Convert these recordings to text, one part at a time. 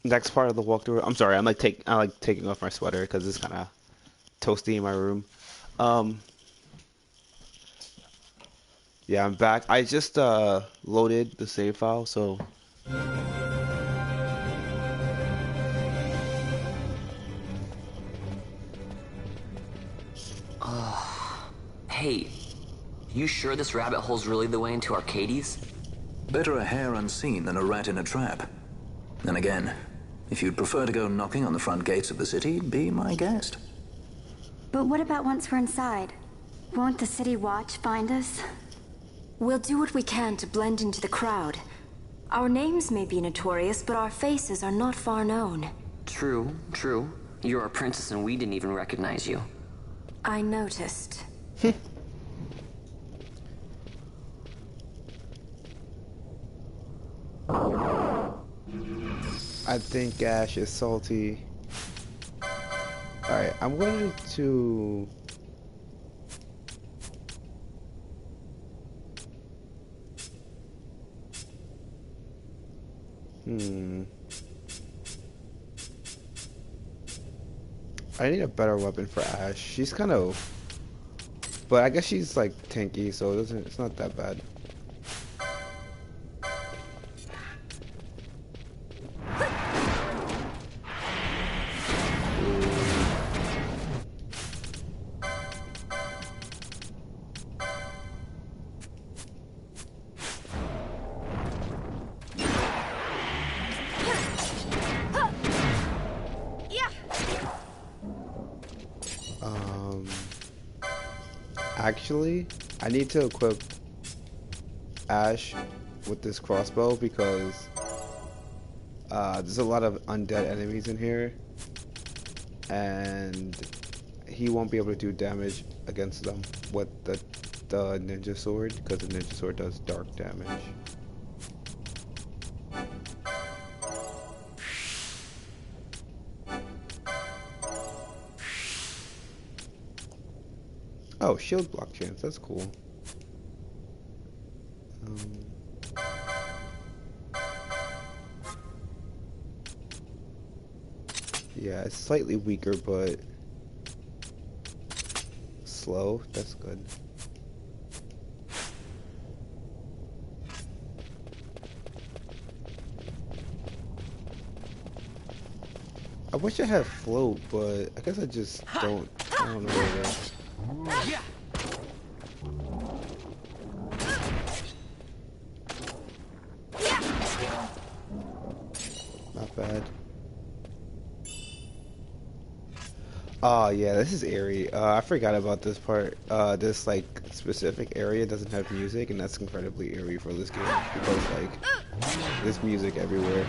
next part of the walkthrough. I'm sorry, I like taking off my sweater because it's kind of toasty in my room. Um, yeah, I'm back. I just loaded the save file, so Hey, you sure this rabbit hole's really the way into Arcades? Better a hare unseen than a rat in a trap. And again, if you'd prefer to go knocking on the front gates of the city, be my guest. But what about once we're inside? Won't the city watch find us? We'll do what we can to blend into the crowd. Our names may be notorious, but our faces are not far known. True, true. You're a princess and we didn't even recognize you. I noticed. I think Ash is salty. Alright, I'm going to... I need a better weapon for Ash. She's kind of... But I guess she's like tanky, so it's not that bad. Actually, I need to equip Ash with this crossbow because there's a lot of undead enemies in here, and he won't be able to do damage against them with the ninja sword because the ninja sword does dark damage. Oh, shield block chance, that's cool. Yeah, it's slightly weaker, but slow, that's good. I wish I had float, but I guess I just don't know where it is. Not bad. Oh yeah, this is eerie. I forgot about this part. This like specific area doesn't have music, and that's incredibly eerie for this game because like there's music everywhere.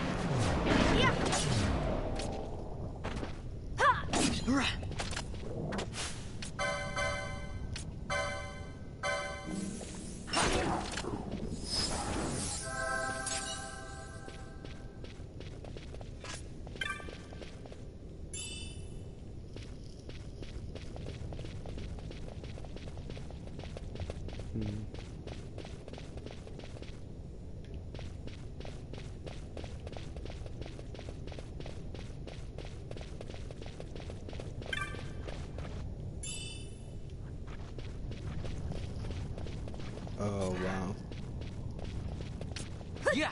Oh wow. Yeah.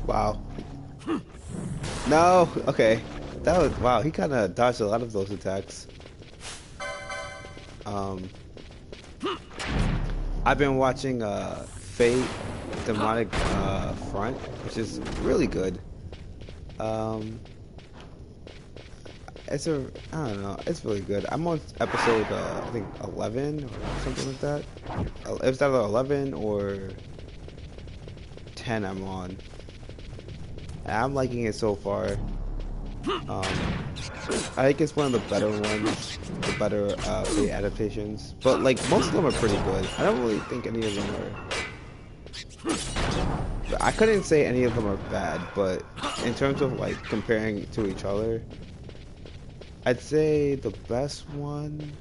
Wow. No, okay. That was wow, he kinda dodged a lot of those attacks. I've been watching Fate Demonic Front, which is really good. It's a I don't know, it's really good. I'm on episode I think 11 or something like that. It's either 11 or 10 I'm on. I'm liking it so far. I think it's one of the better ones, the better Fate adaptations. But like most of them are pretty good. I don't really think any of them are. I couldn't say any of them are bad, but in terms of like comparing to each other, I'd say the best one.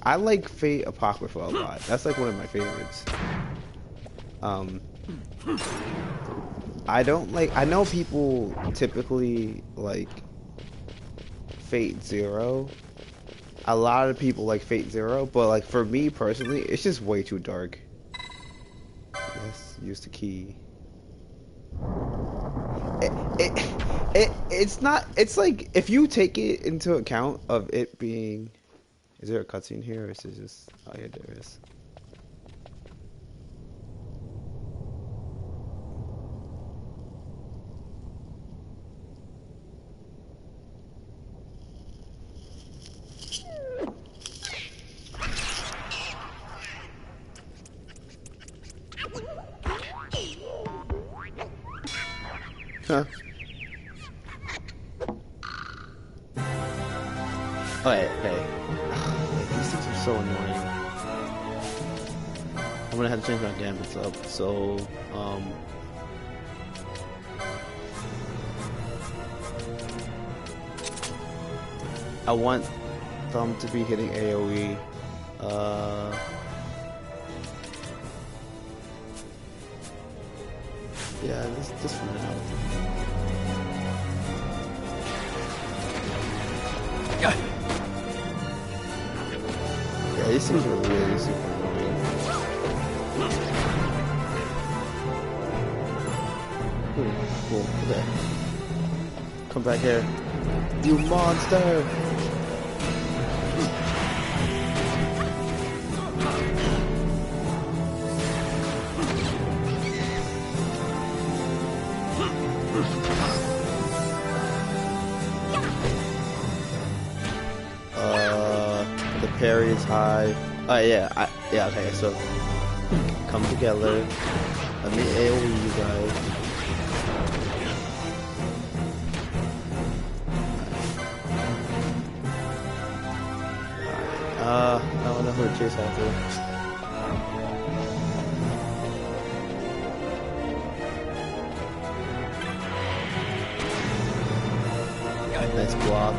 I like Fate Apocrypha a lot. That's like one of my favorites. I don't like. I know people typically like Fate Zero. A lot of people like Fate Zero, but like for me personally, it's just way too dark. Yes, use the key. It's not. It's like if you take it into account of it being. Is there a cutscene here, or is it just? Oh yeah, there is. Huh. Oh, hey. These things are so annoying. I'm gonna have to change my gambits up, so, I want them to be hitting AoE. Yeah, this for now. Yeah, these things are really super annoying. Cool. Okay. Come back here. You monster! The parry is high. Yeah, okay, so come together. Let me AoE you guys. I don't know who to chase after. Nice block.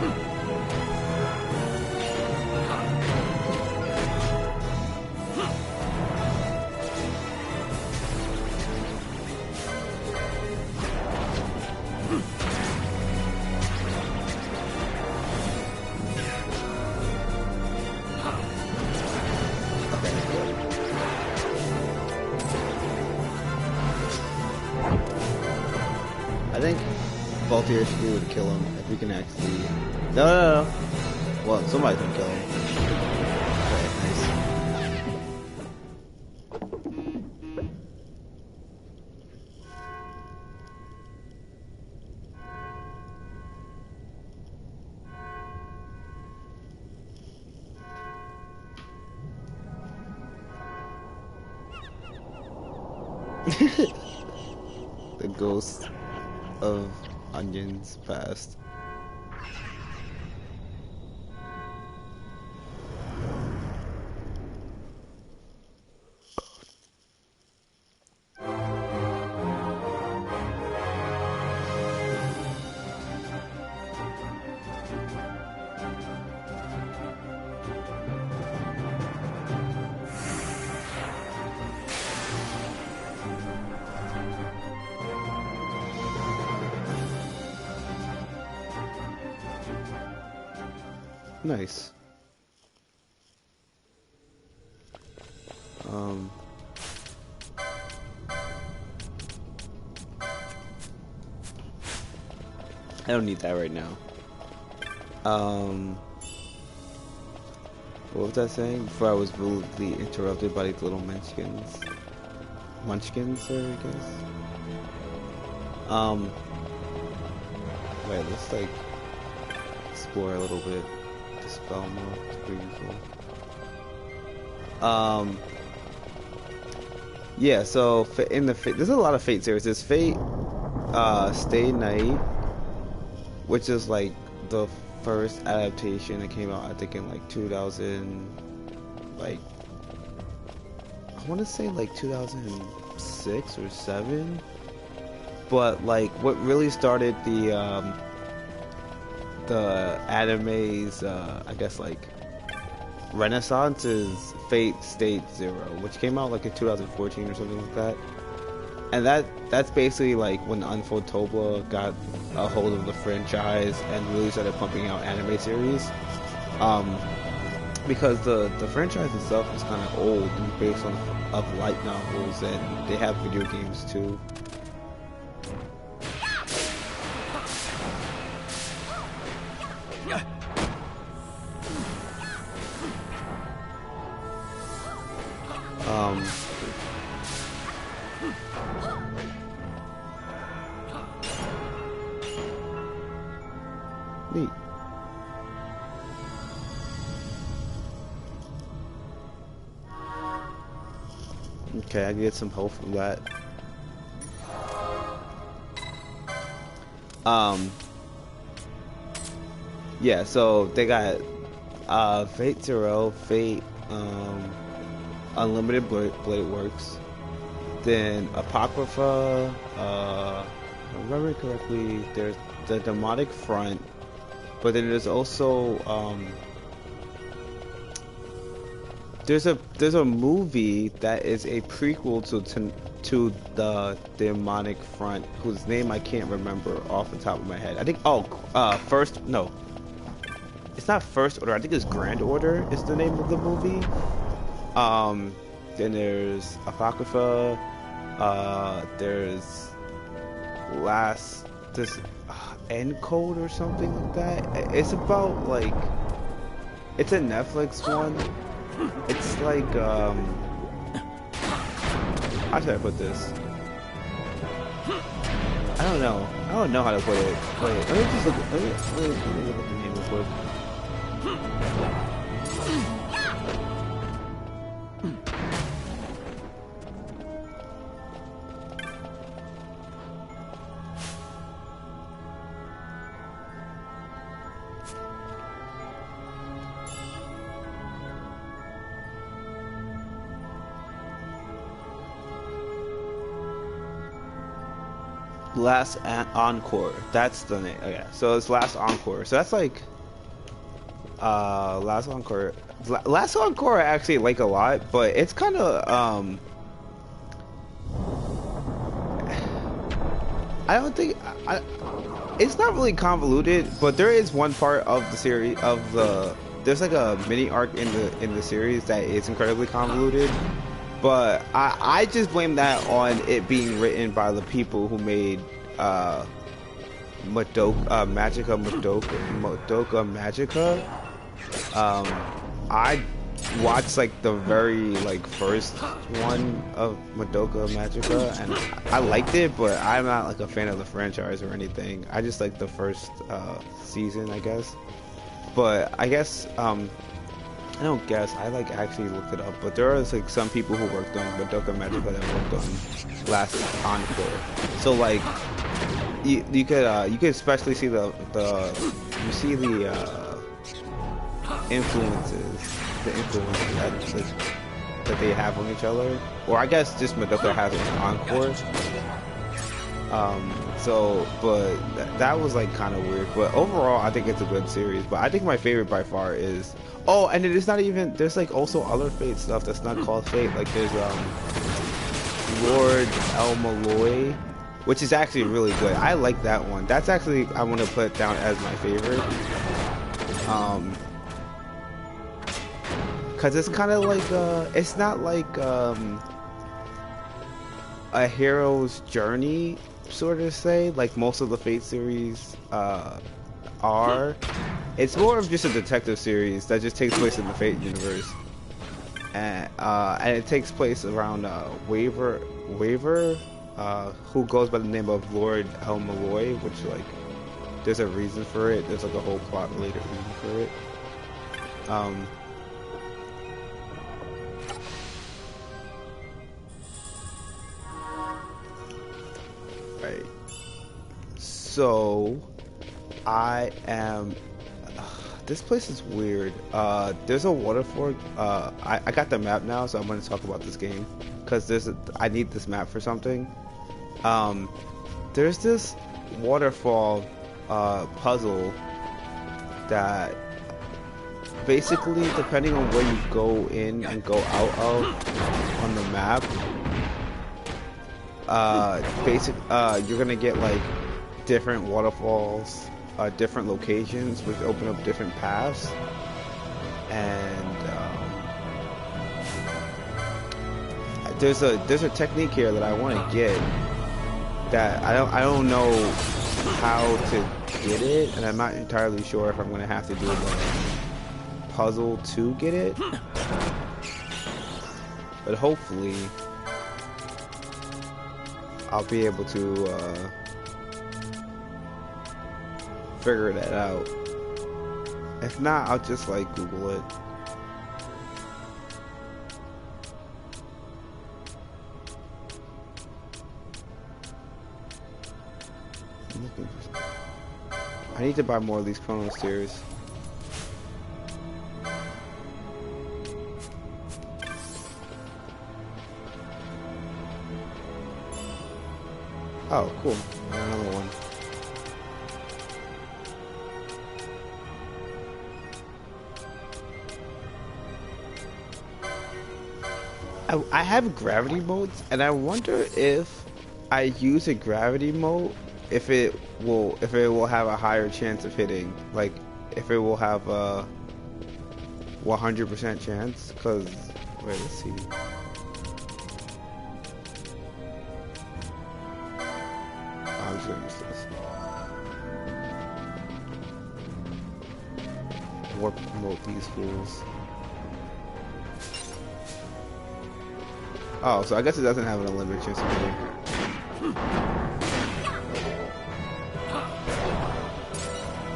I think Baltier should be able to kill him if we can actually. No. Well, somebody can kill him. Okay, nice. The ghost of onions past. Nice. I don't need that right now. What was I saying? Before I was rudely interrupted by these little munchkins. Munchkins, sir, I guess. Wait, let's like explore a little bit. The spell mode, it's pretty cool. Yeah, so in the there's a lot of Fate series. There's Fate, Stay Night, which is like the first adaptation that came out, I think in like 2000, like I want to say like 2006 or 7. But like what really started the anime's I guess like renaissance is Fate State Zero, which came out like in 2014 or something like that. And that's basically like when Unfoldobla got a hold of the franchise and really started pumping out anime series. Because the franchise itself is kind of old and based on of light novels, and they have video games too. Neat. Okay, I get some hope from that. Yeah, so they got Fate Zero, Fate Unlimited Blade Works, then Apocrypha, if I remember correctly, there's the Demonic Front, but then there's also there's a movie that is a prequel to the Demonic Front, whose name I can't remember off the top of my head. I think it's not First Order. I think it's Grand Order is the name of the movie. Then there's Apocrypha. There's this End Code or something like that. It's about like it's a Netflix one. It's like how should I put this? I don't know how to put it. Wait, let me just look. Let me look at the name real quick. Last Encore. That's the name. Okay, so it's Last Encore. So that's like Last Encore. Last Encore I actually like a lot, but it's kind of I don't think it's not really convoluted, but there is one part of the series there's like a mini arc in the series that is incredibly convoluted. But I just blame that on it being written by the people who made Madoka Magica. I watched like the very first one of Madoka Magica, and I liked it, but I'm not like a fan of the franchise or anything. I just like the first season, I guess. But I guess I don't guess. I actually looked it up, but there are like some people who worked on Madoka Magica that worked on Last Encore. So like you could especially see the influences that they have on each other, or I guess just Madoka has on Encore. But that was like kind of weird. But overall, I think it's a good series. But I think my favorite by far is and it is not even. There's like also other Fate stuff that's not called Fate. Like there's Lord El Malloy, which is actually really good. I like that one. That's actually I want to put down as my favorite. Cause it's kind of like it's not like a hero's journey, sort of say, like most of the Fate series are. It's more of just a detective series that just takes place in the Fate universe, and it takes place around Waver, who goes by the name of Lord El Malloy, which like there's a reason for it. There's like a whole plot related reason for it. So I am. This place is weird. There's a waterfall. I got the map now, so I'm going to talk about this game because I need this map for something. There's this waterfall puzzle that basically, depending on where you go in and go out of on the map, you're gonna get like different waterfalls, different locations, which open up different paths, and there's a technique here that I want to get that I don't know how to get it, and I'm not entirely sure if I'm gonna have to do a puzzle to get it, but hopefully I'll be able to figure that out. If not, I'll just like Google it. I'm looking for something. I need to buy more of these Chrono Steers. Oh, cool. Another one. I have gravity modes, and I wonder if I use a gravity mode, if it will have a higher chance of hitting, like if it will have a 100% chance. Cause wait, let's see. I'm just gonna use this. Warp mode these fools. Oh, so I guess it doesn't have an unlimited chance of hitting.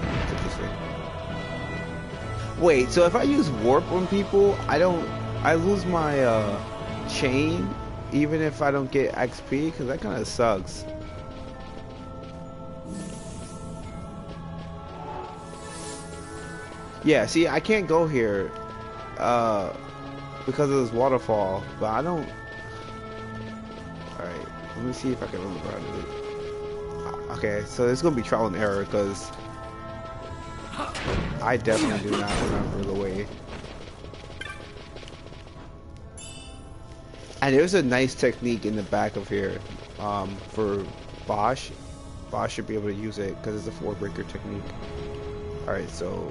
That's interesting. Wait, so if I use warp on people, I lose my chain even if I don't get XP? Because that kind of sucks. Yeah, see, I can't go here because of this waterfall, but I don't. Alright, let me see if I can remember how to do it. Okay, so it's gonna be trial and error because I definitely do not remember the way. And there's a nice technique in the back of here for Bosch. Bosch should be able to use it because it's a four breaker technique. Alright, so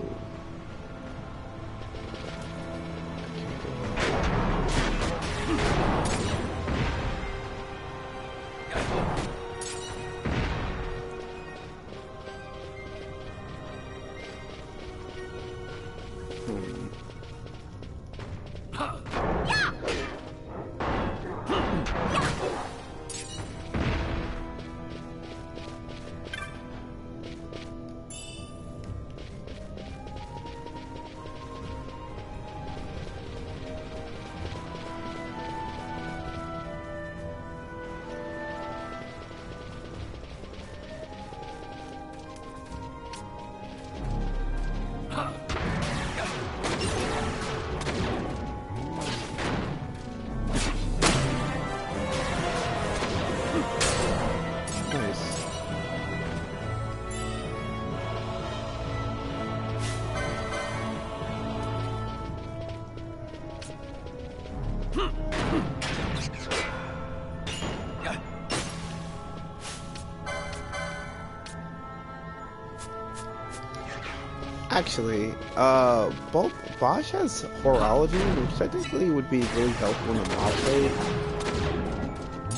actually, Bosch has horology, which technically would be really helpful in the mob fight.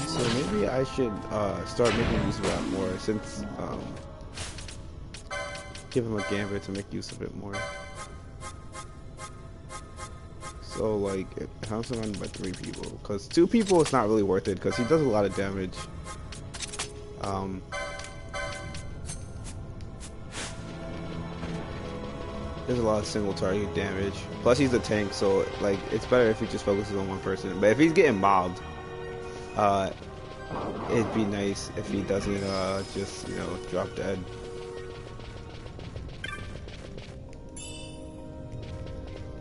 So maybe I should start making use of that more, since give him a gambit to make use of it more. So like, if I'm surrounded by 3 people, because 2 people is not really worth it, because he does a lot of damage. There's a lot of single target damage. Plus he's a tank, so like it's better if he just focuses on one person. But if he's getting mobbed, It'd be nice if he doesn't just, you know, drop dead.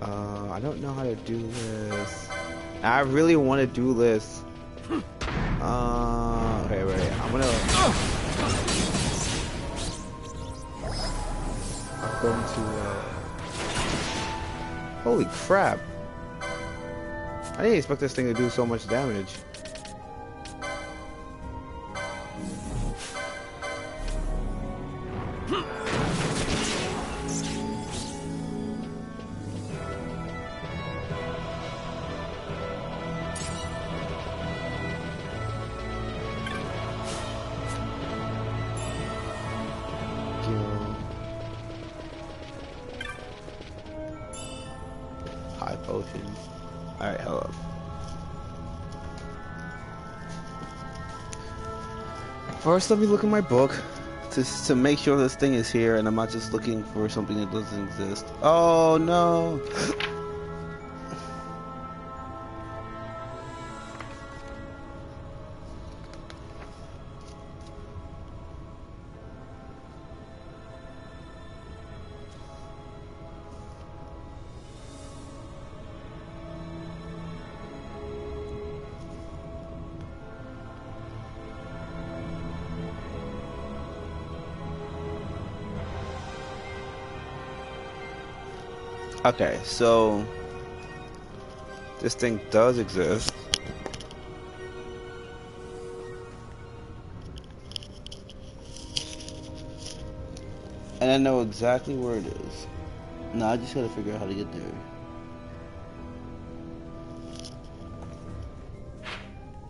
I don't know how to do this. I really want to do this. Okay, wait. I'm going to holy crap. I didn't expect this thing to do so much damage. High potion. Alright, hello. First, let me look at my book to make sure this thing is here and I'm not just looking for something that doesn't exist. Oh no! Okay, so this thing does exist. And I know exactly where it is. Now I just gotta figure out how to get there.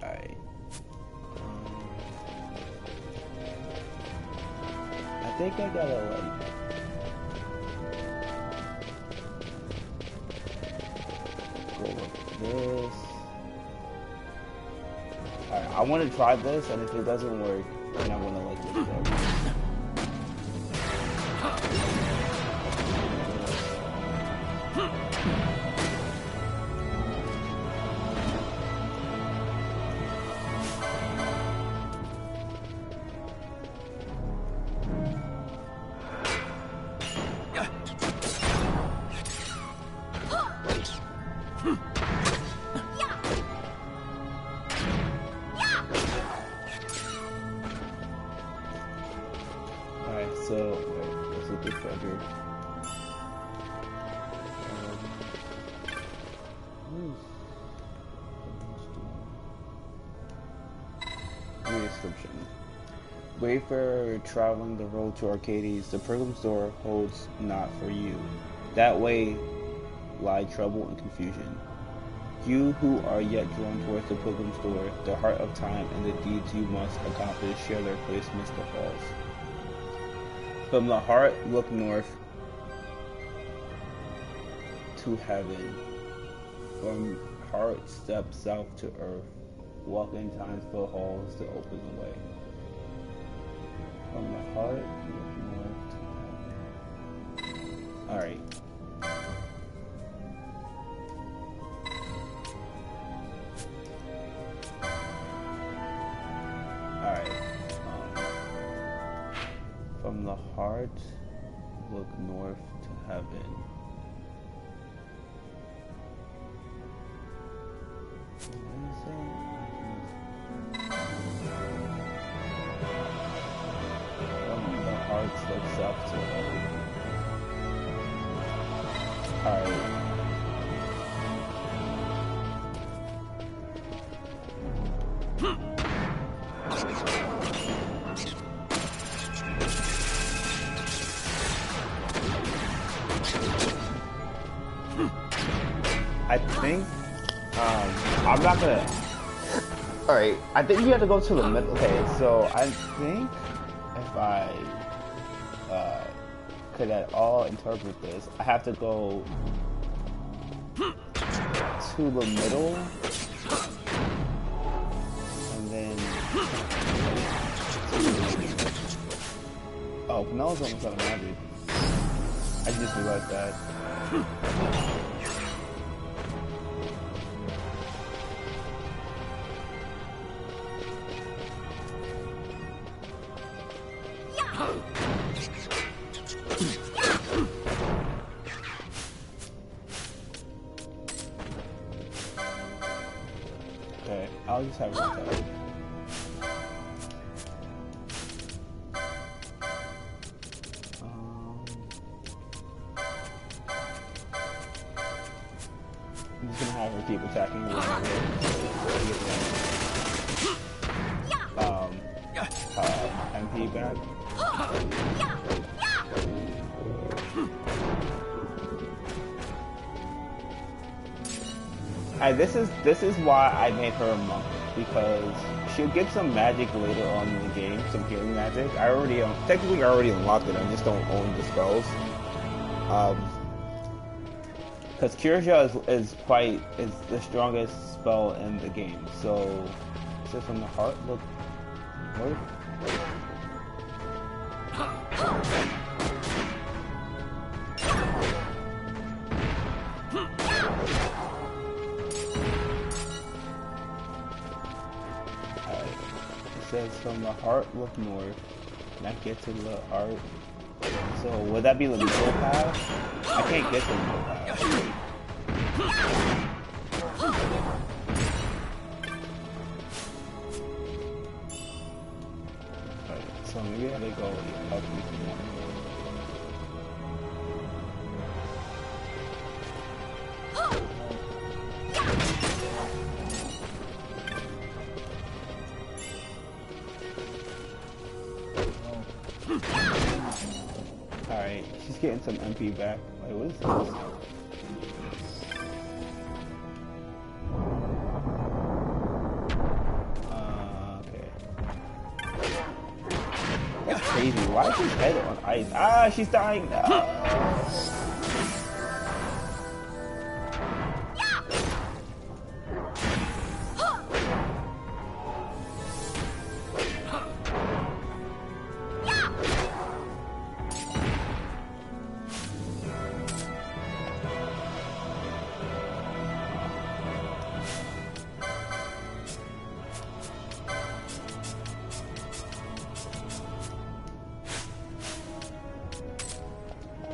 Alright. I think I gotta like this. Alright, I want to try this, and if it doesn't work, then I'm gonna like this go. Wayfarer traveling the road to Arcades, the Pilgrim's Door holds not for you. That way lie trouble and confusion. You who are yet drawn towards the Pilgrim's Door, the heart of time and the deeds you must accomplish share their place amidst the halls. From the heart look north to heaven. From heart step south to earth. Walk in time's full halls to open the way. From the heart, look north to heaven. Alright. Alright. From the heart, look north to heaven. Looks up to heaven. Alright. I think I'm not gonna. Alright, I think you have to go to the middle. Okay, so I think if I could at all interpret this, I have to go to the middle and then oh, Penelo's almost out of magic. I just realized that. Okay, I'll just have it attack. I'm just gonna have her keep attacking me. MP back. This is why I made her a monk, because she'll get some magic later on in the game, some healing magic. I already technically already unlocked it. I just don't own the spells. Because Kirja is the strongest spell in the game. So, is it from the heart? Look, what? It says from the heart look north, and I get to the art. So would that be the middle path? I can't get to the middle path. Right, so maybe I had to go up this one. Alright, she's getting some MP back. Wait, what is this? Okay. That's crazy. Why is his head on ice? Ah, she's dying now.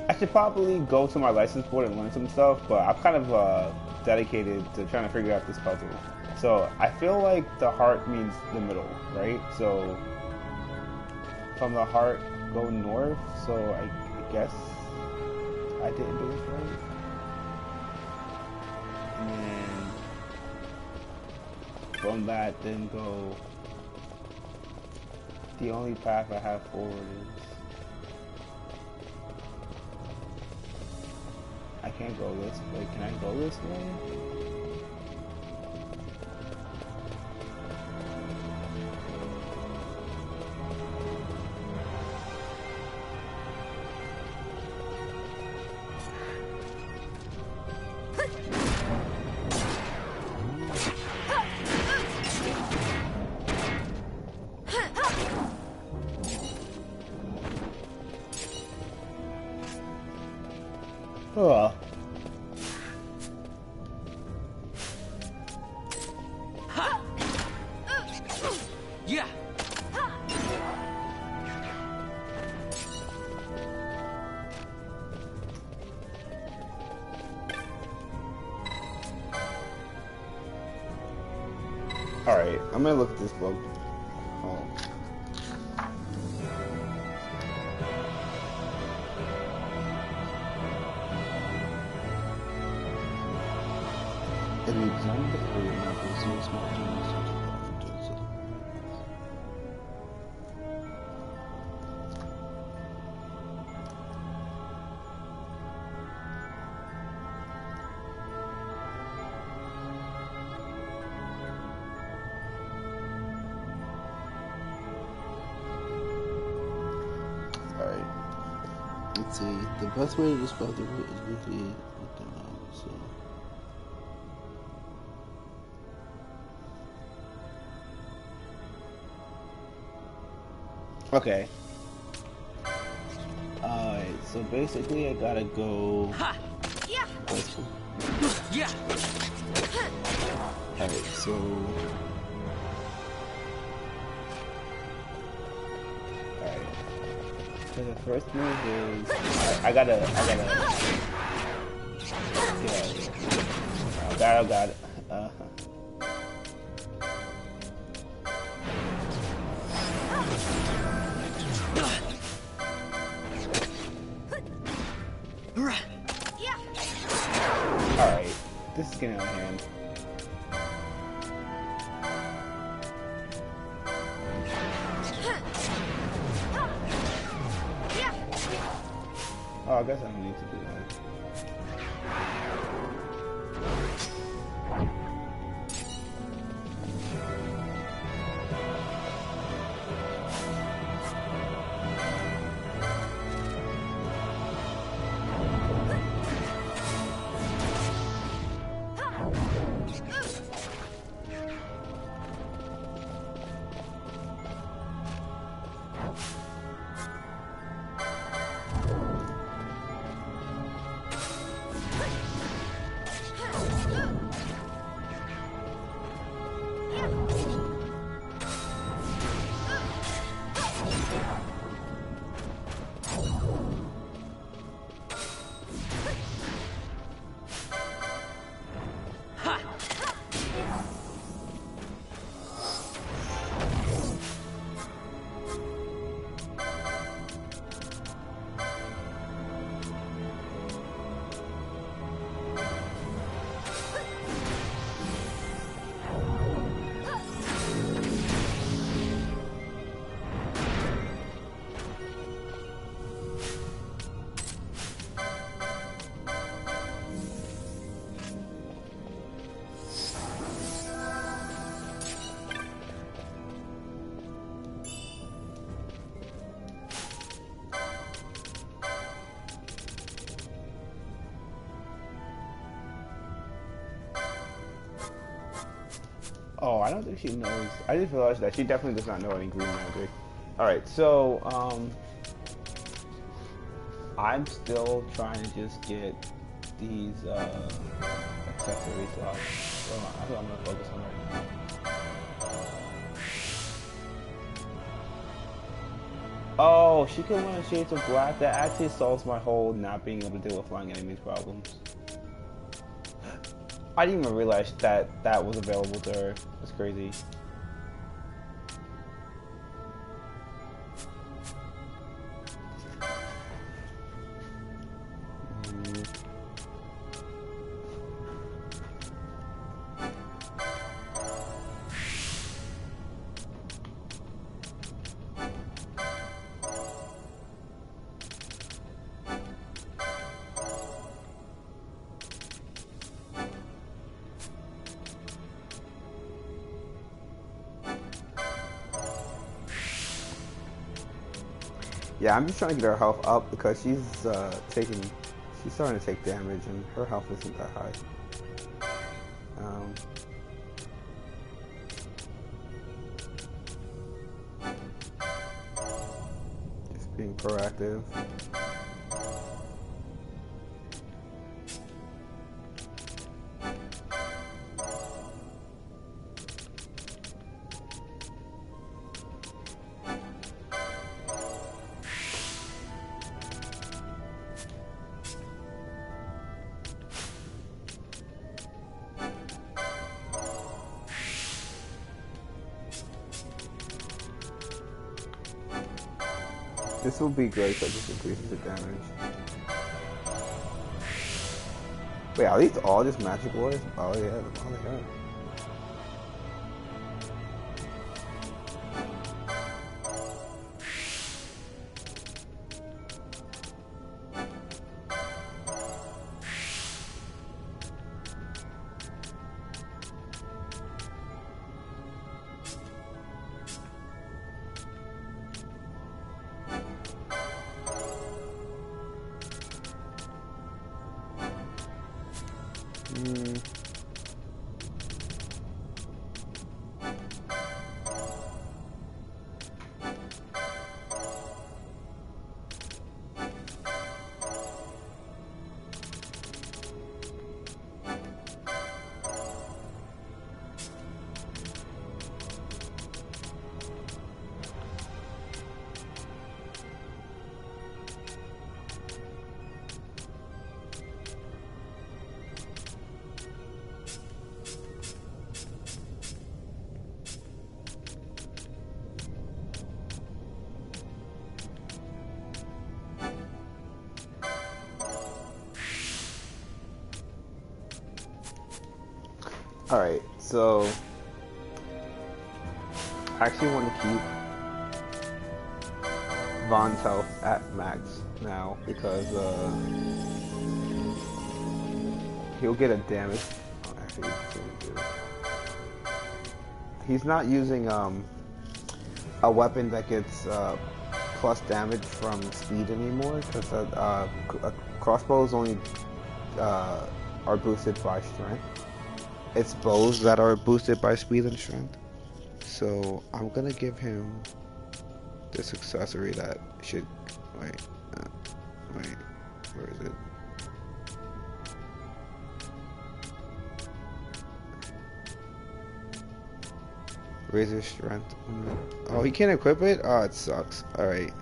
I should probably go to my license board and learn some stuff, but I'm kind of dedicated to trying to figure out this puzzle. So I feel like the heart means the middle, right? So from the heart, go north. So I guess I didn't do it right. And then from that, then go. The only path I have forward is. I can't go this way. Can I go this way? Oh. Yeah. All right, I'm gonna look at this book. Oh. In the exam of the career map, there's no small changes to Alright. Let's see. The best way to describe the route is briefly with the map, so. Okay. Alright, so basically I gotta go. Yeah. This way. Yeah. Alright, so. Alright. So the first move is. I gotta. Get out of here. Oh, got it. getting out of hand. Oh, I guess I don't need to do that. Oh, I don't think she knows. I just realized that she definitely does not know any green magic. Alright, so, I'm still trying to just get these, accessories locked. So that's what I'm gonna focus on right now. Oh, she can win Shades of Black. That actually solves my whole not being able to deal with flying enemies problems. I didn't even realize that that was available to her. That's crazy. Yeah, I'm just trying to get her health up because she's starting to take damage and her health isn't that high. Just being proactive. This will be great because this increases the damage. Wait, are these all just magic wars? Oh yeah, oh my god. Alright, so I actually want to keep Von's health at max now because he'll get a damage. Oh, actually, he's not using a weapon that gets plus damage from speed anymore because crossbows only are boosted by strength. It's bows that are boosted by speed and strength. So I'm gonna give him this accessory that should wait, where is it? Razor strength. Oh, he can't equip it? Oh, it sucks. Alright.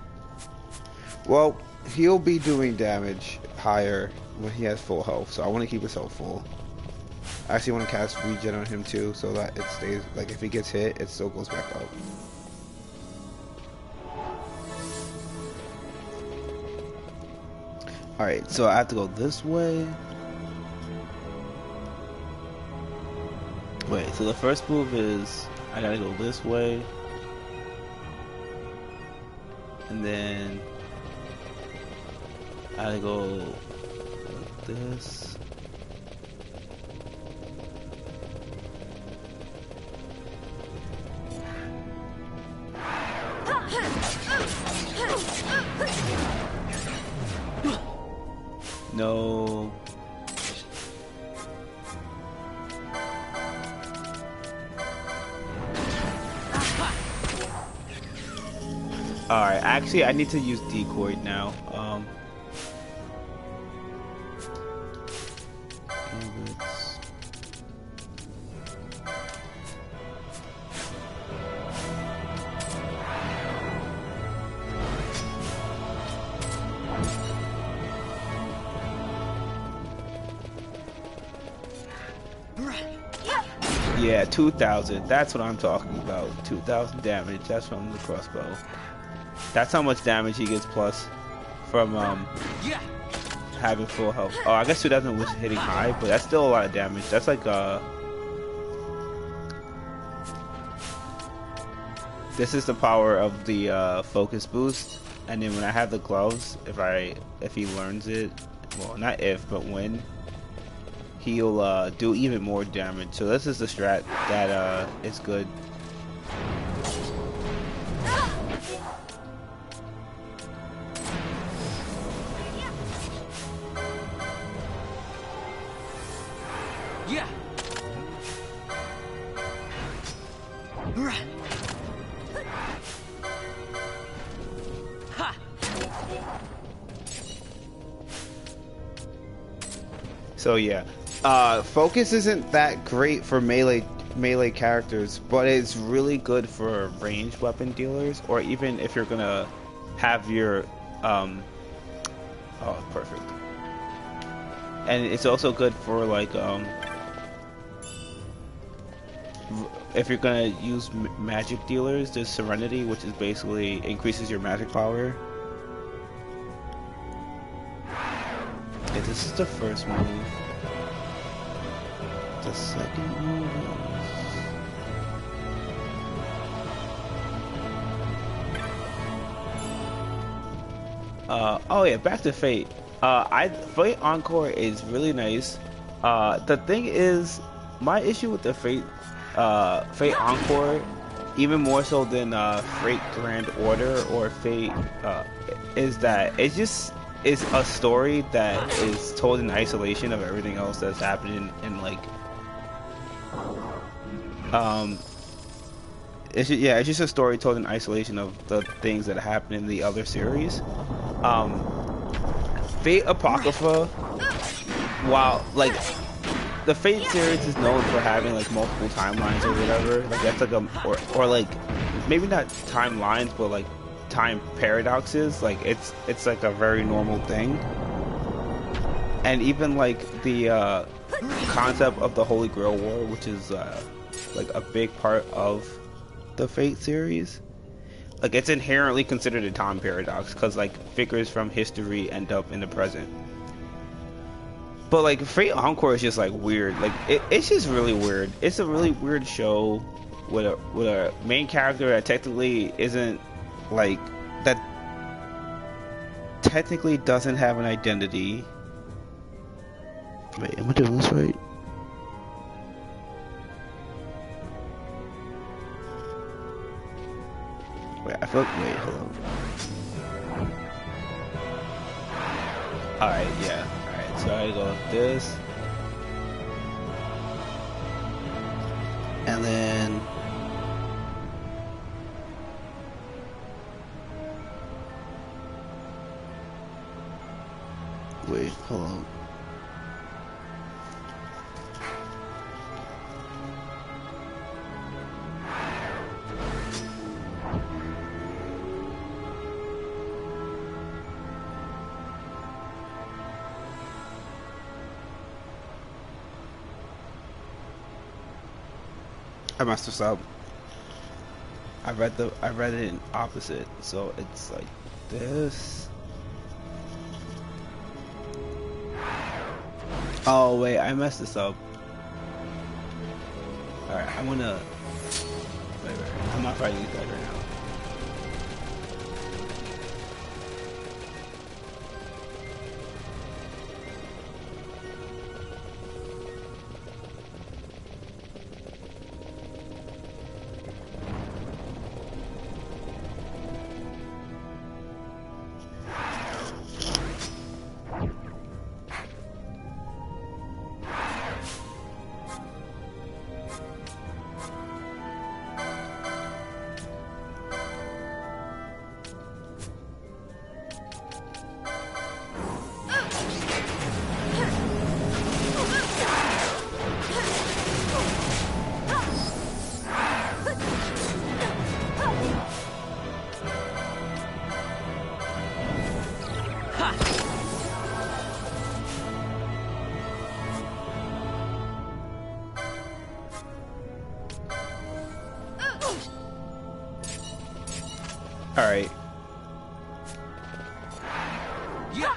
Well, he'll be doing damage higher when he has full health, so I want to keep his health full. I actually want to cast regen on him too, so that it stays, like if he gets hit, it still goes back up. Alright, so I have to go this way. Wait, so the first move is I gotta go this way. And then I gotta go like this. No. Alright, actually I need to use decoy now. Yeah, 2,000. That's what I'm talking about. 2,000 damage. That's from the crossbow. That's how much damage he gets plus from having full health. Oh, I guess 2,000 was hitting high, but that's still a lot of damage. That's like this is the power of the focus boost, and then when I have the gloves, if he learns it, well, not if, but when, he'll do even more damage. So this is the strat that is good. Yeah. Ha. So yeah, focus isn't that great for melee characters, but it's really good for ranged weapon dealers, or even if you're gonna have your oh, perfect. And it's also good for like if you're gonna use magic dealers. There's Serenity, which is basically increases your magic power. Yeah, this is the first move. The second move oh yeah, back to Fate. Fate Encore is really nice. The thing is, my issue with the Fate Encore, even more so than Fate Grand Order or Fate, is that it just is a story that is told in isolation of everything else that's happening in like it's just a story told in isolation of the things that happen in the other series. Fate Apocrypha, while like the Fate series is known for having like multiple timelines or whatever, like that's like or like maybe not timelines, but like time paradoxes. Like it's like a very normal thing. And even like the concept of the Holy Grail War, which is like a big part of the Fate series, like it's inherently considered a time paradox because like figures from history end up in the present. But like Fate Encore is just like weird. Like it's just really weird. It's a really weird show with a main character that technically isn't like that. Technically doesn't have an identity. Wait, am I doing this right? Wait, I feel like, wait, hold on. Alright, yeah. Alright, so I go with this. And then wait, hold on. I messed this up. I read it in opposite, so it's like this. Oh wait, I messed this up. Alright, I'm gonna wait, I'm not trying to use that right now. All right. Yeah.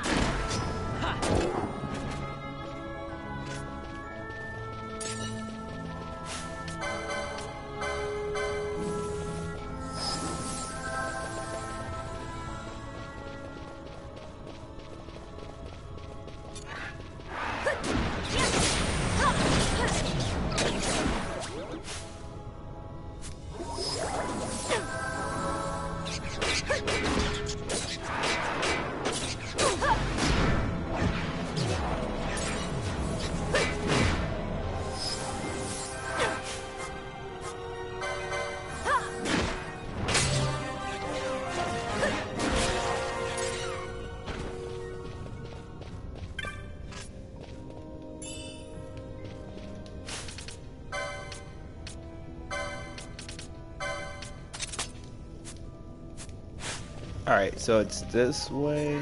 Alright, so it's this way.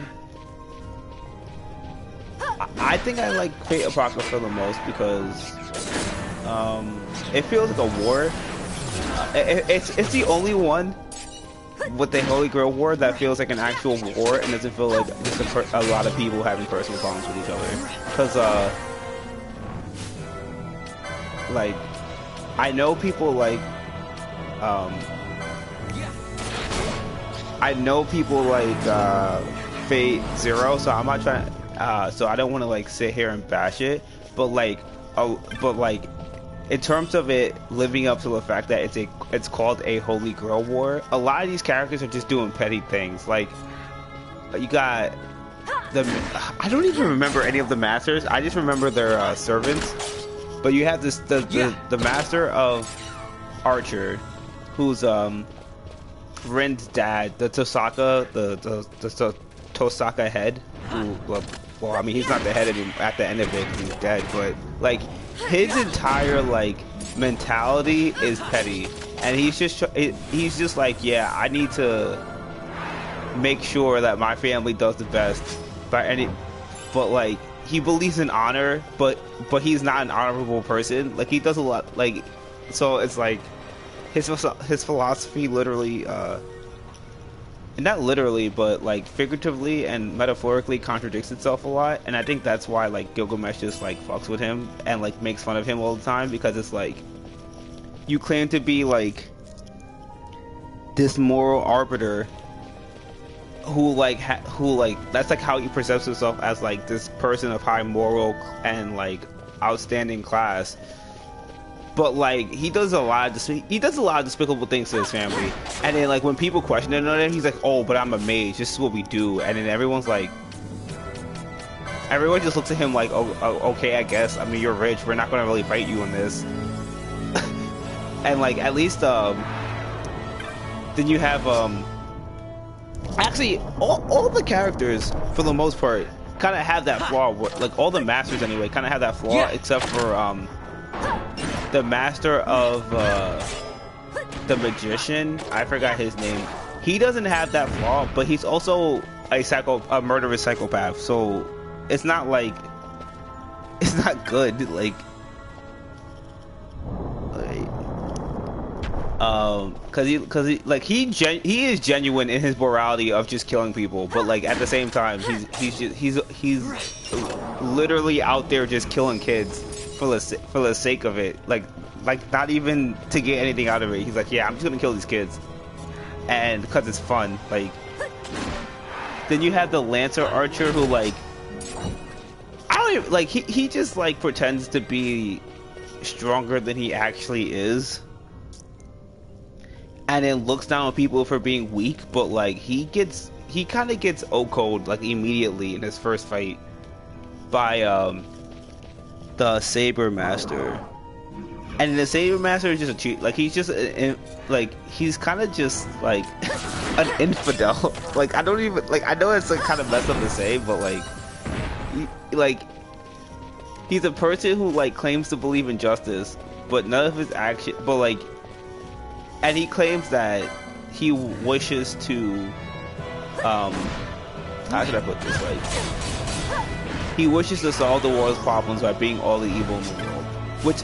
I think I like Fate Apocrypha the most because it feels like a war. It's the only one with the Holy Grail War that feels like an actual war and doesn't feel like just a lot of people having personal problems with each other. Because like I know people like Fate Zero, so I'm not trying. So I don't want to like sit here and bash it, but like, in terms of it living up to the fact that it's called a Holy Grail War, a lot of these characters are just doing petty things. Like, you got I don't even remember any of the masters. I just remember their servants. But you have the master of Archer, who's Rin's dad, the Tosaka, the Tosaka head. Who, well, I mean, he's not the head anymore at the end of it 'cause he's dead. But like, his entire like mentality is petty, and he's just like, yeah, I need to make sure that my family does the best but like, he believes in honor, but he's not an honorable person. Like, he does a lot, like, so it's like his philosophy literally not literally, but like figuratively and metaphorically contradicts itself a lot. And I think that's why like Gilgamesh just like fucks with him and like makes fun of him all the time, because it's like you claim to be like this moral arbiter who like that's like how he presents himself, as like this person of high moral and like outstanding class. But like he does a lot of despicable things to his family, and then like when people question it on him, he's like, "Oh, but I'm a mage. This is what we do." And then everyone just looks at him like, "Oh, okay, I guess. I mean, you're rich. We're not gonna really fight you on this." And like at least then you have actually all the characters for the most part kind of have that flaw. Like all the masters anyway kind of have that flaw, except for the master of the magician, I forgot his name. He doesn't have that flaw, but he's also a murderous psychopath. So it's not like it's not good. Like because he is genuine in his morality of just killing people, but like at the same time he's literally out there just killing kids for the sake of it, like not even to get anything out of it. He's like, yeah, I'm just gonna kill these kids, and because it's fun. Like then you have the Lancer Archer who like I don't even like he just like pretends to be stronger than he actually is, and then looks down on people for being weak. But like he kind of gets OHKO'd like immediately in his first fight by the Saber Master, and the Saber Master is just a cheat. Like he's just like he's kind of just like an infidel. Like I don't even like I know it's like kind of messed up to say, but like he's a person who like claims to believe in justice, but none of his action. But like, and he claims that he wishes to how should I put this, like he wishes to solve the world's problems by being all the evil in the world, which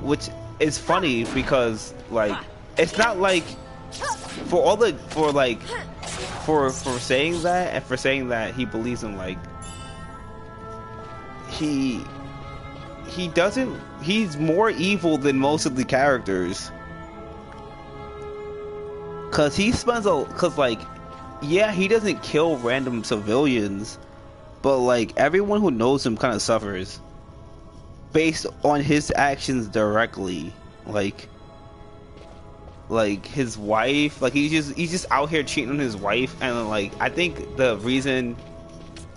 which is funny because like it's not like for saying that and for saying that he believes in like he's more evil than most of the characters, cause like yeah, he doesn't kill random civilians, but like everyone who knows him kind of suffers based on his actions directly. Like his wife, like he's just out here cheating on his wife, and like I think the reason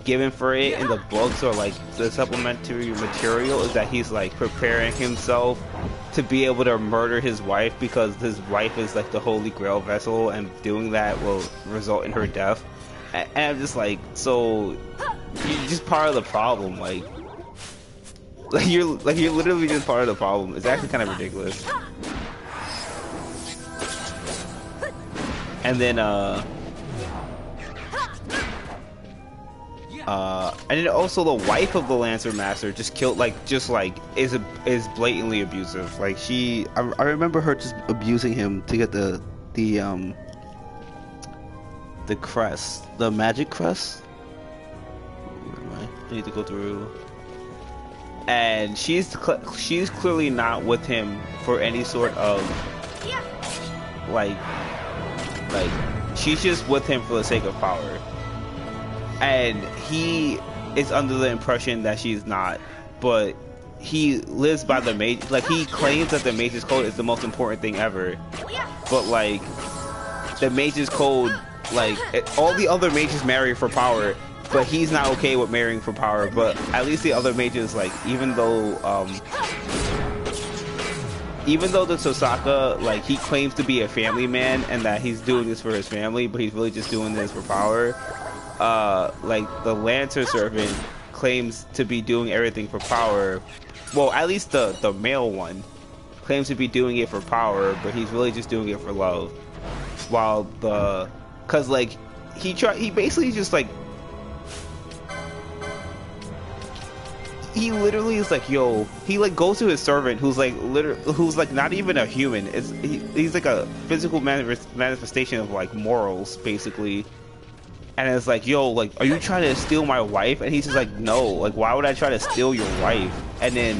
given for it in the books or like the supplementary material is that he's like preparing himself to be able to murder his wife, because his wife is like the holy grail vessel, and doing that will result in her death. And I'm just like, so you're just part of the problem. Like you're literally just part of the problem. It's actually kind of ridiculous. And then and then also the wife of the Lancer Master just is blatantly abusive. Like I remember her just abusing him to get the crest, the magic crest. Where am I need to go through. And she's clearly not with him for any sort of like she's just with him for the sake of power. And he is under the impression that she's not, but he lives by the mage. Like he claims that the Mage's Code is the most important thing ever, but like the Mage's Code, like all the other mages marry for power, but he's not okay with marrying for power. But at least the other mages, like even though the Sosaka, like he claims to be a family man and that he's doing this for his family, but he's really just doing this for power. Like the Lancer servant claims to be doing everything for power. Well, at least the male one claims to be doing it for power, but he's really just doing it for love. While cause like he basically just like he literally is like, yo, he like goes to his servant who's like who's like not even a human. He's like a physical manifestation of like morals basically. And it's like, yo, like, are you trying to steal my wife? And he's just like, no, like, why would I try to steal your wife? And then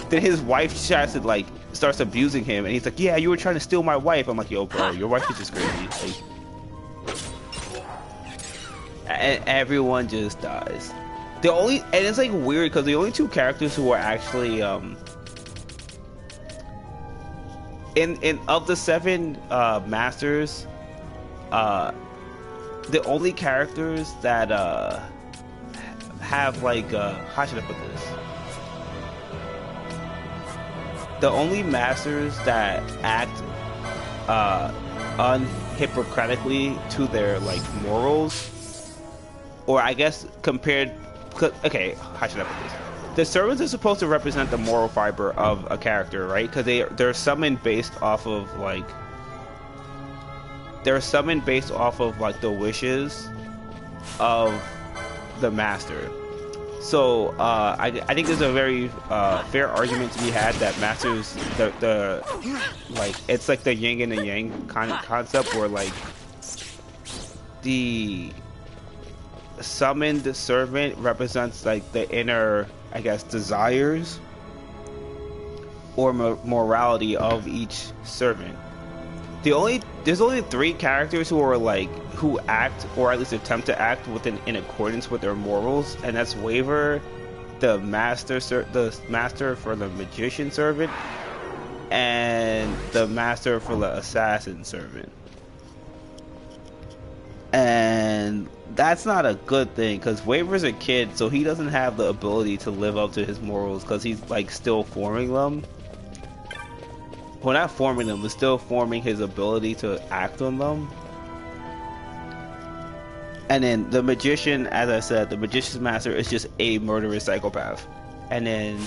his wife tries to like starts abusing him, and he's like, yeah, you were trying to steal my wife. I'm like, yo, bro, your wife is just crazy. Like, and everyone just dies. And it's like weird because the only two characters who are actually in of the 7 masters, the only characters that have like how should I put this? The only masters that act unhypocritically to their like morals, or I guess compared. Okay, how should I put this? The servants are supposed to represent the moral fiber of a character, right? Because they're summoned based off of like. They're summoned based off of like the wishes of the master. So I think there's a very fair argument to be had that masters the like it's like the yin and the yang concept where like the summoned servant represents like the inner, I guess, desires or morality of each servant. There's only 3 characters who act or at least attempt to act in accordance with their morals, and that's Waver, the master for the magician servant, and the master for the assassin servant. And that's not a good thing because Waver's a kid, so he doesn't have the ability to live up to his morals because he's like still forming them. Well, not forming them, but still forming his ability to act on them. And then the magician, as I said, the magician's master is just a murderous psychopath. And then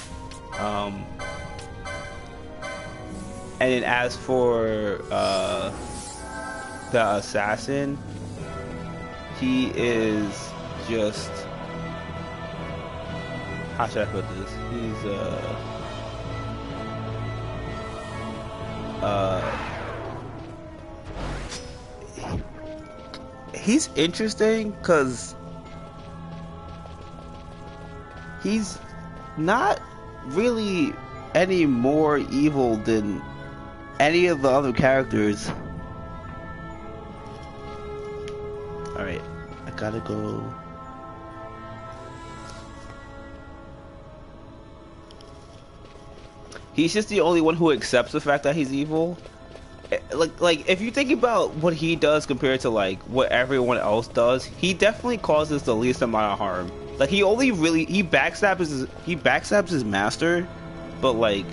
as for the assassin, he is just, how should I put this? He's interesting because he's not really any more evil than any of the other characters. Alright, I gotta go. He's just the only one who accepts the fact that he's evil. Like if you think about what he does compared to like what everyone else does, he definitely causes the least amount of harm. Like he backstabs his master, but like,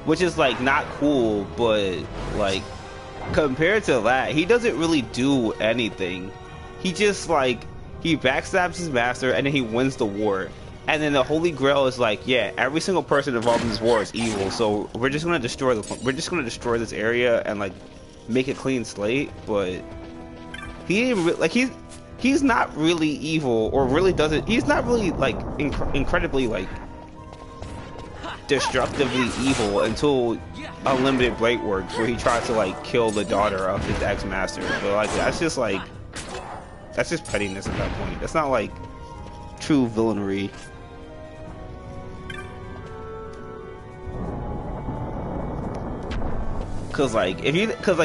which is like not cool, but like compared to that, he doesn't really do anything. He just like he backstabs his master and then he wins the war. And then the Holy Grail is like, yeah, every single person involved in this war is evil, so we're just gonna destroy this area and like make a clean slate. But he didn't like he's not really evil, or really doesn't. He's not really like incredibly like destructively evil until Unlimited Blade Works, where he tries to like kill the daughter of his ex-master. But like that's just pettiness at that point. That's not like true villainy. Cause like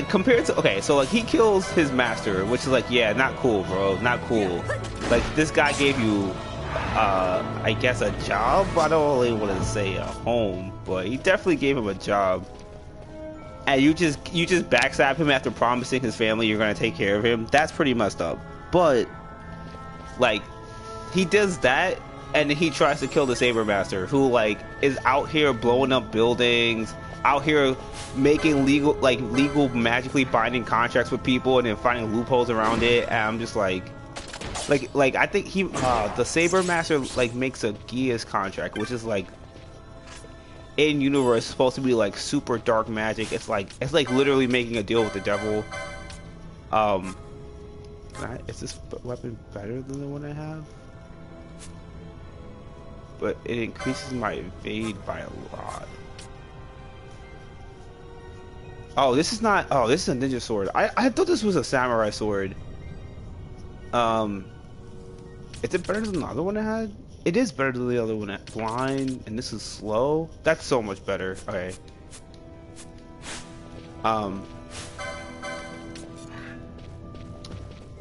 compared to, okay, so like he kills his master, which is like, yeah, not cool, bro, not cool. Like this guy gave you I guess a job. I don't really want to say a home, but he definitely gave him a job. And you just backstab him after promising his family you're gonna take care of him. That's pretty messed up. But like he does that, and then he tries to kill the Saber Master, who like is out here blowing up buildings, out here making legal magically binding contracts with people, and then finding loopholes around it. And I'm just like I think the Saber Master like makes a Geas contract, which is like in universe supposed to be like super dark magic. It's like literally making a deal with the devil. Is this weapon better than the one I have? but it increases my evade by a lot. Oh, this is not. Oh, this is a ninja sword. I thought this was a samurai sword. Is it better than the other one I had? It is better than the other one. Blind, and this is slow. That's so much better. Okay.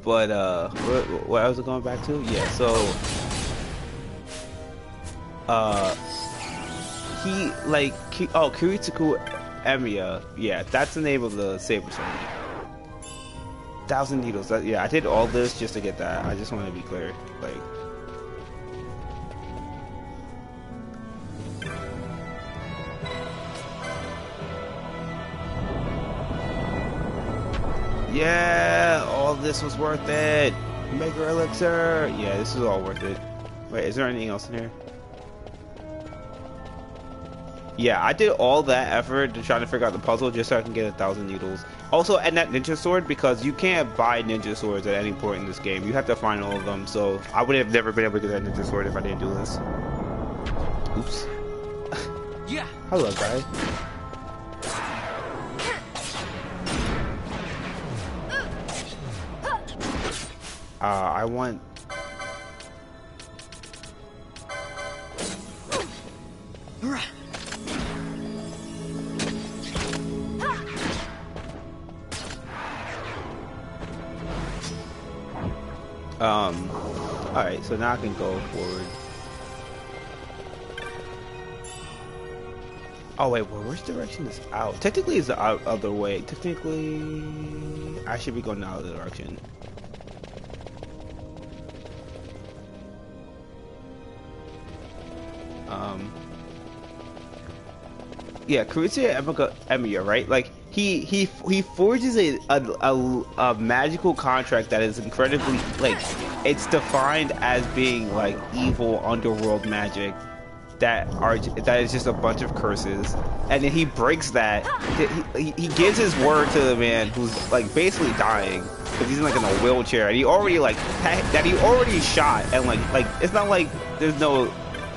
But what I was going back to? Yeah. So, Kiritsuku Emiya. Yeah, that's the name of the saber sword. 1,000 needles. Yeah, I did all this just to get that. I just want to be clear. Like, yeah, all this was worth it. Mega Elixir. Yeah, this is all worth it. Wait, is there anything else in here? Yeah, I did all that effort to try to figure out the puzzle just so I can get 1,000 needles. Also, and that ninja sword, because you can't buy ninja swords at any point in this game. You have to find all of them, so I would have never been able to get that ninja sword if I didn't do this. Oops. Yeah. Hello, guy. I want... Alright, so now I can go forward. Oh wait, well, which direction is out? Technically it's the other way. Technically, I should be going the other direction. Yeah, Kiritsuya Emiya, right? Like he forges a magical contract that is incredibly, like, it's defined as being like evil underworld magic that is just a bunch of curses, and then he breaks that. He gives his word to the man who's like basically dying because he's like in a wheelchair, and he already shot, and like it's not like there's no.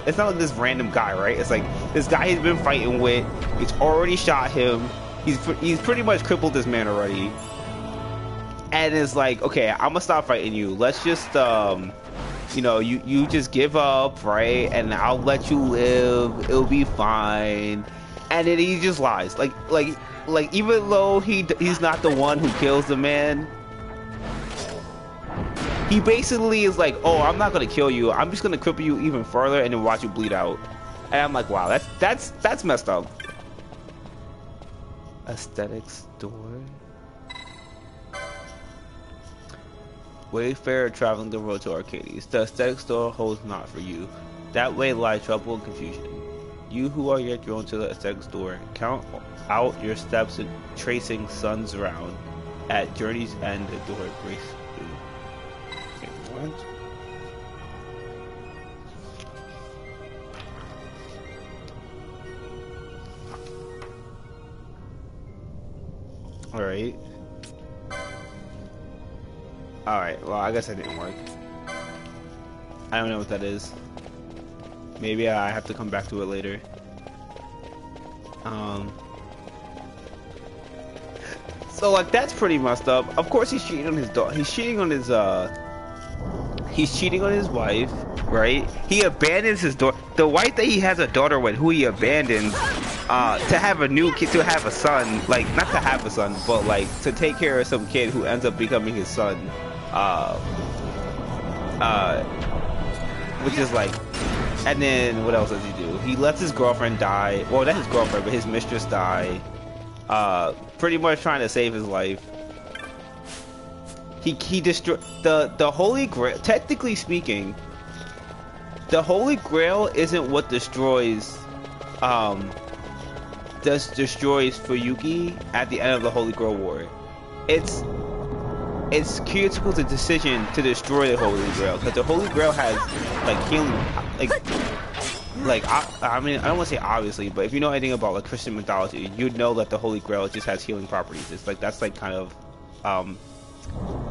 It's not like this random guy, right? It's like this guy he's been fighting with. He's already shot him. He's pretty much crippled this man already. And it's like, okay, I'm gonna stop fighting you. Let's just, you know, you just give up, right? And I'll let you live. It'll be fine. And then he just lies. Like even though he's not the one who kills the man. He basically is like, oh, I'm not gonna kill you. I'm just gonna cripple you even further and then watch you bleed out. And I'm like, wow, that's messed up. Aesthetic store. Wayfarer traveling the road to Arcades. The aesthetic store holds not for you. That way lie trouble and confusion. You who are yet drawn to the aesthetic store, count out your steps and tracing suns around. At journey's end, the door breaks. What? Alright. Alright, well, I guess that didn't work. I don't know what that is. Maybe I have to come back to it later. So, like, that's pretty messed up. Of course he's cheating on his daughter. He's cheating on his wife, right? He abandons his daughter. The wife that he has a daughter with, who he abandons, to have a new kid, to have a son. Like, not to have a son, but like to take care of some kid who ends up becoming his son. Which is like, and then what else does he do? He lets his girlfriend die. Well, not his girlfriend, but his mistress die. Pretty much trying to save his life. He destroyed the Holy Grail. Technically speaking, the Holy Grail isn't what destroys Fuyuki at the end of the Holy Grail War. It's Kiritsuko's decision to destroy the Holy Grail, because the Holy Grail has like healing, I mean, I don't want to say obviously, but if you know anything about like Christian mythology, you'd know that the Holy Grail just has healing properties. It's like that's like kind of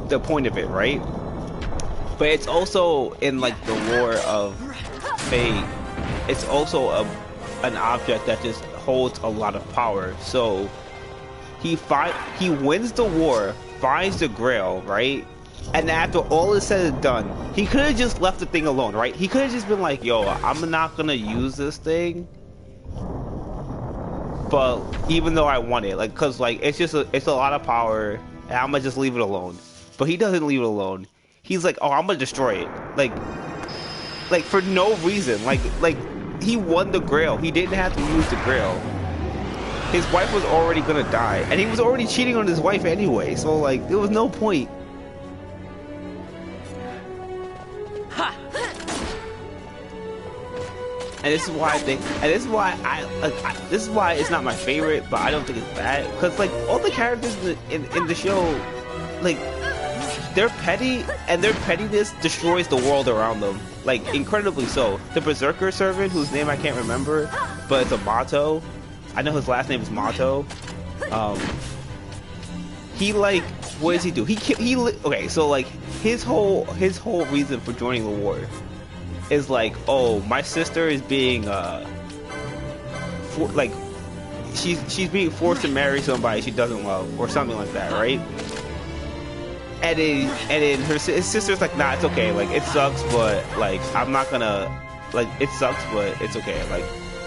the point of it, right? But it's also in like the lore of Fate it's also an object that just holds a lot of power. So he wins the war, finds the Grail, right? And after all is said and done, he could have just left the thing alone, right? He could have just been like, yo, I'm not gonna use this thing, but even though I want it, like, cause like it's a lot of power, and I'm gonna just leave it alone. But he doesn't leave it alone. He's like, oh, I'm gonna destroy it, like for no reason. Like he won the Grail. He didn't have to use the Grail. His wife was already gonna die, and he was already cheating on his wife anyway. So like, there was no point. And this is why I think, and this is why this is why it's not my favorite, but I don't think it's bad, because like all the characters in the show, like they're petty, and their pettiness destroys the world around them, like incredibly so. The Berserker servant, whose name I can't remember, but it's a Mato. I know his last name is Mato. He like, what does he do? Okay, so like his whole reason for joining the war is like, oh, my sister is being she's being forced to marry somebody she doesn't love, or something like that, right? And then his sister's like, nah, it's okay, like it sucks, but like I'm not gonna, like, it sucks, but it's okay, like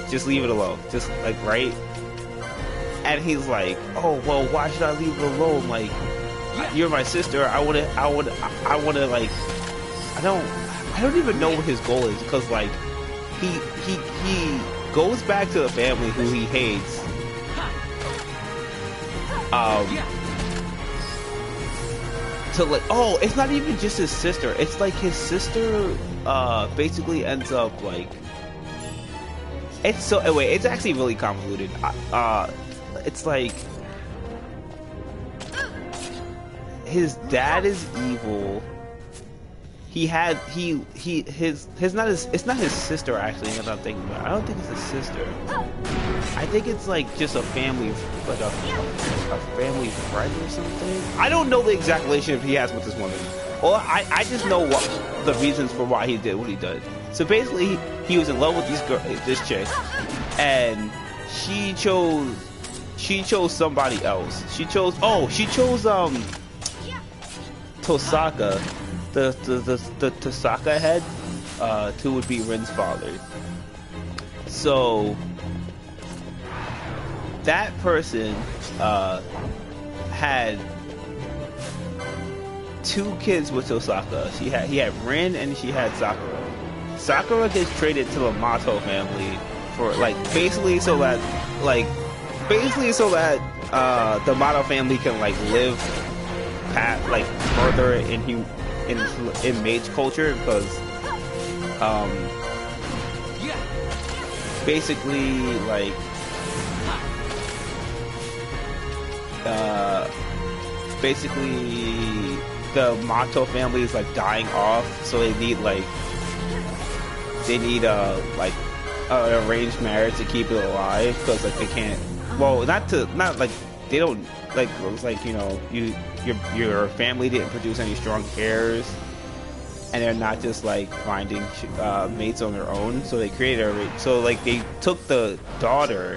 just leave it alone, just like, right? And he's like, oh well, why should I leave it alone? Like, you're my sister. I wanna like, I don't even know what his goal is, because like he goes back to the family who he hates. To like, oh, it's not even just his sister. It's like his sister basically ends up like, it's so, anyway, it's actually really convoluted. It's like his dad is evil. It's not his sister, actually, that I'm thinking about. I don't think it's his sister. I think it's like just a family, like a family friend or something. I don't know the exact relationship he has with this woman. Or I just know what the reasons for why he did what he did. So basically, he was in love with this chick, and she chose somebody else. She chose Tosaka. The Tosaka head, who would be Rin's father. So that person had 2 kids with Tosaka. He had Rin, and she had Sakura. Sakura gets traded to the Mato family for basically so that the Mato family can like live further in mage culture, because basically like the Mato family is like dying off, so they need an arranged marriage to keep it alive, because like they can't, well, not like they don't, like, it's like, you know, your family didn't produce any strong heirs, and they're not just like finding mates on their own, so they created so like they took the daughter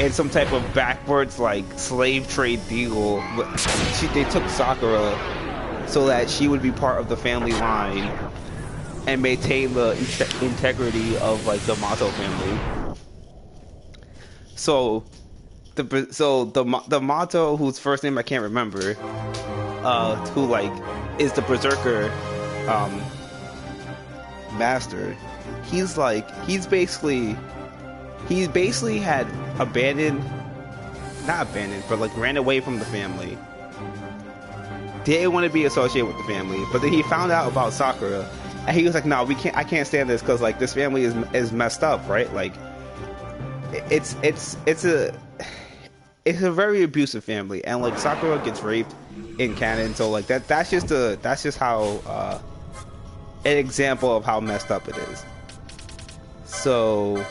in some type of backwards like slave trade deal. They took Sakura so that she would be part of the family line and maintain the integrity of like the Mato family. So the Mato, whose first name I can't remember, who like is the Berserker master, he basically had not abandoned, but like ran away from the family. Didn't want to be associated with the family, but then he found out about Sakura, and he was like, no, I can't stand this, because like this family is messed up, right? Like it's a very abusive family, and like Sakura gets raped in canon, so like that's just how an example of how messed up it is. So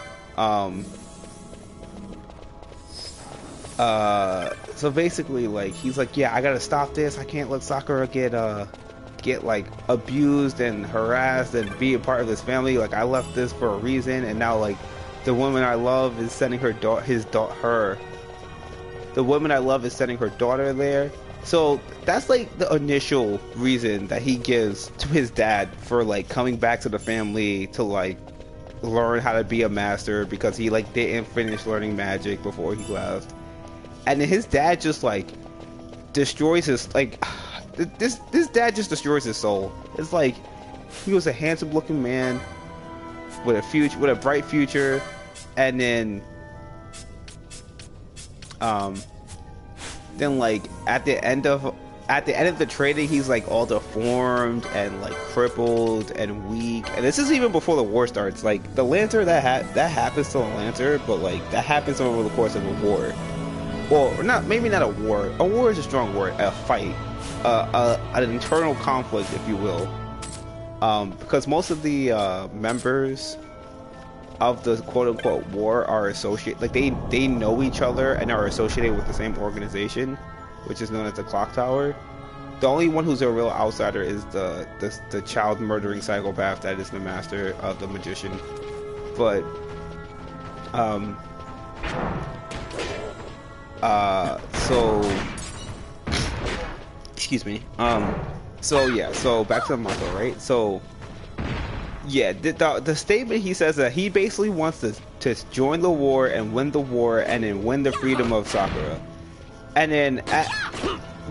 so basically, like, he's like, yeah, I gotta stop this. I can't let Sakura get get like abused and harassed and be a part of this family. Like I left this for a reason, and now like the woman I love is sending her the woman I love is sending her daughter there. So that's like the initial reason that he gives to his dad for like coming back to the family to like learn how to be a master, because he like didn't finish learning magic before he left. And then his dad just like destroys his like this dad just destroys his soul. It's like he was a handsome looking man with a bright future, and then like at the end of the training, he's like all deformed and like crippled and weak. And this is even before the war starts. Like the Lancer, that happens to the Lancer, but like that happens over the course of a war. Well, maybe not a war. A war is a strong word. A fight, an internal conflict, if you will. Because most of the members of the quote-unquote war are associated, like they know each other and are associated with the same organization, which is known as the Clock Tower. The only one who's a real outsider is the child murdering psychopath that is the master of the magician. But so excuse me. So yeah, so back to the motto, right? So yeah, the statement, he says that he basically wants to join the war and win the war and then win the freedom of Sakura. And then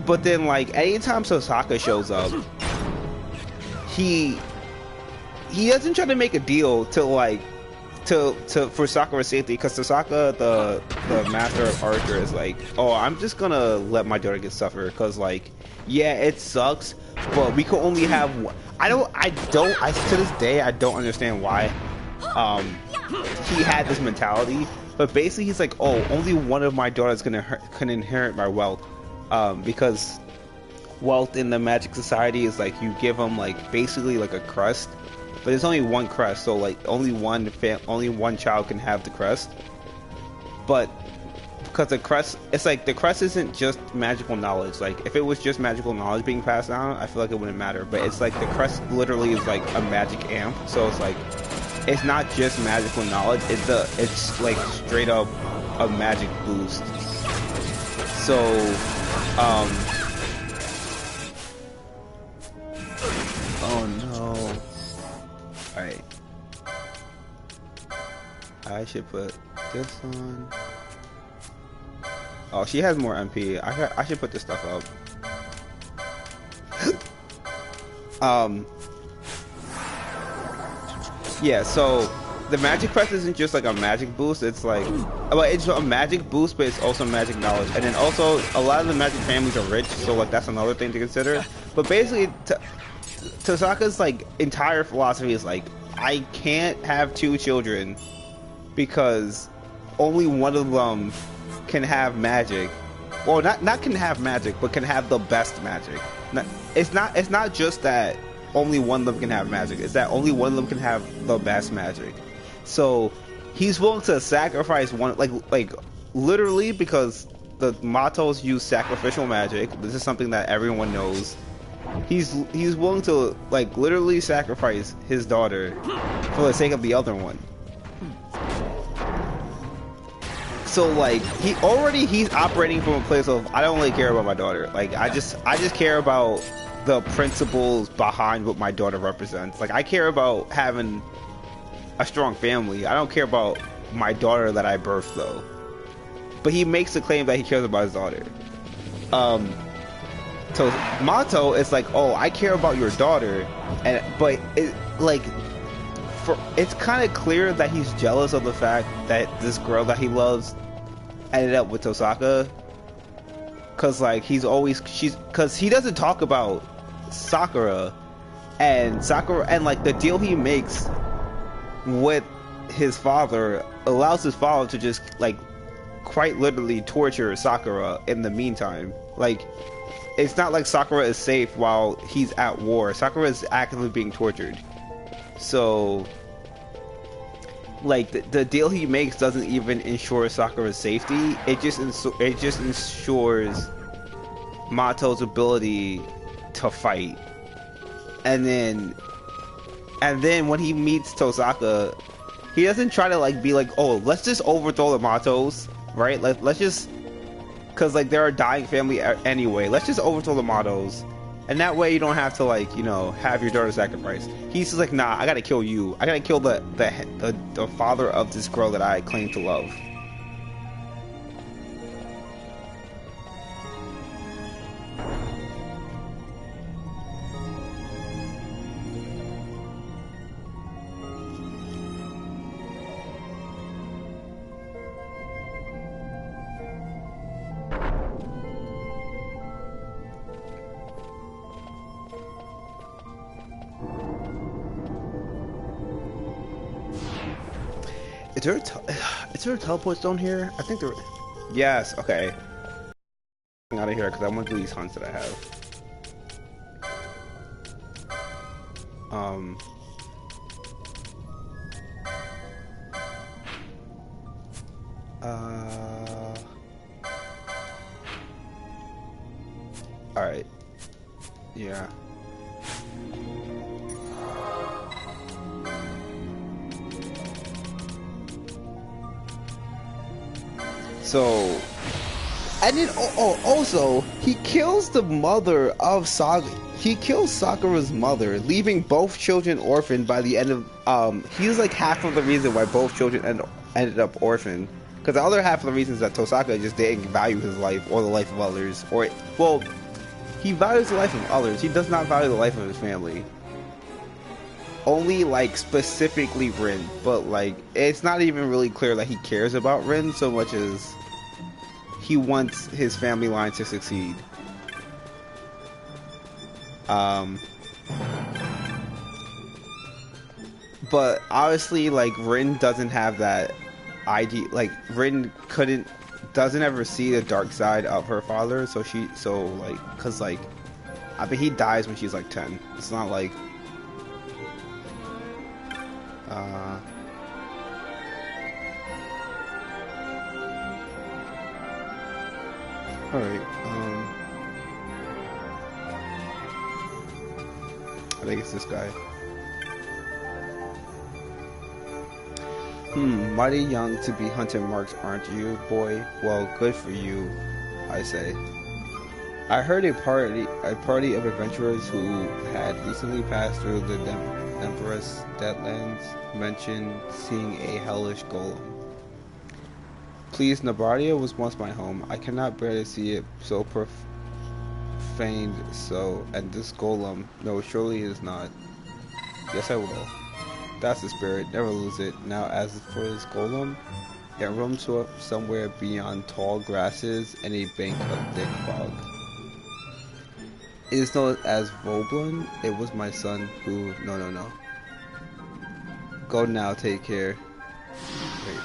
but then like anytime Sosaka shows up, he doesn't try to make a deal to like for Sakura's safety, because Sosaka, the master of Archer, is like, oh, I'm just gonna let my daughter get suffer, because like, yeah, it sucks, but we can only have one. I to this day I don't understand why he had this mentality, but basically he's like, oh, only one of my daughters can inherit my wealth, because wealth in the Magic Society is like you give them like basically like a crust. But there's only one crest, so like only one child can have the crest. But because the crest, it's like the crest isn't just magical knowledge. Like if it was just magical knowledge being passed down, I feel like it wouldn't matter. But it's like the crest literally is like a magic amp, so it's like it's not just magical knowledge. It's like straight up a magic boost. So oh no. Alright. I should put this on. Oh, she has more MP. I should put this stuff up. Yeah, so the magic crest isn't just like a magic boost, it's like, well, it's a magic boost, but it's also magic knowledge. And then also a lot of the magic families are rich, so like that's another thing to consider. But basically Tosaka's like entire philosophy is like, I can't have two children because only one of them can have magic. Well, not can have magic, but can have the best magic. It's not just that only one of them can have magic. It's that only one of them can have the best magic. So he's willing to sacrifice one, like literally, because the Matos use sacrificial magic. This is something that everyone knows. He's willing to like literally sacrifice his daughter for the sake of the other one. So like he's operating from a place of, I don't really care about my daughter. Like I just care about the principles behind what my daughter represents. Like I care about having a strong family. I don't care about my daughter that I birthed though. But he makes the claim that he cares about his daughter. So Mato is like, oh, I care about your daughter, but it's kind of clear that he's jealous of the fact that this girl that he loves ended up with Tosaka, because like he doesn't talk about Sakura, and like the deal he makes with his father allows his father to just like quite literally torture Sakura in the meantime. Like it's not like Sakura is safe while he's at war. Sakura is actively being tortured. So like the deal he makes doesn't even ensure Sakura's safety. It just ensures Mato's ability to fight. and then when he meets Tosaka, he doesn't try to like be like, oh, let's just overthrow the Matos, right? Like let's just, cause like they're a dying family anyway. Let's just overthrow the Matos, and that way you don't have to like, you know, have your daughter sacrificed. He's just like, nah, I gotta kill you. I gotta kill the father of this girl that I claim to love. Is there a teleport stone here? I think there. Yes. Okay. I'm out of here because I want to do these hunts that I have. All right. Yeah. So, and then also he kills the mother of Saga. He kills Sakura's mother, leaving both children orphaned by the end of. He's like half of the reason why both children ended up orphaned. Because the other half of the reasons that Tosaka just didn't value his life or the life of others, or well, he values the life of others. He does not value the life of his family. Only like specifically Rin, but like it's not even really clear that he cares about Rin so much as he wants his family line to succeed. But obviously, like Rin doesn't have that idea. Like Rin doesn't ever see the dark side of her father. So cause like, I mean, he dies when she's like 10. It's not like, all right. I think it's this guy. Mighty young to be hunting marks, aren't you, boy? Well, good for you, I say. I heard a party of adventurers who had recently passed through the Empress Deadlands mentioned seeing a hellish golem. Please, Nabardia was once my home. I cannot bear to see it so profaned so, and this golem, no, surely it is not. Yes, I will. That's the spirit, never lose it. Now, as for this golem, it roams somewhere beyond tall grasses and a bank of thick fog. It is known as Voblin. It was my son who... No. Go now, take care. Wait.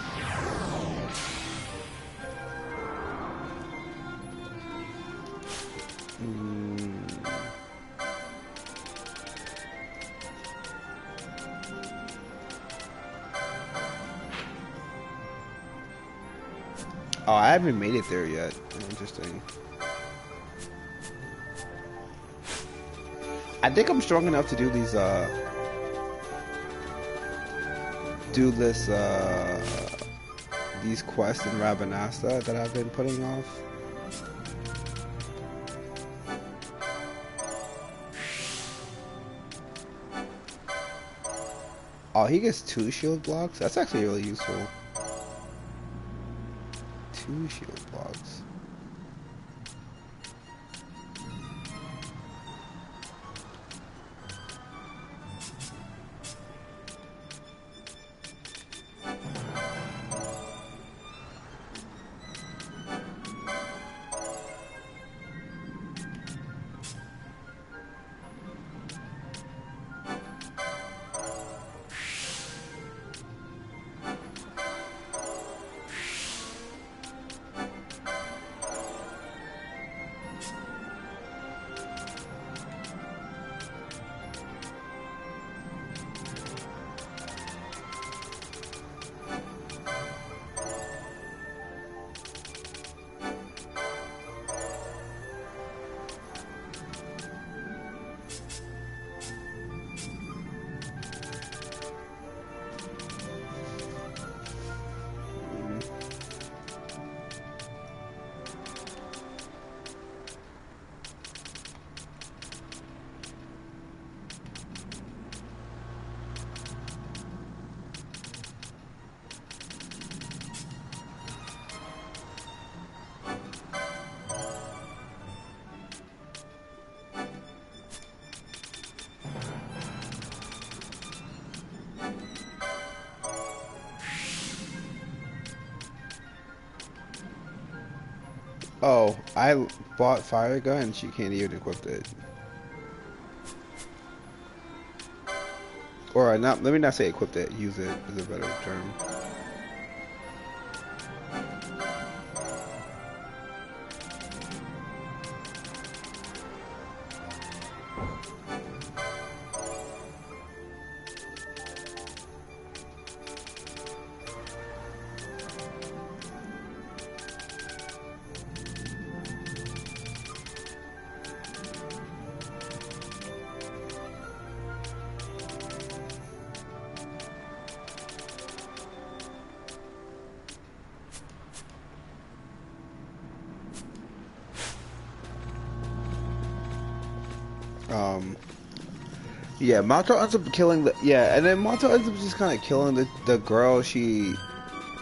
Oh, I haven't made it there yet. Interesting. I think I'm strong enough to do these, these quests in Rabanasta that I've been putting off. Oh, he gets 2 shield blocks? That's actually really useful. 2 shield blocks. Oh, I bought fire gun and she can't even equip it. Or not, let me not say equipped it, use it is a better term. Yeah, Mato ends up killing the and then Mato ends up just kind of killing the girl.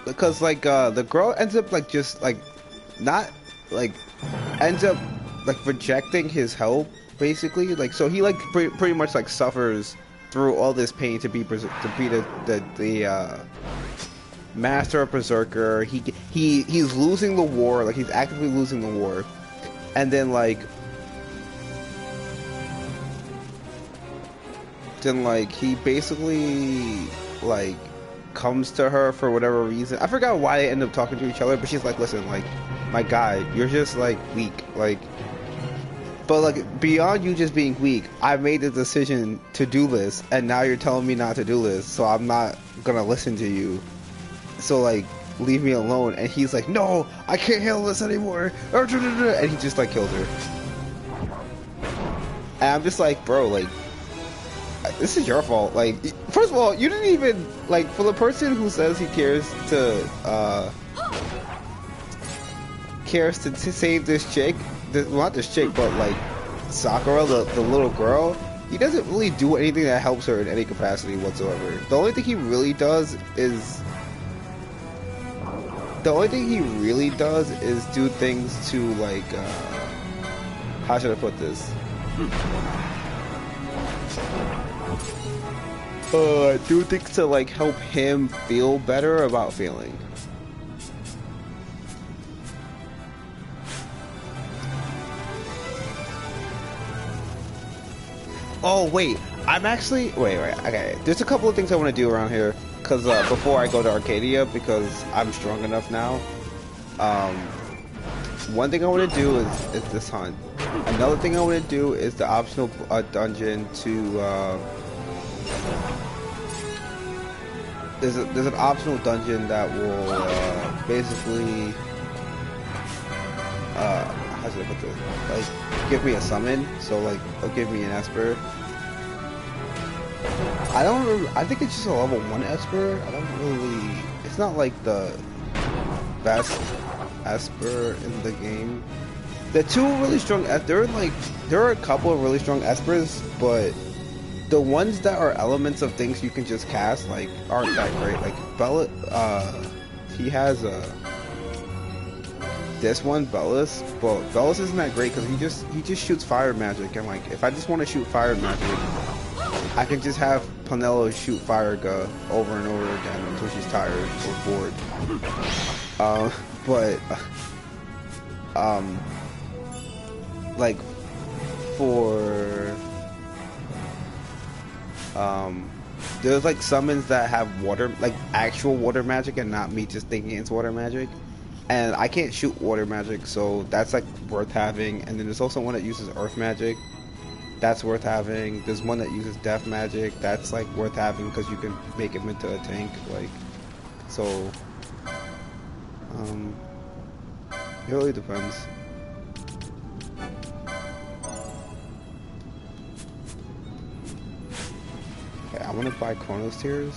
Because like the girl ends up like just like not like ends up like rejecting his help basically. Like so he like pretty much like suffers through all this pain to be the master of Berserker. He's losing the war. Like he's actively losing the war, and then like. Then like he basically like comes to her for whatever reason. I forgot why they end up talking to each other, but she's like, listen, like my guy, you're just like weak, like but like beyond you just being weak, I made the decision to do this and now you're telling me not to do this, so I'm not gonna listen to you, so like leave me alone. And he's like, no, I can't handle this anymore, and he just like kills her. And I'm just like, bro, like this is your fault. Like, first of all, you didn't even like for the person who says he cares to save this chick, not this chick, but like Sakura, the little girl. He doesn't really do anything that helps her in any capacity whatsoever. The only thing he really does is do things to like how should I put this? Do things to like help him feel better about failing. Oh wait, I'm actually wait. Okay, there's a couple of things I want to do around here because before I go to Arcadia, because I'm strong enough now. One thing I want to do is this hunt. Another thing I want to do is the optional dungeon to. There's an optional dungeon that will basically how should I put this? Like give me a summon, so like it'll give me an Esper. I think it's just a level 1 Esper. I don't really. It's not like the best Esper in the game. The two really strong. There are a couple of really strong Espers, but the ones that are elements of things you can just cast like aren't that great. Like Bella, he has this one Bellis, but Bellis isn't that great because he just shoots fire magic, and like if I just want to shoot fire magic, I can just have Penelo shoot fire gun over and over again until she's tired or bored. Like for there's like summons that have water, like actual water magic, and not me just thinking it's water magic. And I can't shoot water magic, so that's like worth having. And then there's also one that uses earth magic. That's worth having. There's one that uses death magic. That's like worth having because you can make him into a tank. Like, so, it really depends. Okay, I want to buy Chronos Tears.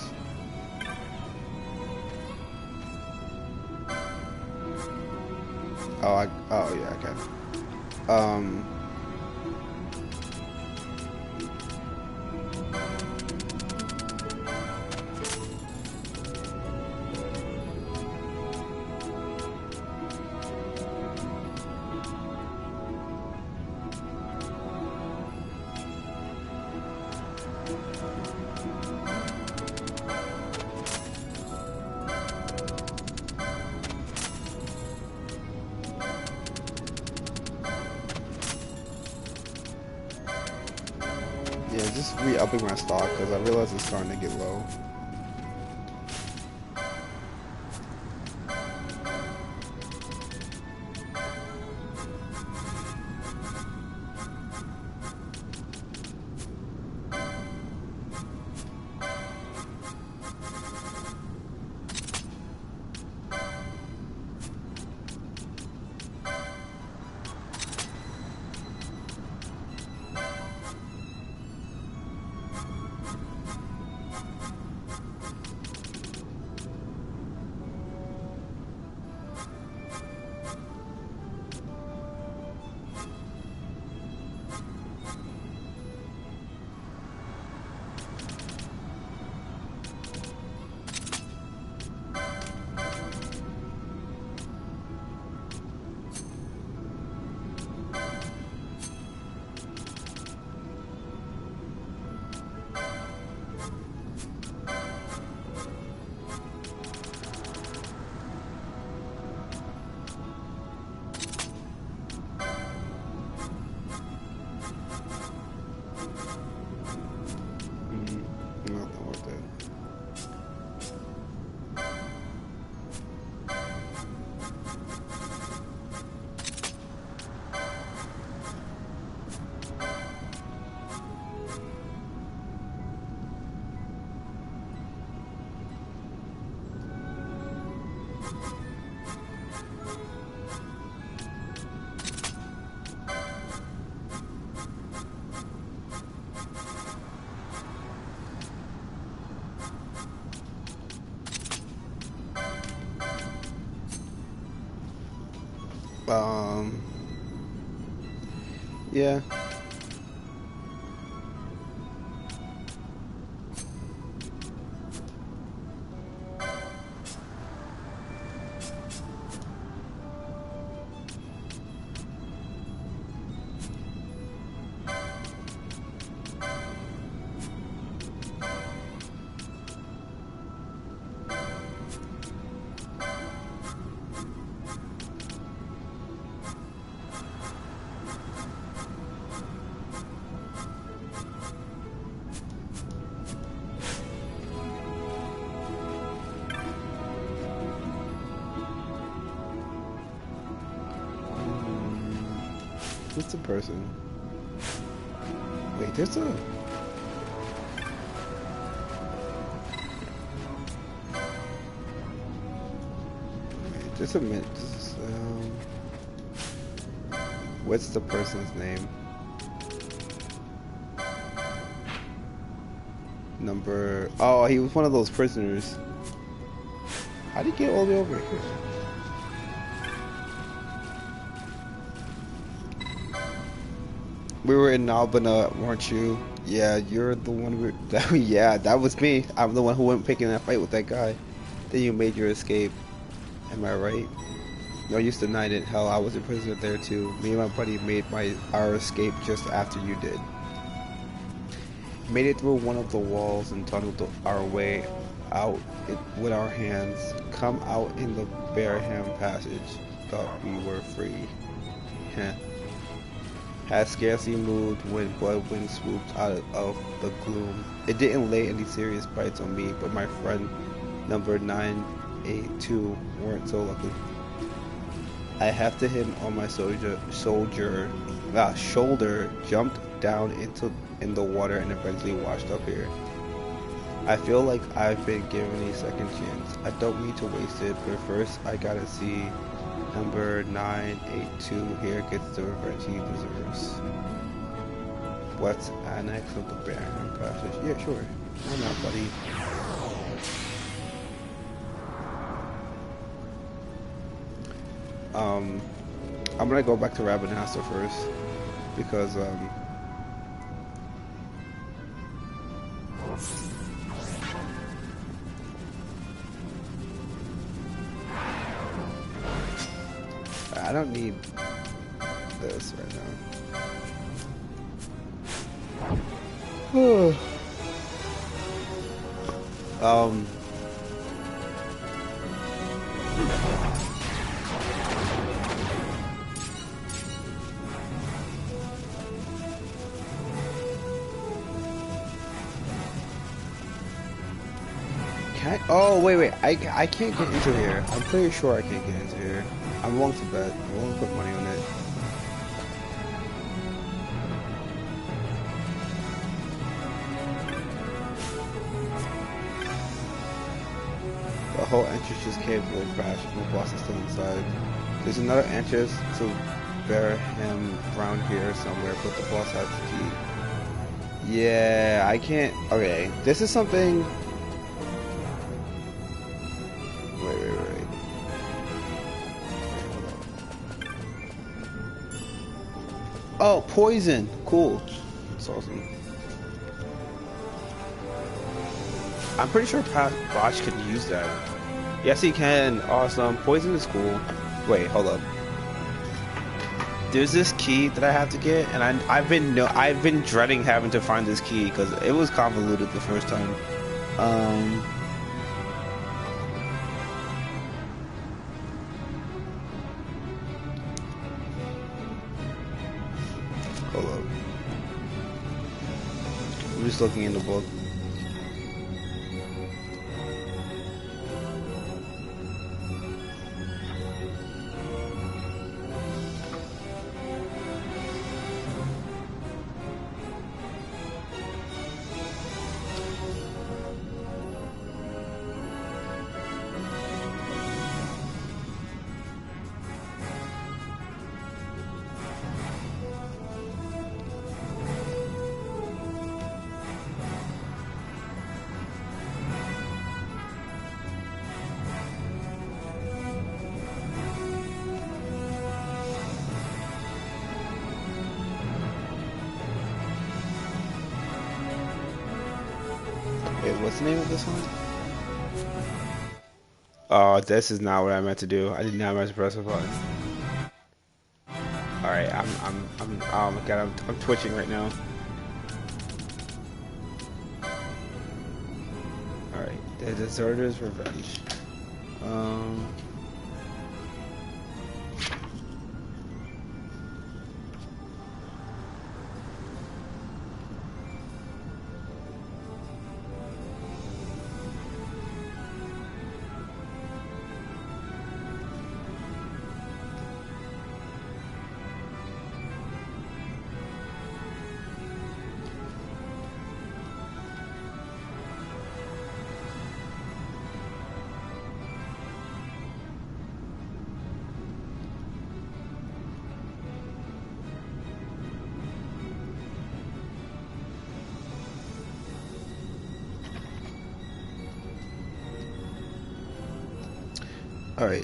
Oh yeah, I can. Yeah, just re-upping my stock because I realize it's starting to get low. Nothing with it. Yeah. What's the person? Wait, there's a... Wait, just a minute. What's the person's name? Number... Oh, he was one of those prisoners. How did he get all the way over here? We were in Albina, weren't you? Yeah, you're the one yeah, that was me. I'm the one who went picking that fight with that guy. Then you made your escape. Am I right? No use denying it. Hell, I was a prisoner there too. Me and my buddy made our escape just after you did. Made it through one of the walls and tunneled our way out with our hands. Come out in the Barham Passage. Thought we were free. Heh. Had scarcely moved when Bloodwind swooped out of the gloom. It didn't lay any serious bites on me, but my friend number 982 weren't so lucky. I hefted him on my shoulder, jumped down in the water, and eventually washed up here. I feel like I've been given a second chance. I don't need to waste it, but first I gotta see number 982 here gets the revenge he deserves. What's annex of the Barham Passage? Yeah, sure. Why not, buddy? I'm gonna go back to Rabanastre first because I don't need this right now. Oh, wait. I can't get into here. I'm pretty sure I can't get into here. I'm willing to bet. I'm willing to put money on it. The whole entrance just capable of crash and the boss is still inside. There's another entrance to Barham around here somewhere, but the boss has the key. Yeah, I can't. Okay, this is something. Wait. Oh, poison. Cool. That's awesome. I'm pretty sure Botch can use that. Yes, he can. Awesome. Poison is cool. Wait, hold up. There's this key that I have to get, and I've been dreading having to find this key because it was convoluted the first time. Hold up. I'm just looking in the book. Wait, what's the name of this one? Oh, this is not what I meant to do. I did not meant to press a button. All right, oh my god, I'm twitching right now. All right, the Deserter's Revenge. All right.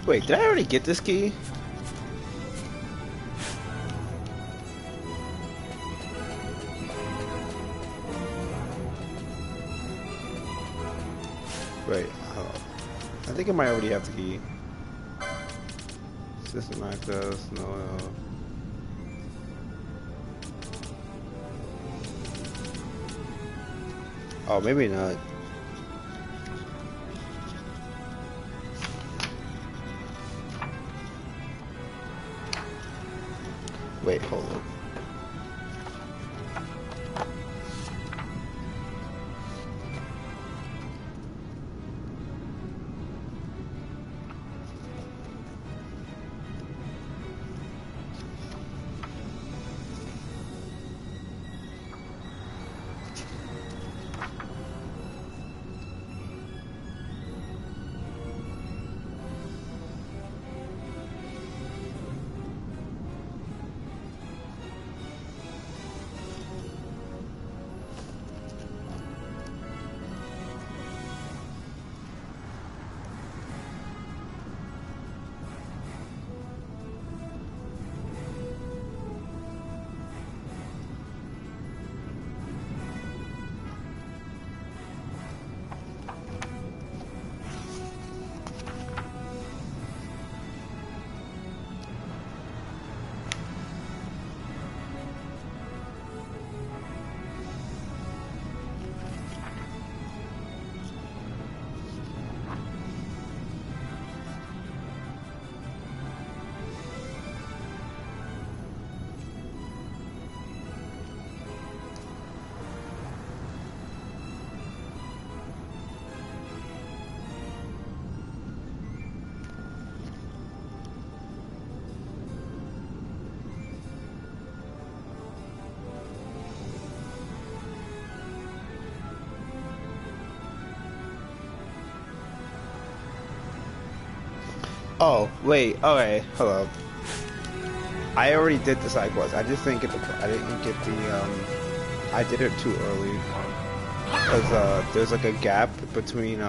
Wait, did I already get this key? Wait, I think I might already have the key. System access, no. Oh, maybe not. Wait, hold on. Oh, wait. Okay, hold up. I already did the side quest. I just didn't get the. I didn't get the. I did it too early because there's like a gap between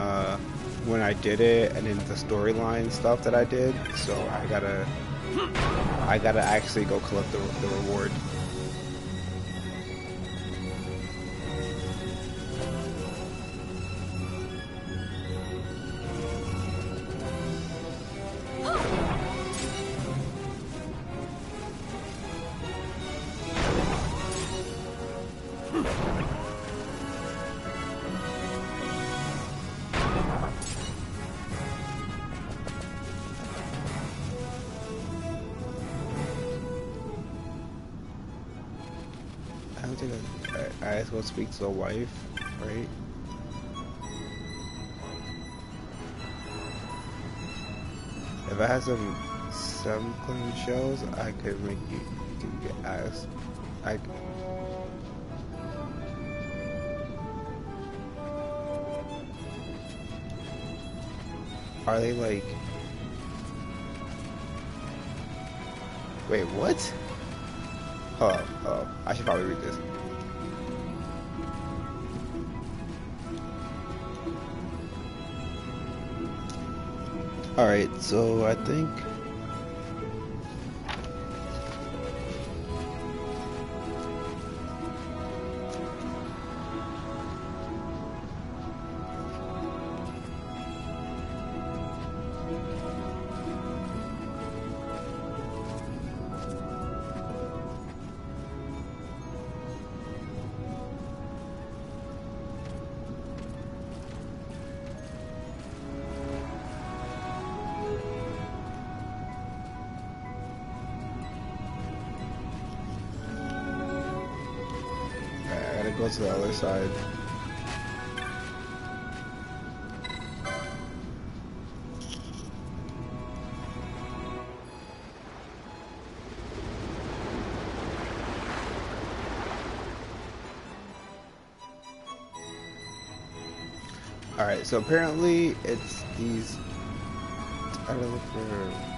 when I did it and then the storyline stuff that I did. So I gotta actually go collect the reward. I don't think I have to go speak to the wife, right? If I had some clean shells, I could make you can get asked. Are they like? Wait, what? Oh, I should probably read this. Alright, so I think... go to the other side. Alright, so apparently it's these... I don't look for...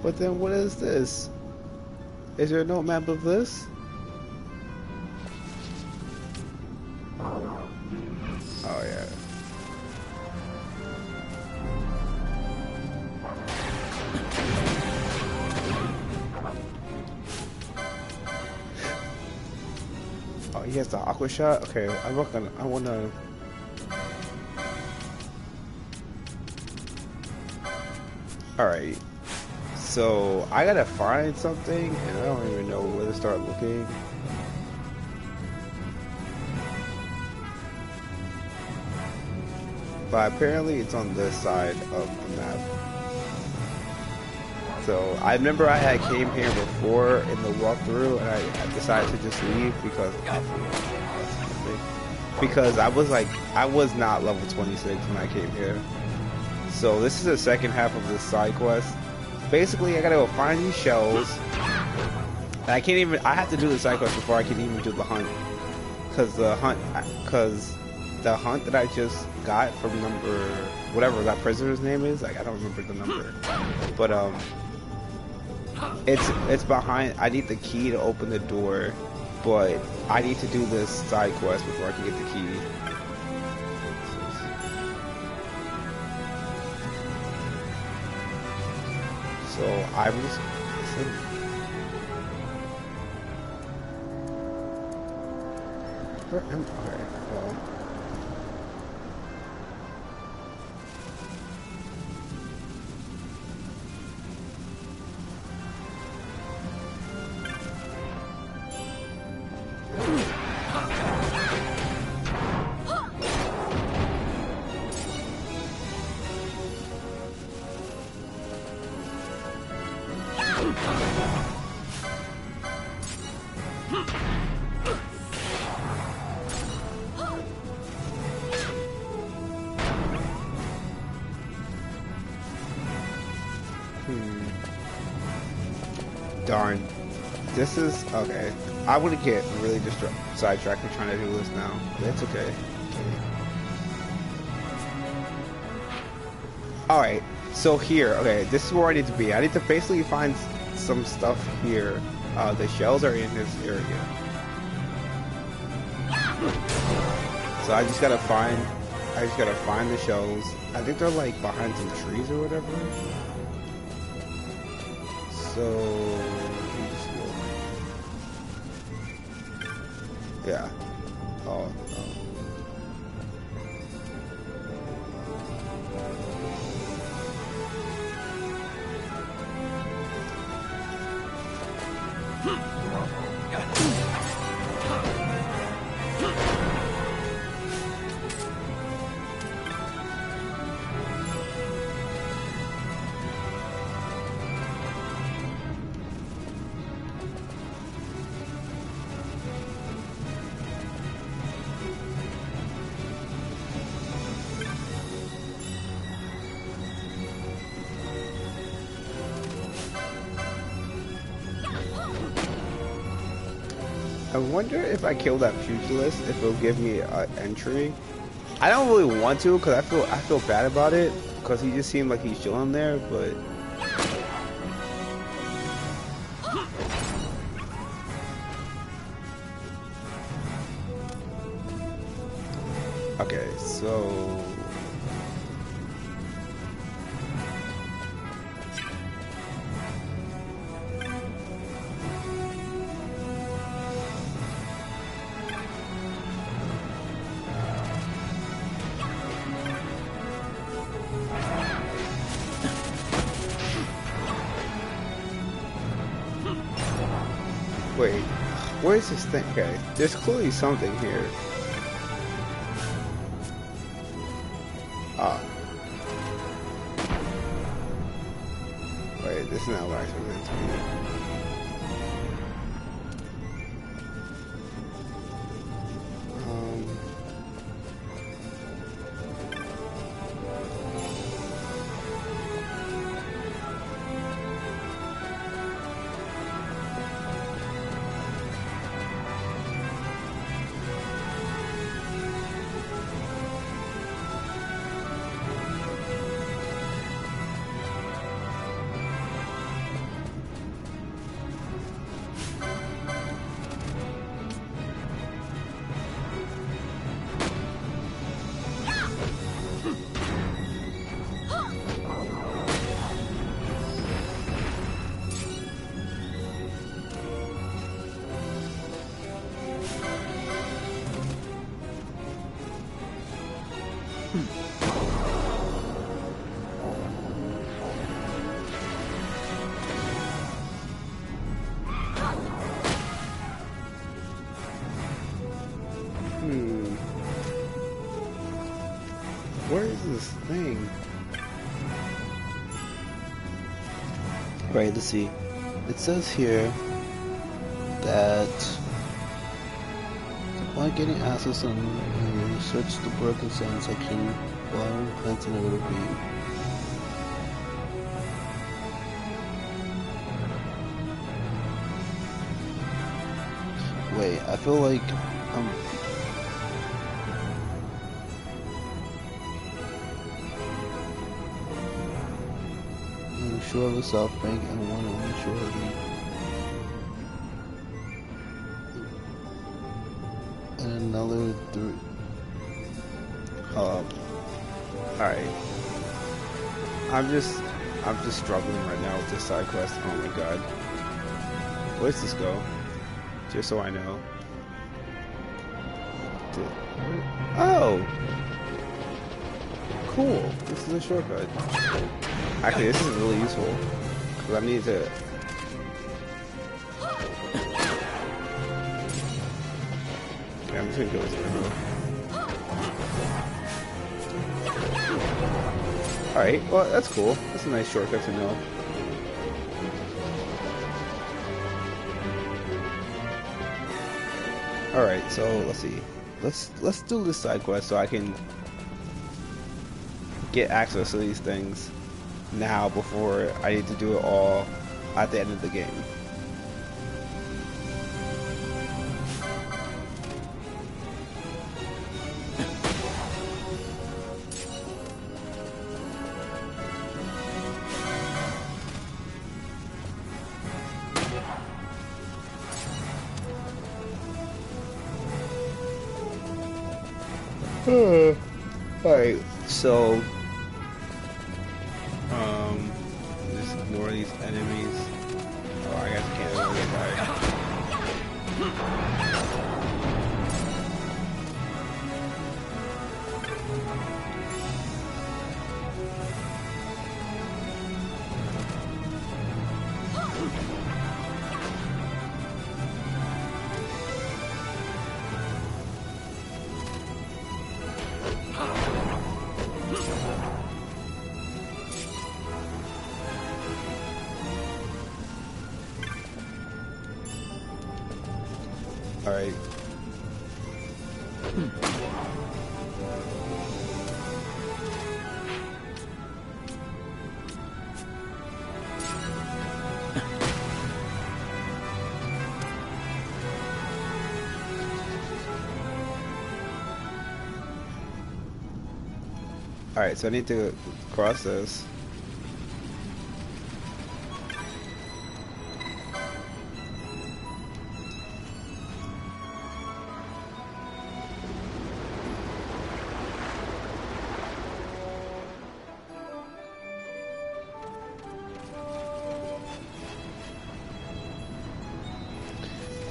But then what is this? Is there no map of this? Oh yeah. Oh, he has the aqua shot? Okay, I wanna... Alright. So, I gotta find something, and I don't even know where to start looking. But apparently it's on this side of the map. So, I remember I had came here before in the walkthrough, and I decided to just leave because I was not level 26 when I came here. So, this is the second half of this side quest. Basically, I gotta go find these shells. And I have to do the side quest before I can even do the hunt. Cause the hunt that I just got from number, whatever that prisoner's name is, like I don't remember the number. But it's behind, I need the key to open the door, but I need to do this side quest before I can get the key. So I was okay, well. Darn. This is okay. I would get really sidetracked and trying to do this now. That's okay. Alright, so here, okay, this is where I need to be. I need to basically find some stuff here. The shells are in this area. So I just gotta find the shells. I think they're like behind some trees or whatever. So yeah. Oh. I wonder if I kill that pugilist, if it'll give me an entry. I don't really want to, cause I feel bad about it, cause he just seemed like he's chilling there. But okay, so. Wait, where's this thing? Okay, there's clearly something here. Ah. Wait, this is not what I was meant to Where is this thing? Right, let's see. It says here that upon getting access on search the broken sand section while planting a little beam. Wait, I feel like I'm shore of the south bank and one on the shore of the and another three. Alright. I'm just struggling right now with this side quest. Oh my god. Where's this go? Just so I know. Oh! Cool. This is a shortcut. Actually, this is really useful. Because I need to... Yeah, I'm just gonna go with it. Alright, well, that's cool. That's a nice shortcut to know. All right, so let's see. Let's do this side quest so I can get access to these things now before I need to do it all at the end of the game. Alright, so just ignore these enemies. Oh, I guess I can't really Alright. Alright, so I need to cross this.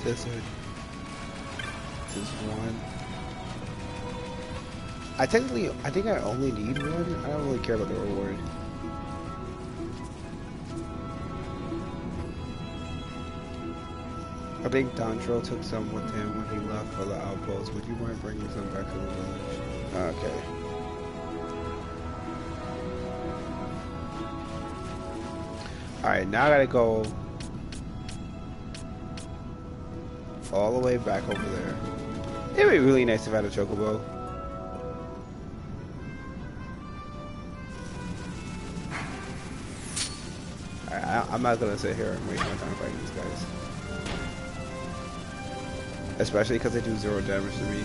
This is one. I think I only need one. I don't really care about the reward. I think Dontrell took some with him when he left for the outpost. Would you mind bringing some back to the village? Okay. Alright, now I gotta go all the way back over there. It'd be really nice if I had a chocobo. I'm not gonna sit here and waste my time fighting these guys. Especially because they do 0 damage to me.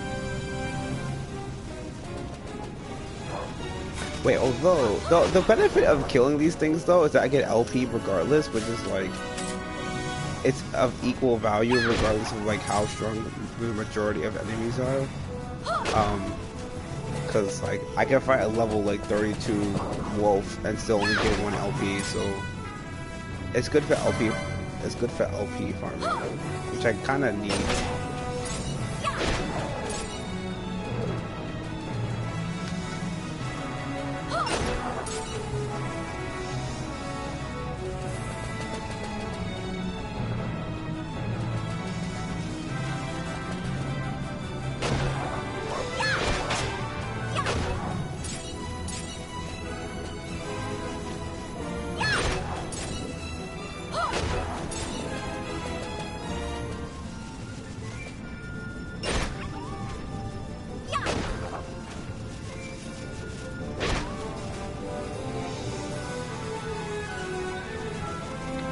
Wait, although, the benefit of killing these things though is that I get LP regardless, which is like, it's of equal value regardless of like how strong the majority of enemies are. Cause like, I can fight a level like 32 wolf and still only get 1 LP, so it's good for LP. It's good for LP farming, which I kind of need.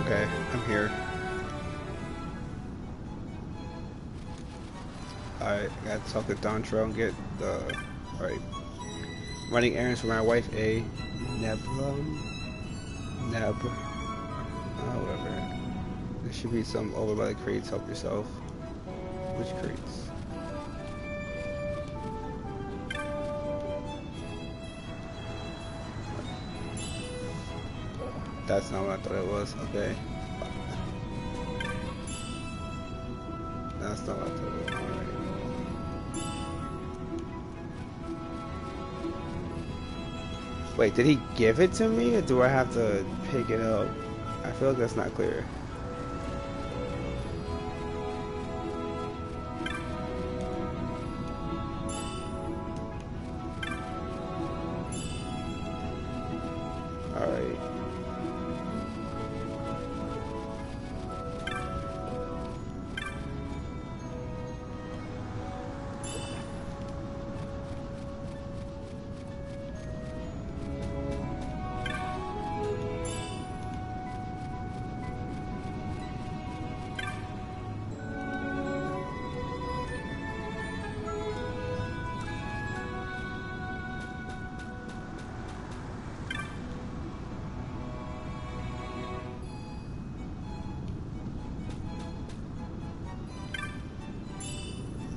Okay, I'm here. Alright, gotta talk to Dontrell and get the... Alright. Running errands for my wife, A. Neb. Whatever. There should be some over by the crates. Help yourself. Which crates? That's not what I thought it was. Okay. That's not what I thought it was. Alright. Wait, did he give it to me or do I have to pick it up? I feel like that's not clear. Alright.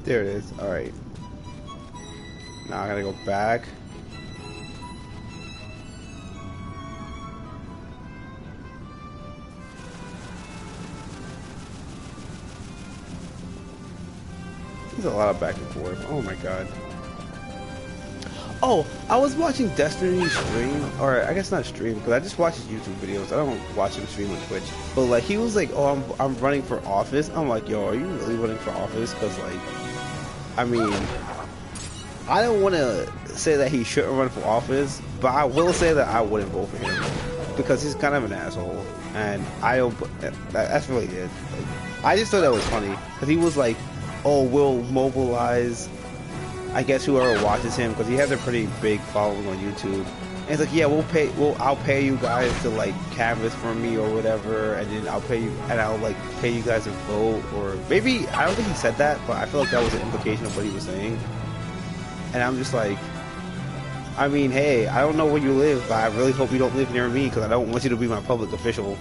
There it is. All right. Now I gotta go back. There's a lot of back and forth. Oh my god. Oh, I was watching Destiny stream, or I guess not stream, because I just watch his YouTube videos. I don't watch him stream on Twitch. But like, he was like, "Oh, I'm running for office." I'm like, "Yo, are you really running for office?" Because like, I mean, I don't want to say that he shouldn't run for office, but I will say that I wouldn't vote for him because he's kind of an asshole, and I don't. That's really it. Like, I just thought that was funny because he was like, "Oh, we'll mobilize." I guess whoever watches him, because he has a pretty big following on YouTube. And it's like, yeah, I'll pay you guys to like canvas for me or whatever, and then I'll pay you guys to vote, or maybe I don't think he said that, but I feel like that was an implication of what he was saying. And I'm just like, I mean, hey, I don't know where you live, but I really hope you don't live near me because I don't want you to be my public official.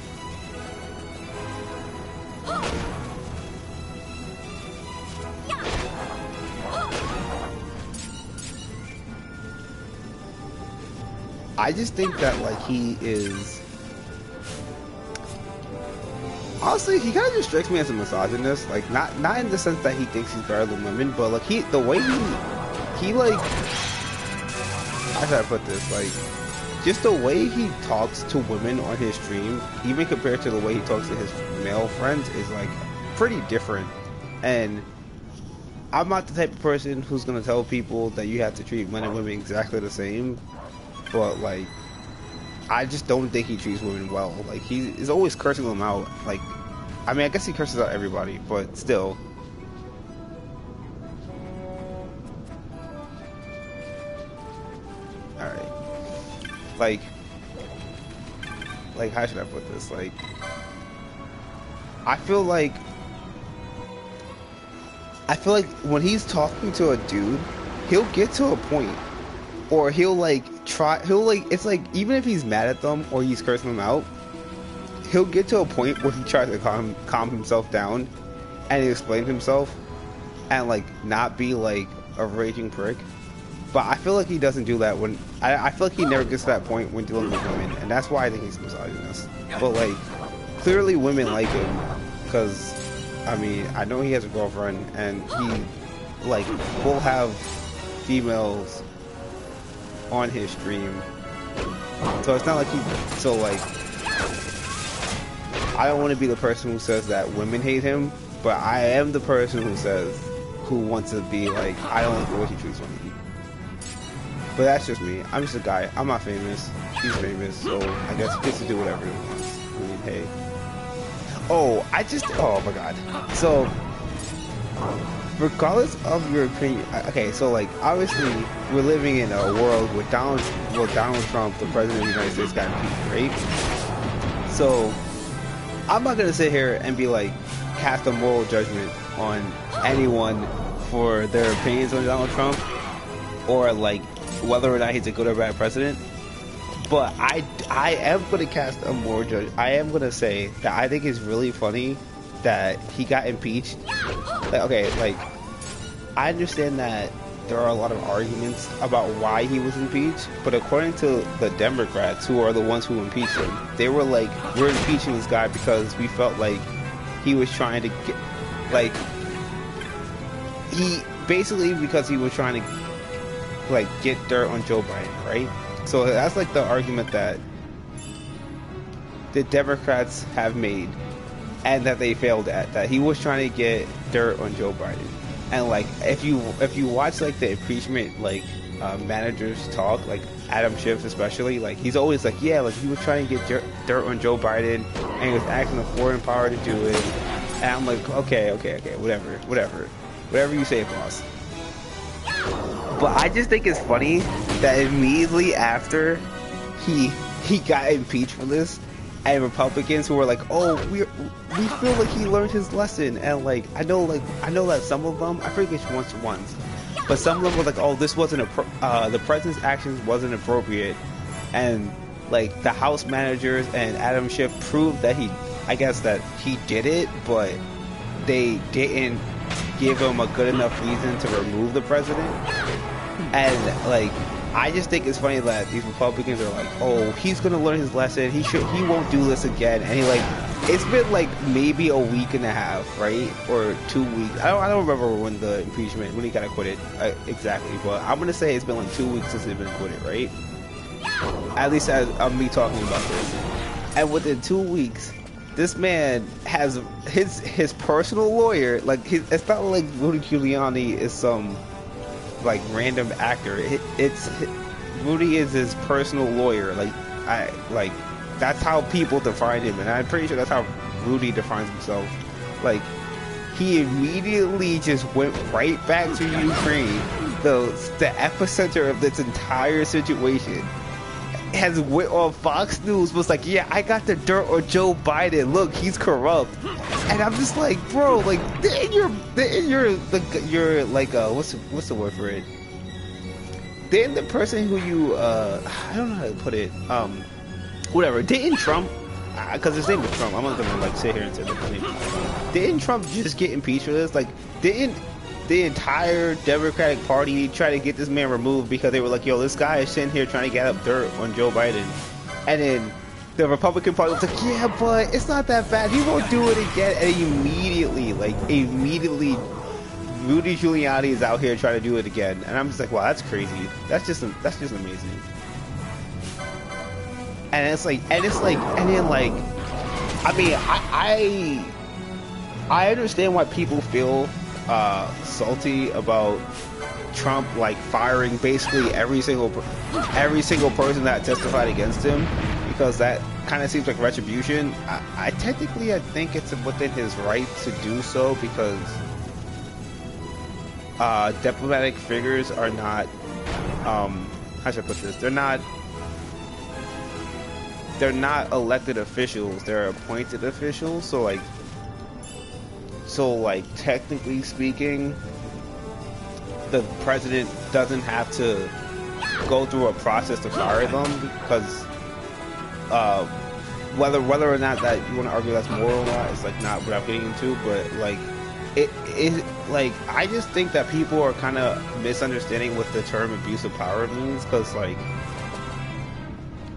I just think that like he is honestly, he kind of just strikes me as a misogynist. Like not in the sense that he thinks he's better than women, but like the way he like, how should I put this? Like just the way he talks to women on his stream, even compared to the way he talks to his male friends, is like pretty different. And I'm not the type of person who's gonna tell people that you have to treat men and women exactly the same. But like, I just don't think he treats women well. Like he's always cursing them out. Like, I mean, I guess he curses out everybody, but still. All right. Like, how should I put this? Like, I feel like when he's talking to a dude, he'll get to a point. Or he'll like, it's like, even if he's mad at them or he's cursing them out, he'll get to a point where he tries to calm himself down and explain himself and like not be like a raging prick. But I feel like he doesn't do that when, I feel like he never gets to that point when dealing with women, and that's why I think he's misogynist. But like, clearly women like him, because, I mean, I know he has a girlfriend and he like will have females on his stream, so it's not like I don't want to be the person who says that women hate him, but I am the person who wants to be like, I don't like the way he treats women. But that's just me. I'm just a guy. I'm not famous. He's famous, so I guess he gets to do whatever he wants. I mean, hey. Oh my god. So regardless of your opinion, okay, so like, obviously we're living in a world where Donald Trump, the president of the United States, got impeached, right? So I'm not gonna sit here and be like, cast a moral judgment on anyone for their opinions on Donald Trump, or like whether or not he's a good or bad president. But I am gonna cast a moral judgment. I am gonna say that I think it's really funny that he got impeached. Like, okay, like, I understand that there are a lot of arguments about why he was impeached, but according to the Democrats, who are the ones who impeached him, they were like, we're impeaching this guy because we felt like he was trying to get, like, because he was trying to, like, get dirt on Joe Biden, right? So that's like the argument that the Democrats have made, and that they failed at, that he was trying to get dirt on Joe Biden. And like, if you watch like the impeachment like managers talk, like Adam Schiff especially, like he's always like, yeah, like he was trying to get dirt on Joe Biden and he was asking a foreign power to do it. And I'm like, okay, whatever you say, boss. But I just think it's funny that immediately after he got impeached for this, and Republicans who were like, oh, we feel like he learned his lesson, and like I know that some of them, I forget which ones, but some of them were like, oh, this wasn't the president's actions wasn't appropriate, and like the House managers and Adam Schiff proved that he did it, but they didn't give him a good enough reason to remove the president. And like, I just think it's funny that these Republicans are like, oh, he's gonna learn his lesson. He won't do this again. And he like, it's been like maybe a week and a half, right, or 2 weeks. I don't remember when the impeachment, when he got acquitted exactly, but I'm gonna say it's been like 2 weeks since he's been acquitted, right? At least as me talking about this. And within 2 weeks, this man has his personal lawyer. Like, it's not like Rudy Giuliani is some like random actor. It's Rudy is his personal lawyer. Like that's how people define him, and I'm pretty sure that's how Rudy defines himself. Like, he immediately just went right back to Ukraine, the epicenter of this entire situation. Has went on Fox News, was like, yeah, I got the dirt on Joe Biden. Look, he's corrupt. And I'm just like, bro, like, you're like, what's the word for it? Then the person who you, I don't know how to put it, whatever. Didn't Trump, because his name is Trump, I'm not gonna like sit here and say the name. Didn't Trump just get impeached for this? Like, didn't the entire Democratic Party try to get this man removed because they were like, yo, this guy is sitting here trying to get up dirt on Joe Biden? And then the Republican Party was like, yeah, but it's not that bad. He won't do it again. And immediately, Rudy Giuliani is out here trying to do it again. And I'm just like, wow, that's crazy. That's just amazing. And it's like, I mean, I understand why people feel salty about Trump like firing basically every single person that testified against him, because that kind of seems like retribution. I think it's within his right to do so, because diplomatic figures are not how should I put this? They're not elected officials, they're appointed officials. So technically speaking, the president doesn't have to go through a process to fire them, because whether or not that you want to argue that's moral or not, it's like not what I'm getting into, but like it like, I just think that people are kind of misunderstanding what the term abuse of power means, because like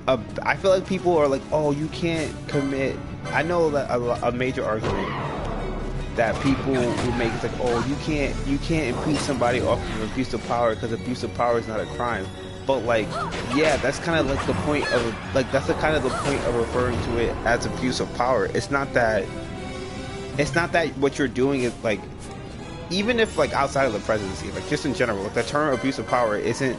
I feel like people are like, oh, you can't commit. I know that a major argument that people will make is like, oh, you can't impeach somebody off of abuse of power because abuse of power is not a crime. But like, yeah, that's kind of like the point of referring to it as abuse of power. It's not that what you're doing is like, even if like outside of the presidency, like just in general, like the term abuse of power isn't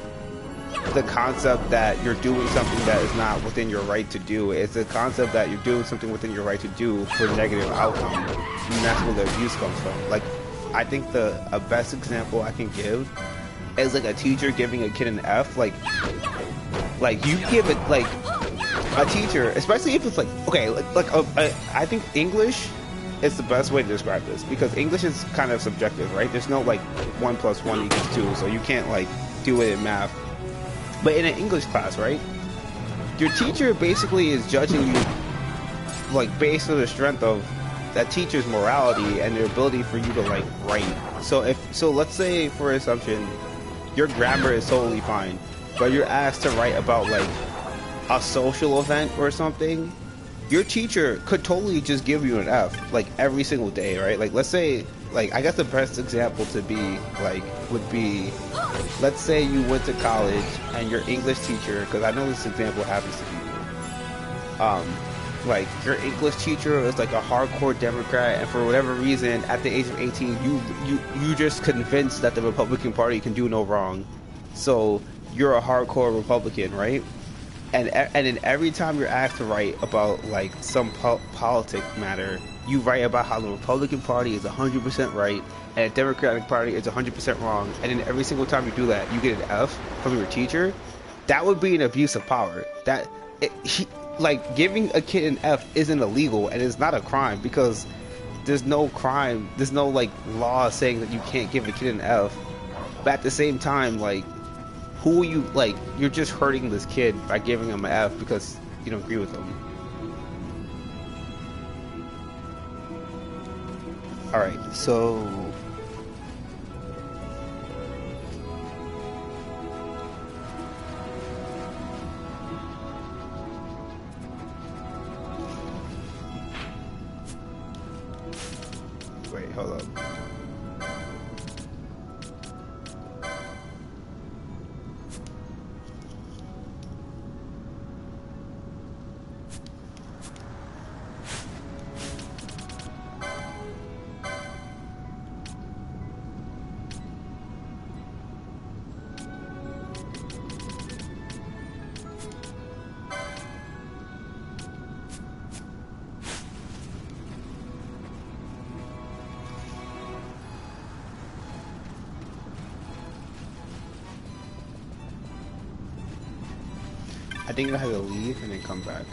the concept that you're doing something that is not within your right to do. It's the concept that you're doing something within your right to do for negative outcome, and that's where the abuse comes from. Like, I think a best example I can give is like a teacher giving a kid an F. Like you give it, like a teacher, especially if it's like, okay, I think English is the best way to describe this, because English is kind of subjective, right? There's no like 1 + 1 = 2, so you can't like do it in math. But in an English class, right, your teacher basically is judging you like based on the strength of that teacher's morality and their ability for you to like write. So let's say, for assumption, your grammar is totally fine, but you're asked to write about like a social event or something, your teacher could totally just give you an F like every single day, right? Like, let's say, like, I guess the best example to be like would be, let's say you went to college and your English teacher, because I know this example happens to people, like your English teacher is like a hardcore Democrat, and for whatever reason at the age of 18 you just convinced that the Republican Party can do no wrong, so you're a hardcore Republican, right? And then every time you're asked to write about like some politic matter, you write about how the Republican Party is 100% right and the Democratic Party is 100% wrong, and then every single time you do that, you get an F from your teacher. That would be an abuse of power. Like, giving a kid an F isn't illegal, and it's not a crime, because there's no crime, there's no like law saying that you can't give a kid an F. But at the same time, like, who are you, like, you're just hurting this kid by giving him an F because you don't agree with him. Alright, so hold up. I think I have to leave and then come back.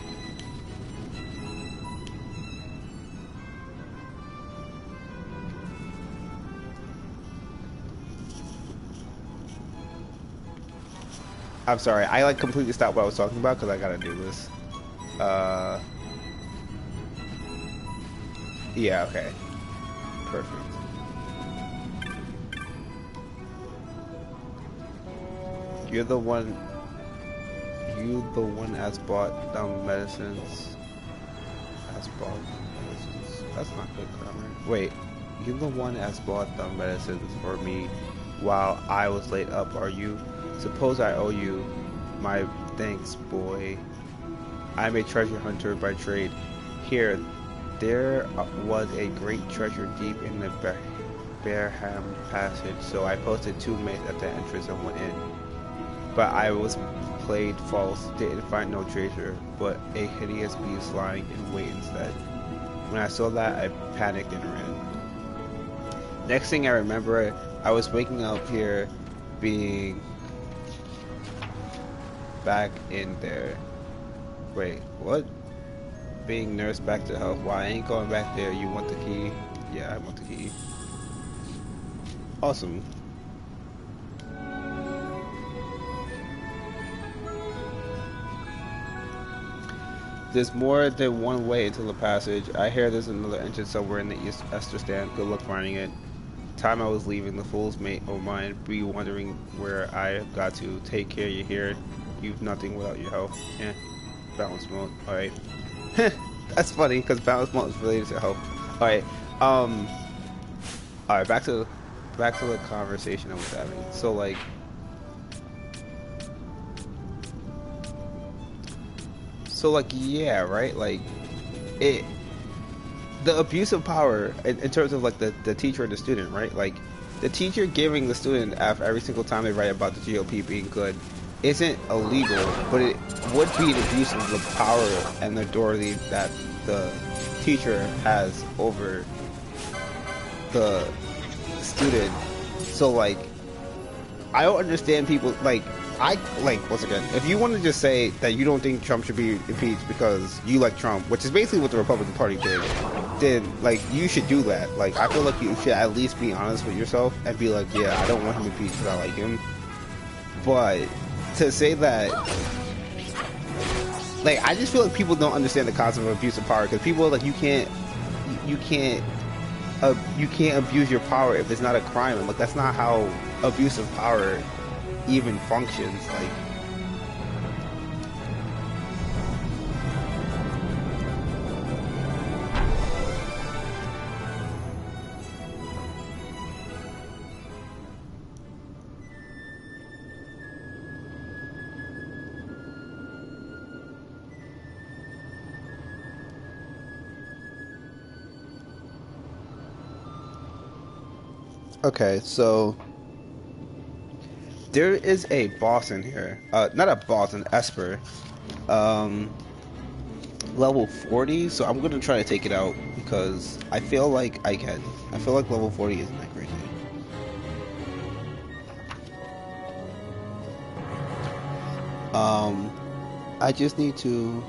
I'm sorry, I like completely stopped what I was talking about because I gotta do this. Yeah, okay. Perfect. You're the one. You the one as bought down medicines. As bought medicines. That's not good grammar. Wait, you the one as bought down medicines for me while I was laid up, are you? Suppose I owe you my thanks, boy. I'm a treasure hunter by trade. Here, there was a great treasure deep in the Barham Passage, so I posted 2 mates at the entrance and went in. But I was played false, didn't find no treasure, but a hideous beast lying in wait instead. When I saw that, I panicked and ran. Next thing I remember, I was waking up here, being back in there. Wait, what? Being nursed back to health. Why, I ain't going back there. You want the key? Yeah, I want the key. Awesome. There's more than one way into the passage. I hear there's another entrance somewhere in the East Esther stand. Good luck finding it. Time I was leaving, the fool's mate of mine be wondering where I got to. Take care, you hear? You've nothing without your health. Yeah. Balance mode. Alright. That's funny, because balance mode is related to health. Alright. Alright, back to the conversation I was having. So like yeah, right? Like the abuse of power in terms of like the teacher and the student, right? Like the teacher giving the student F every single time they write about the GOP being good isn't illegal, but it would be an abuse of the power and the authority that the teacher has over the student. So like I don't understand people once again, if you want to just say that you don't think Trump should be impeached because you like Trump, which is basically what the Republican Party did, then like you should do that. Like I feel like you should at least be honest with yourself and be like, yeah, I don't want him impeached because I like him. But to say that, like, I just feel like people don't understand the concept of abuse of power, because people are like, you can't abuse your power if it's not a crime. And like that's not how abuse of power even functions. Like okay, so there is a boss in here. Not a boss, an Esper. Level 40, so I'm gonna try to take it out because I feel like I can. I feel like level 40 isn't that crazy. I just need to...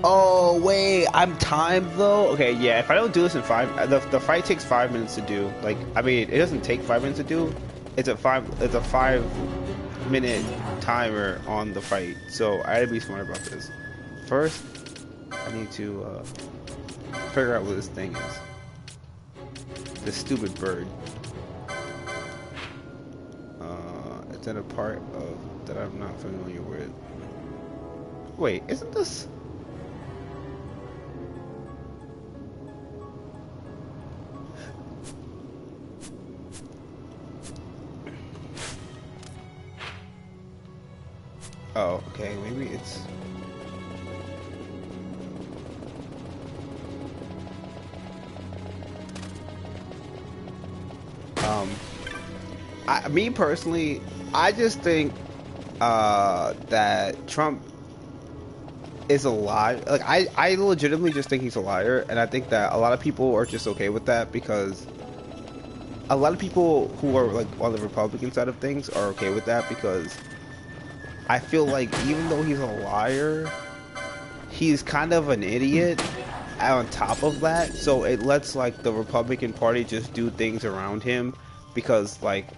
Oh wait, I'm timed though. Okay, yeah. If I don't do this in the fight takes 5 minutes to do. Like, I mean, it doesn't take 5 minutes to do. It's a 5-minute timer on the fight. So I gotta be smart about this. First, I need to figure out what this thing is. This stupid bird. It's in a part of that I'm not familiar with. Wait, isn't this? Oh, okay, maybe it's... Me personally, I just think that Trump is a liar. Like, I legitimately just think he's a liar, and I think that a lot of people are just okay with that because a lot of people who are like on the Republican side of things are okay with that because I feel like even though he's a liar, he's kind of an idiot on top of that, so it lets like the Republican Party just do things around him because like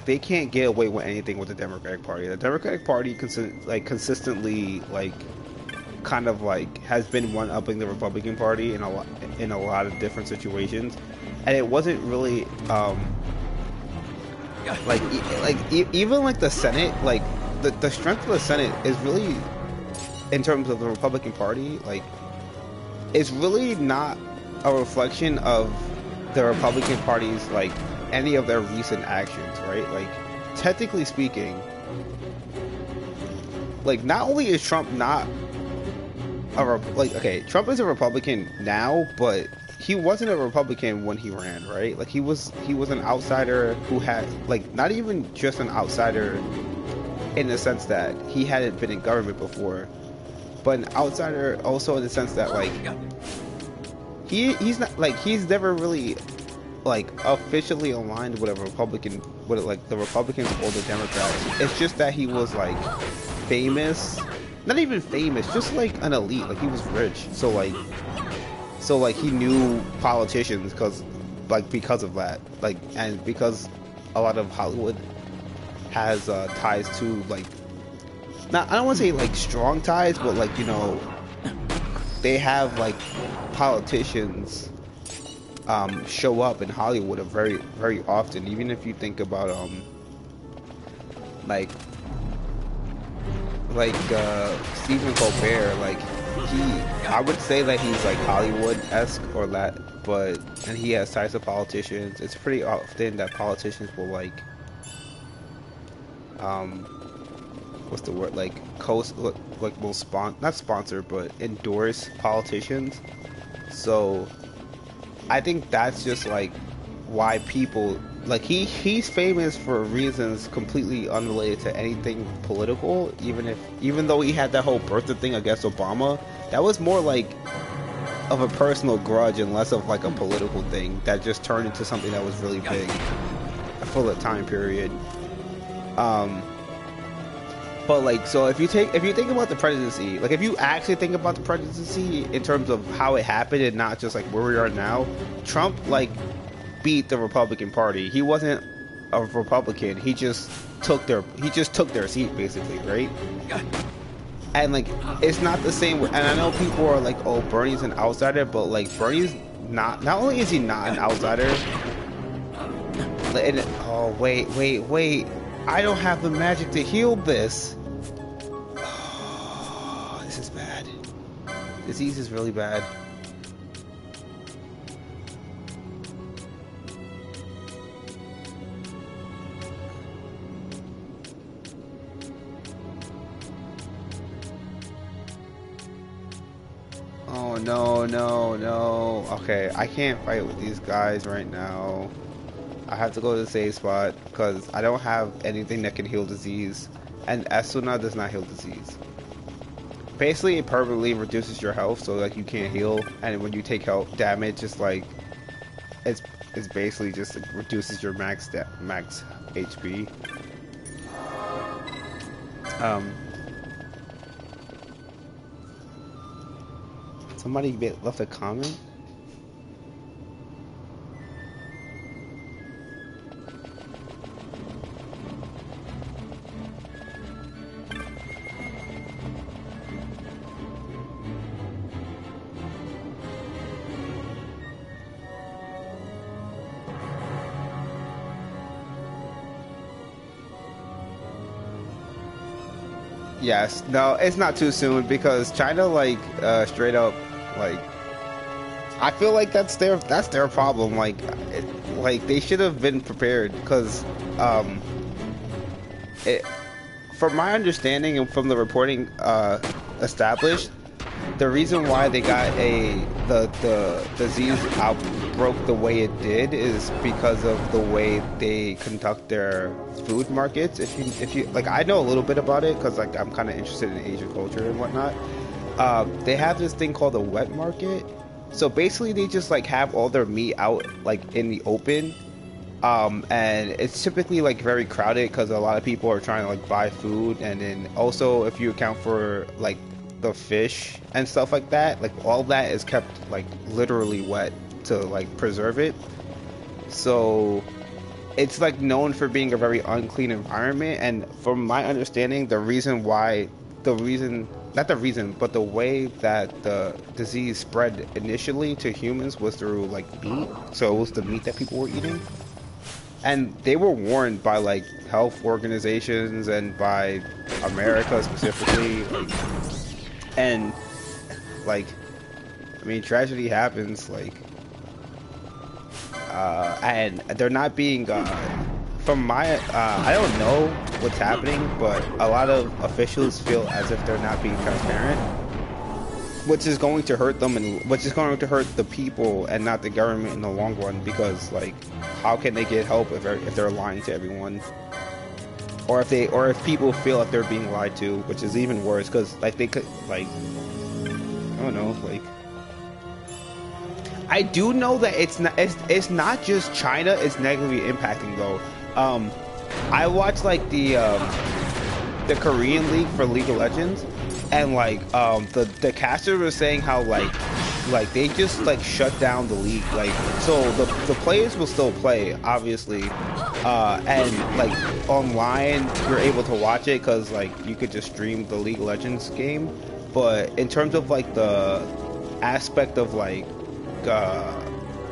they can't get away with anything with the Democratic Party. The Democratic Party consistently like kind of like has been one-upping the Republican Party in a lot of different situations, and it wasn't really even like the Senate, like the strength of the Senate is really, in terms of the Republican Party, like it's really not a reflection of the Republican Party's like any of their recent actions, right? Like technically speaking, like not only is Trump not Trump is a Republican now, but he wasn't a Republican when he ran, right? Like he was an outsider who had like not even just an outsider in the sense that he hadn't been in government before, but an outsider also in the sense that like he's not like he's never really like officially aligned with a Republican, with like the Republicans or the Democrats. It's just that he was like famous, not even famous, just like an elite. Like he was rich, so like he knew politicians because of that, like, and because a lot of Hollywood has ties to like, not, I don't want to say like strong ties, but like, you know, they have like politicians show up in Hollywood very, very often. Even if you think about like Stephen Colbert, like I would say that he's like Hollywood-esque or that, and he has ties to politicians. It's pretty often that politicians will like what's the word, like will not sponsor but endorse politicians. So I think that's just like why people like he's famous for reasons completely unrelated to anything political. Even though he had that whole birther thing against Obama, that was more like of a personal grudge and less of like a political thing that just turned into something that was really big for the time period. But like, so if you think about the presidency, like if you actually think about the presidency in terms of how it happened and not just like where we are now, Trump like beat the Republican Party. He wasn't a Republican. He just took their seat basically, right? And like it's not the same. And I know people are like, oh, Bernie's an outsider, but like Bernie's not. Not only is he not an outsider. And, oh wait! I don't have the magic to heal this. Oh, this is bad. Disease is really bad. Oh no. Okay, I can't fight with these guys right now. I have to go to the safe spot because I don't have anything that can heal disease, and Esuna does not heal disease. Basically, it permanently reduces your health, so like you can't heal, and when you take health damage, it's like it's basically just reduces your max HP. Somebody left a comment. Yes, no, it's not too soon because China, like, straight up, like, I feel like that's their problem. Like, like they should have been prepared because, from my understanding and from the reporting established, the reason why they got the disease outbroke the way it did is because of the way they conduct their food markets. If you like, I know a little bit about it because like I'm kind of interested in Asian culture and whatnot. They have this thing called a wet market. So basically, they just like have all their meat out like in the open. And it's typically like very crowded because a lot of people are trying to like buy food, and then also if you account for like the fish and stuff like that, like all that is kept like literally wet to like preserve it. So it's like known for being a very unclean environment, and from my understanding, the way that the disease spread initially to humans was through like meat. So it was the meat that people were eating. And they were warned by like health organizations and by America specifically, like, and like, I mean, tragedy happens, like, and they're not being, from my, I don't know what's happening, but a lot of officials feel as if they're not being transparent, which is going to hurt them, and which is going to hurt the people and not the government in the long run, because like, how can they get help if they're lying to everyone, or if people feel that they're being lied to, which is even worse, because like they could, like, I don't know, like, I do know that it's not just China it's negatively impacting though. I watched like the Korean League for League of Legends, and like the caster was saying how like they just like shut down the league, like, so the players will still play obviously, and like online you're able to watch it because like you could just stream the League of Legends game, but in terms of like the aspect of like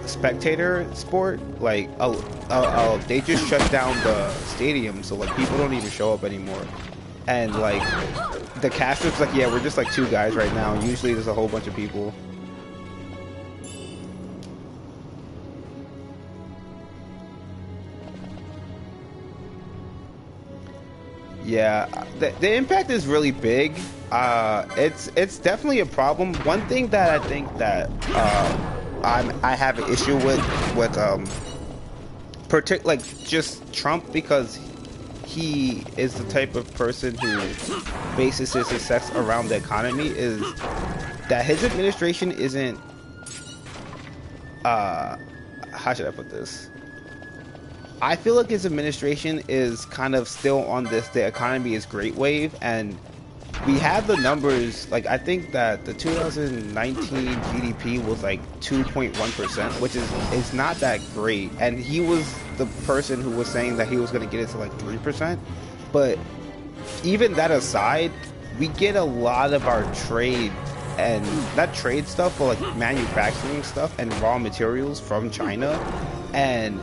spectator sport, like they just shut down the stadium, so like people don't even show up anymore. And like the caster's like, yeah, we're just like 2 guys right now. Usually there's a whole bunch of people. Yeah, the impact is really big. It's definitely a problem. One thing that I think that I have an issue with like just Trump, because he is the type of person who bases his success around the economy, is that his administration isn't, how should I put this? I feel like his administration is kind of still on this, the economy is great wave, and we have the numbers, like I think that the 2019 GDP was like 2.1%, which is not that great, and he was the person who was saying that he was going to get it to like 3%, but even that aside, we get a lot of our trade, and not trade stuff, but like manufacturing stuff and raw materials from China. And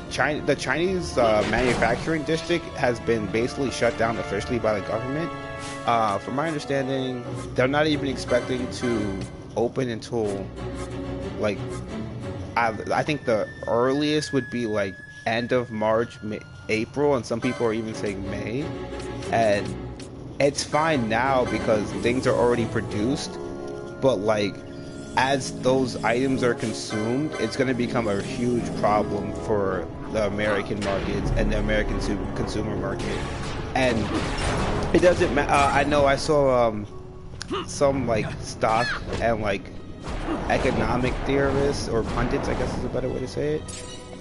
the Chinese manufacturing district has been basically shut down officially by the government. From my understanding, they're not even expecting to open until like I think the earliest would be like end of March, April, and some people are even saying May. And it's fine now because things are already produced, but like as those items are consumed, it's going to become a huge problem for the American markets and the American consumer market. And it doesn't matter. I know I saw some like stock and like economic theorists or pundits, I guess is a better way to say it.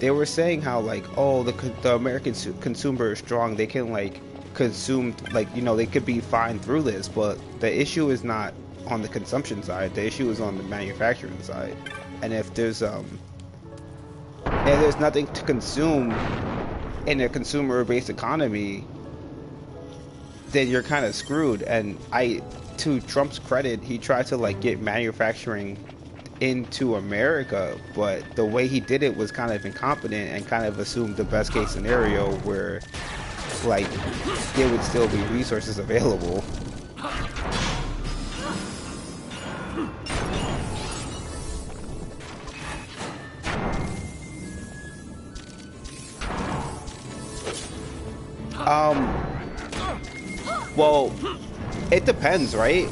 They were saying how like, oh, the American consumer is strong. They can like consume, like, you know, they could be fine through this. But the issue is not on the consumption side. The issue is on the manufacturing side. And if there's nothing to consume in a consumer-based economy, then you're kind of screwed. And to Trump's credit, he tried to like get manufacturing into America, but the way he did it was kind of incompetent and kind of assumed the best case scenario where like there would still be resources available. Well, it depends, right?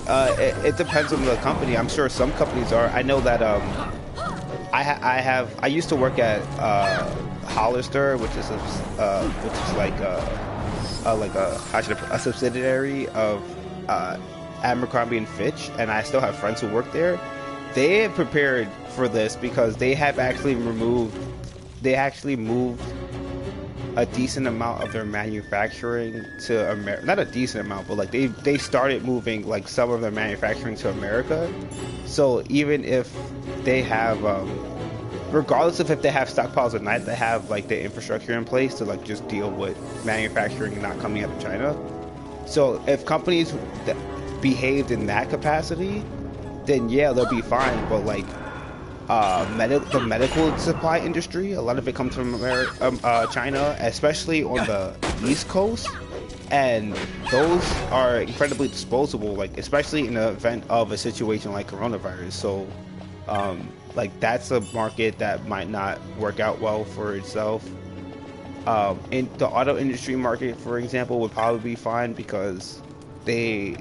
It depends on the company. I'm sure some companies are. I know that I used to work at Hollister, which is a subsidiary of Abercrombie and Fitch, and I still have friends who work there. They had prepared for this because they have actually moved a decent amount of their manufacturing to America. Not a decent amount, but like they started moving like some of their manufacturing to America. So even if they have regardless of if they have stockpiles or not, they have like the infrastructure in place to like just deal with manufacturing not coming out of China. So if companies behaved in that capacity, then yeah, they'll be fine. But like the medical supply industry, a lot of it comes from China, especially on the East Coast, and those are incredibly disposable, like especially in the event of a situation like coronavirus. So like that's a market that might not work out well for itself. In the auto industry market, for example, would probably be fine because they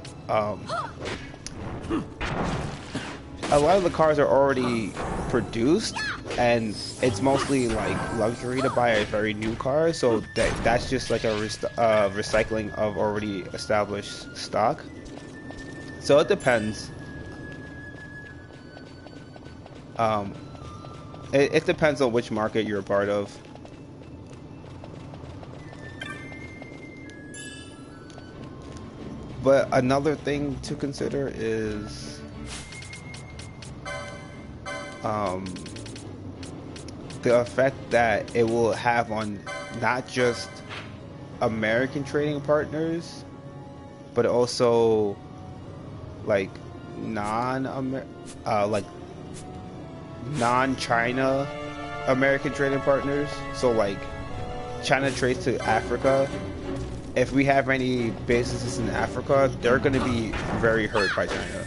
a lot of the cars are already produced, and it's mostly like luxury to buy a very new car, so that's just like a recycling of already established stock. So it depends. It depends on which market you're a part of. But another thing to consider is the effect that it will have on not just American trading partners, but also like non-China American trading partners. So like China trades to Africa. If we have any businesses in Africa, they're going to be very hurt by China.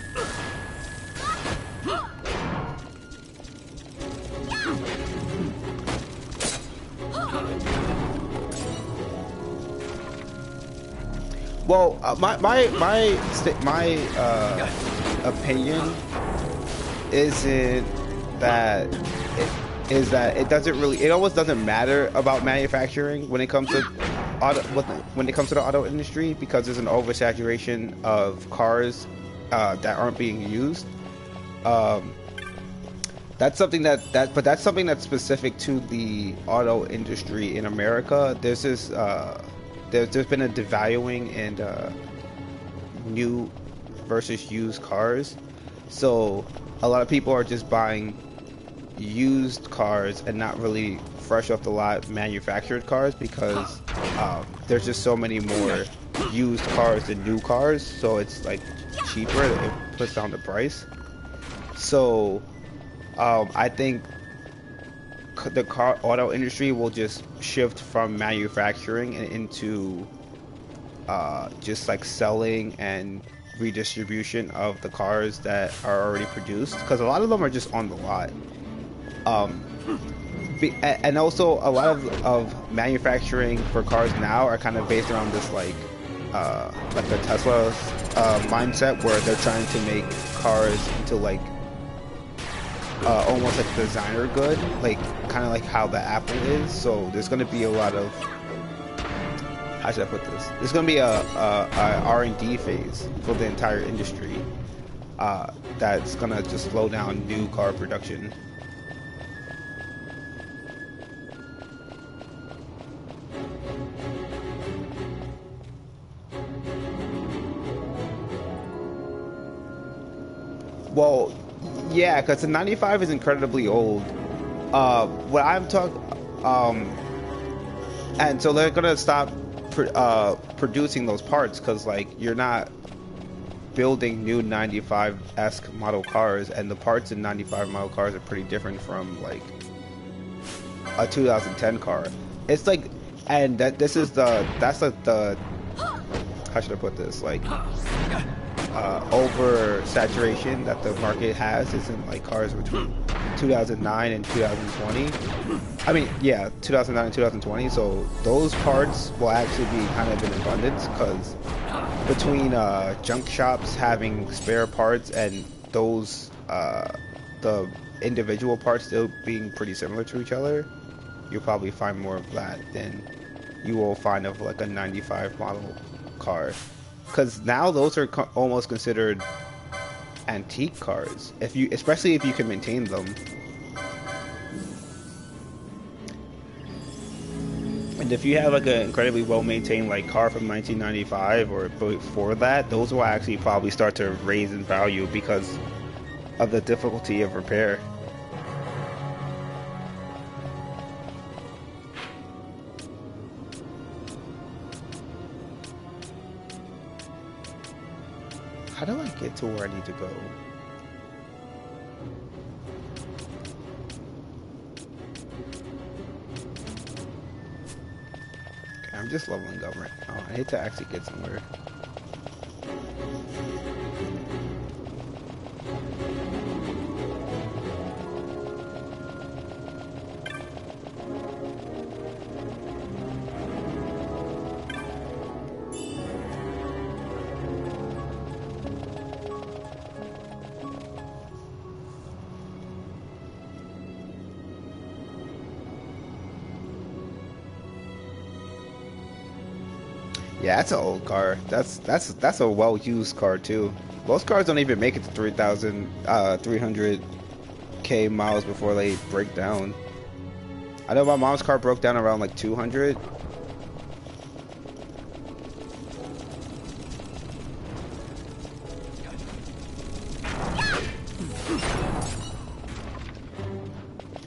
Well, my opinion isn't that it doesn't really, it almost doesn't matter about manufacturing when it comes to the auto industry, because there's an oversaturation of cars that aren't being used. That's something that's something that's specific to the auto industry in America. There's this there's been a devaluing in new versus used cars, so a lot of people are just buying used cars and not really fresh off the lot manufactured cars, because there's just so many more used cars than new cars, so it's like cheaper. It puts down the price. So I think the auto industry will just shift from manufacturing and into just like selling and redistribution of the cars that are already produced, because a lot of them are just on the lot. And also a lot of manufacturing for cars now are kind of based around this like the Tesla mindset, where they're trying to make cars into like almost like designer good, like kind of like how the Apple is. So there's going to be a lot of, how should I put this? There's going to be a R&D phase for the entire industry that's going to just slow down new car production. Well, yeah, because the 95 is incredibly old. What I'm talking, and so they're gonna stop producing those parts, because like you're not building new 95-esque model cars, and the parts in 95 model cars are pretty different from like a 2010 car. It's like, and that's like the, how should I put this, like oversaturation that the market has is in like cars between 2009 and 2020. I mean, yeah, 2009 and 2020. So those parts will actually be kind of in abundance, because between junk shops having spare parts and those the individual parts still being pretty similar to each other, you'll probably find more of that than you will find of like a 95 model car, because now those are almost considered antique cars, especially if you can maintain them. And if you have like an incredibly well maintained like car from 1995 or before that, those will actually probably start to raise in value because of the difficulty of repair. How do I get to where I need to go? Okay, I'm just leveling up right now. I need to actually get somewhere. Yeah, that's an old car. That's a well-used car too. Most cars don't even make it to 300k miles before they break down. I know my mom's car broke down around like 200.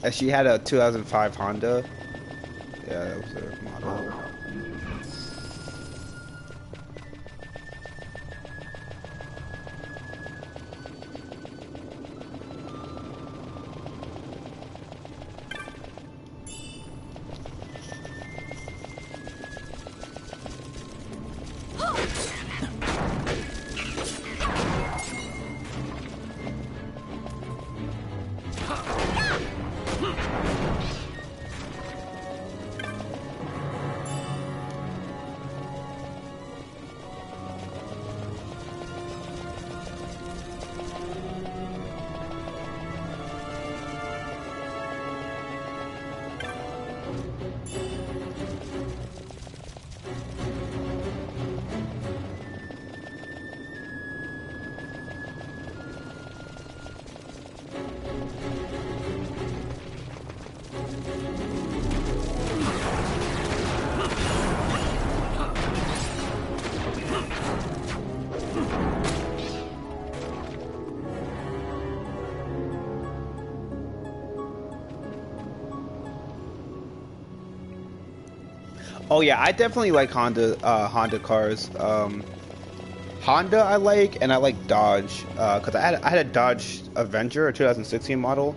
And she had a 2005 Honda. Yeah, that was her model. Oh yeah, I definitely like Honda cars. Honda I like, and I like Dodge, because I had a Dodge Avenger, a 2016 model.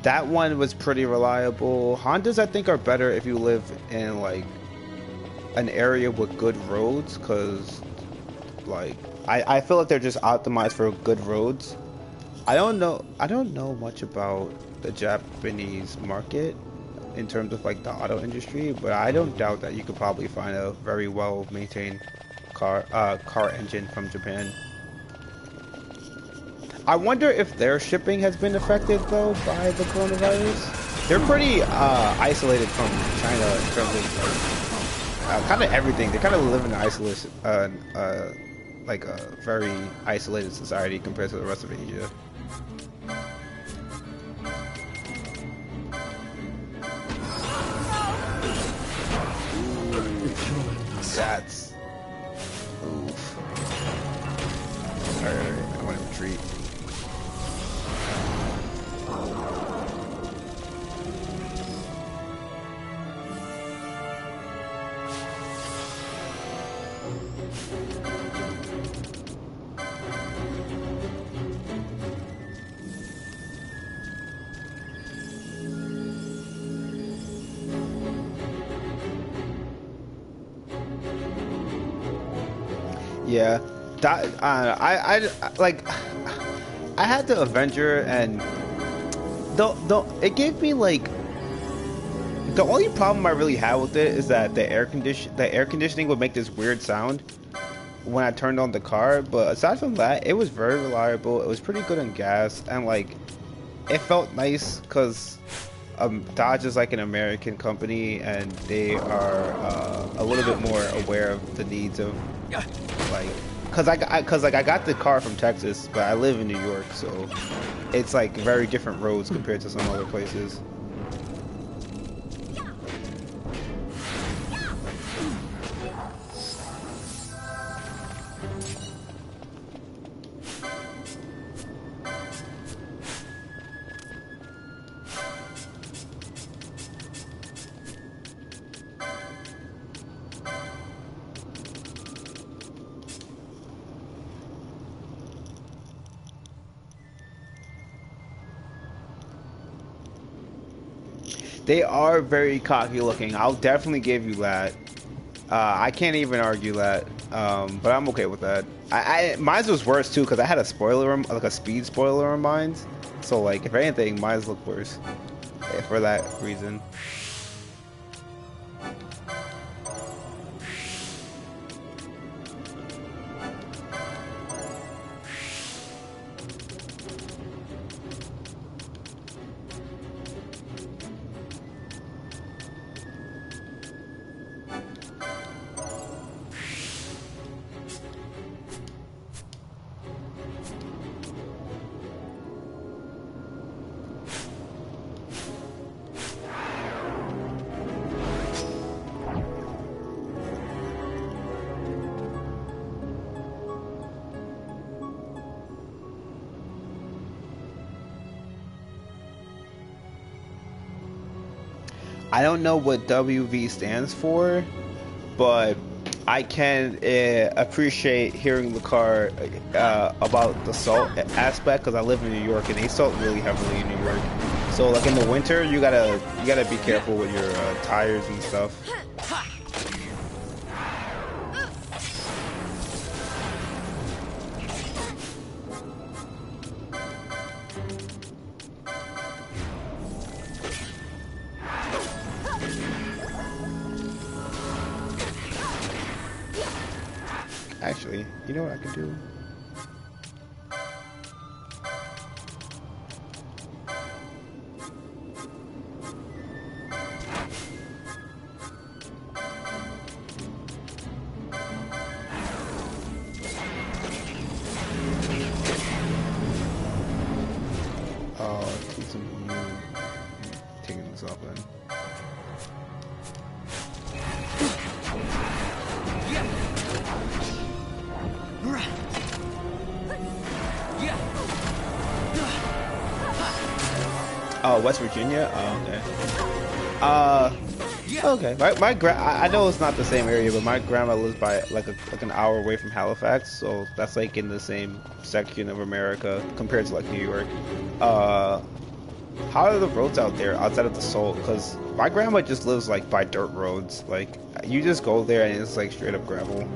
That one was pretty reliable. Hondas I think are better if you live in like an area with good roads, because like I feel like they're just optimized for good roads. I don't know much about the Japanese market in terms of like the auto industry, but I don't doubt that you could probably find a very well maintained car engine from Japan. I wonder if their shipping has been affected though by the coronavirus. They're pretty isolated from China in terms of like, kind of everything. They kind of live in isolation, like a very isolated society compared to the rest of Asia. That's oof. Alright, I want to retreat. Yeah, that I like. I had the Avenger, and it gave me like the only problem I really had with it is that the air conditioning would make this weird sound. when I turned on the car, but aside from that, it was very reliable. It was pretty good on gas, and like it felt nice because Dodge is like an American company, and they are a little bit more aware of the needs of like because I got the car from Texas, but I live in New York, so it's like very different roads compared to some other places. They are very cocky looking. I'll definitely give you that. I can't even argue that. But I'm okay with that. Mine was worse too because I had a spoiler, like a speed spoiler on mine. So like, if anything, mine look worse for that reason. I don't know what WV stands for, but I can appreciate hearing the car about the salt aspect because I live in New York and they salt really heavily in New York. So like in the winter, you gotta be careful with your tires and stuff. Actually, you know what I can do? Taking this off then. Oh, West Virginia? Oh, okay. Okay. I know it's not the same area, but my grandma lives by like an hour away from Halifax, so that's like in the same section of America compared to like New York. How are the roads out there outside of the salt? Because my grandma just lives like by dirt roads. Like you just go there and it's like straight up gravel.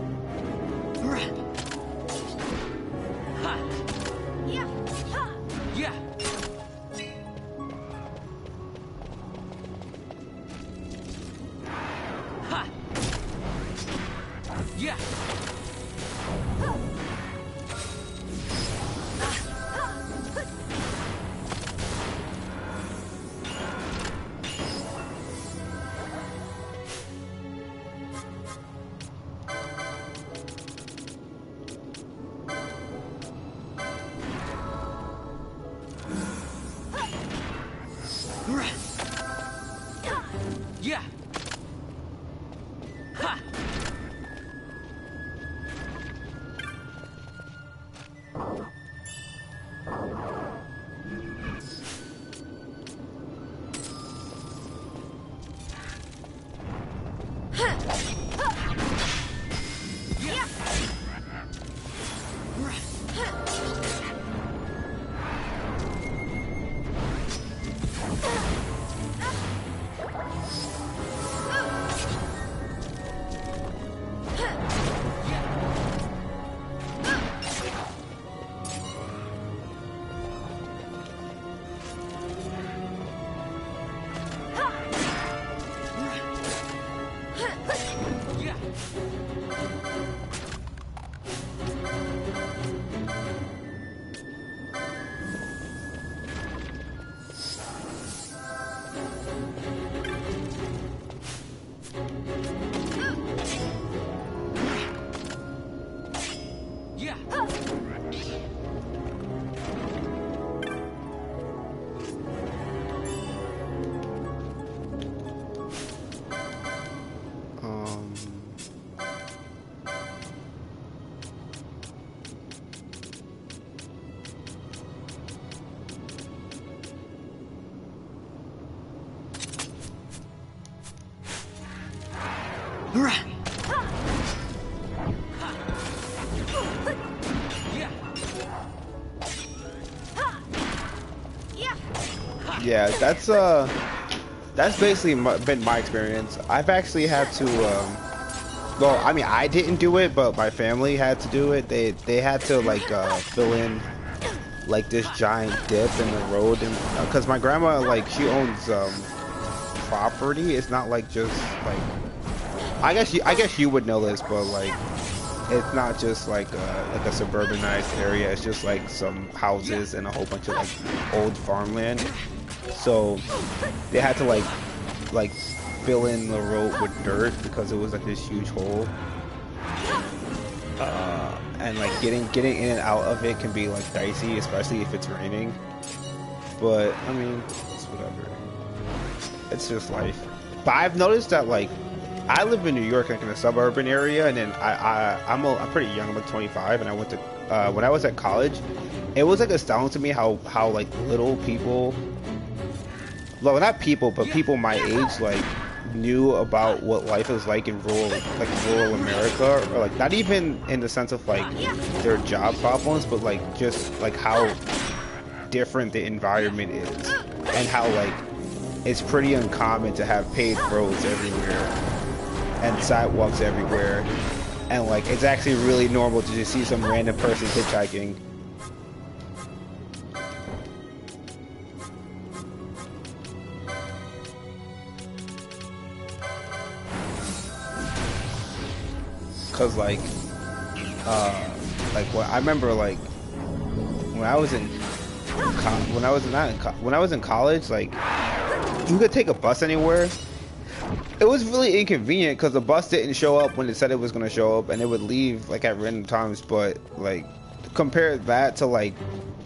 Yeah. Um, yeah, that's basically been my experience. I've actually had to, well, I mean, I didn't do it, but my family had to do it. They had to like fill in like this giant dip in the road, and because my grandma, like, she owns property. It's not like just like, I guess you would know this, but like, it's not just like a suburbanized area. It's just like some houses and a whole bunch of like old farmland. So they had to like fill in the road with dirt because it was like this huge hole. And like getting in and out of it can be like dicey, especially if it's raining. But I mean, it's whatever. It's just life. But I've noticed that, like, I live in New York, like in a suburban area, and then I'm pretty young. I'm like 25, and I went to when I was at college. It was like astounding to me how like little people, well, not people, but people my age, like, knew about what life is like in rural America, or like not even in the sense of like their job problems, but like just like how different the environment is, and how like it's pretty uncommon to have paved roads everywhere and sidewalks everywhere, and like it's actually really normal to just see some random person hitchhiking. Cause like what I remember, like when I was in college, like you could take a bus anywhere. It was really inconvenient because the bus didn't show up when it said it was gonna show up, and it would leave like at random times. But like compare that to like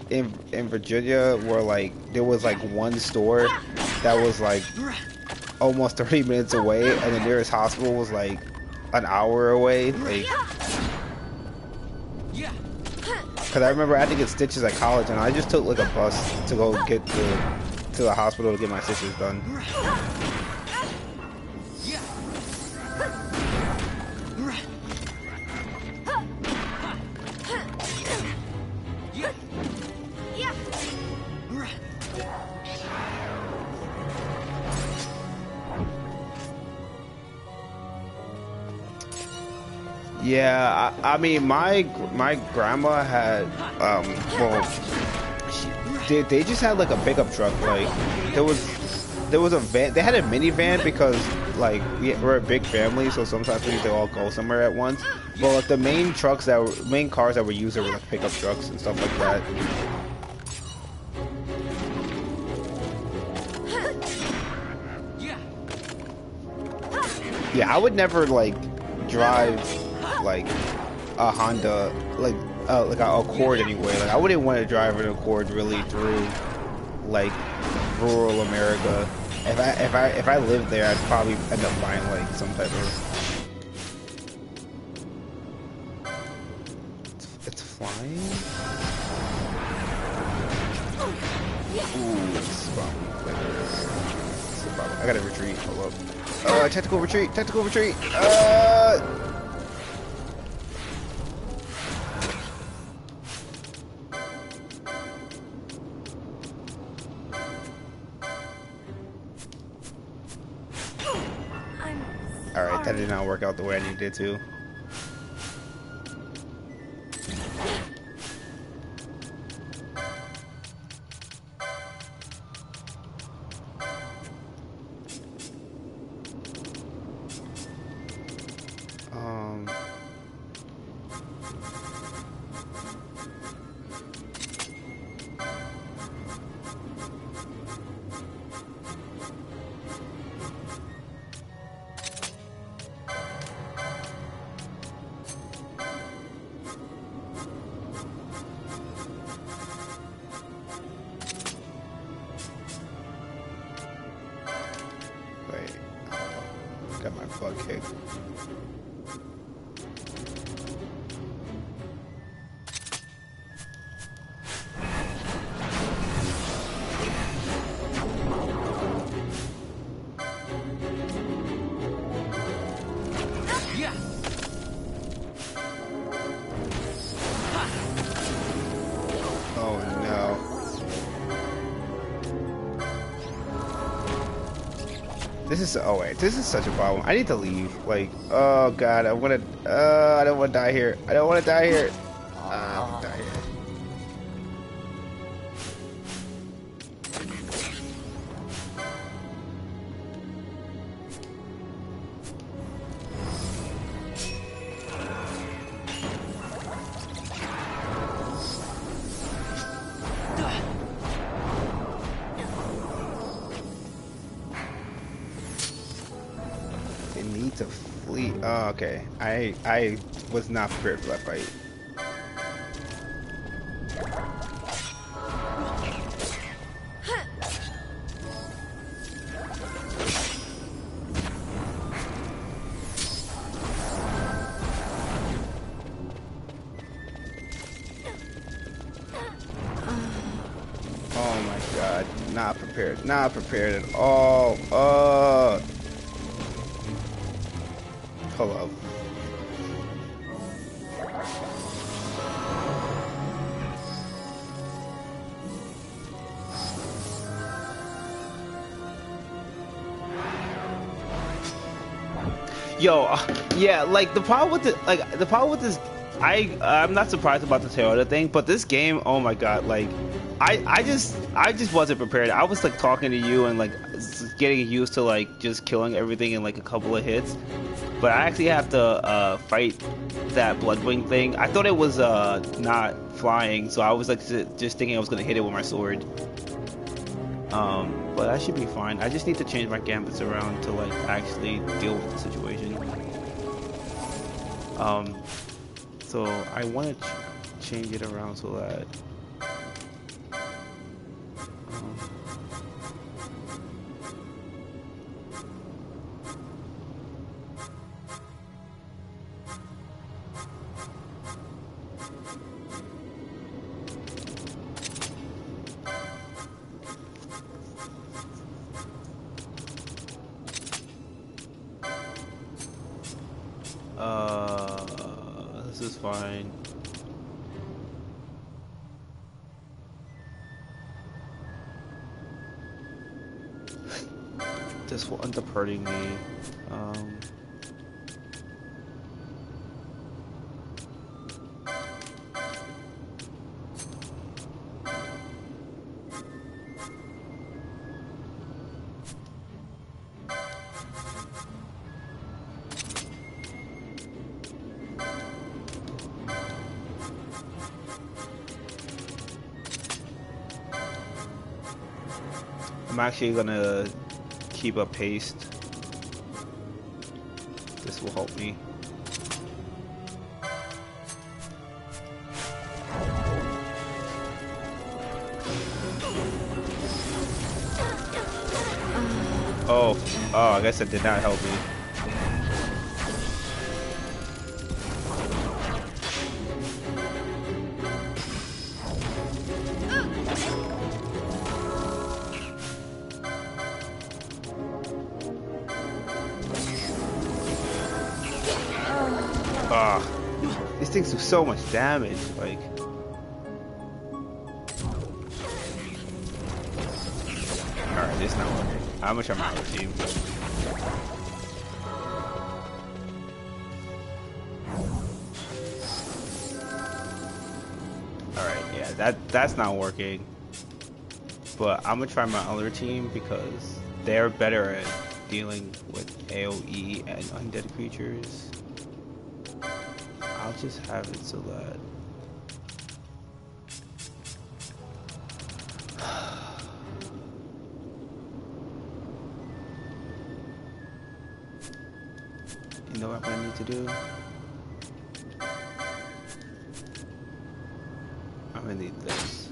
in Virginia, where like there was like one store that was like almost 30 minutes away, and the nearest hospital was like an hour away. Like, because I remember I had to get stitches at college, and I just took like a bus to go get to the hospital to get my stitches done. Yeah, I mean, my grandma had, well, they just had like a pickup truck. Like there was a van. They had a minivan because like we're a big family, so sometimes we need to all go somewhere at once. But like the main cars that were used were like pickup trucks and stuff like that. Yeah, I would never like drive like a Honda, like a Accord anyway. Like I wouldn't want to drive an Accord really through like rural America. If I lived there, I'd probably end up buying like some type of. It's flying. Ooh, it's I gotta retreat. Hold up. Tactical retreat. Tactical retreat. Alright, that did not work out the way I needed it to. butt kick. Yeah. Oh no. This is, oh wait, this is such a problem. I need to leave. Like, oh god, I wanna, I don't wanna die here. I don't wanna die here. I don't wanna die here. They need to flee. Oh, okay. I was not prepared for that fight. Oh my god, not prepared. Not prepared at all. Hello. Yo, yeah, like the problem with this, I'm not surprised about the Toyota thing, but this game, oh my god, like I just wasn't prepared. I was like talking to you and like getting used to like just killing everything in like a couple of hits, but I actually have to fight that Bloodwing thing. I thought it was not flying, so I was like just thinking I was gonna hit it with my sword. But I should be fine. I just need to change my gambits around to like actually deal with the situation. So I want to change it around so that this is fine. This will end up hurting me. I'm actually gonna keep up haste. This will help me. Oh, I guess it did not help me. These things do so much damage, like. Alright, it's not working. How much am I on the team? Alright, yeah, that's not working. But I'm gonna try my other team because they're better at dealing with AoE and undead creatures. I'll just have it so that you know what I need to do? I'm gonna need this.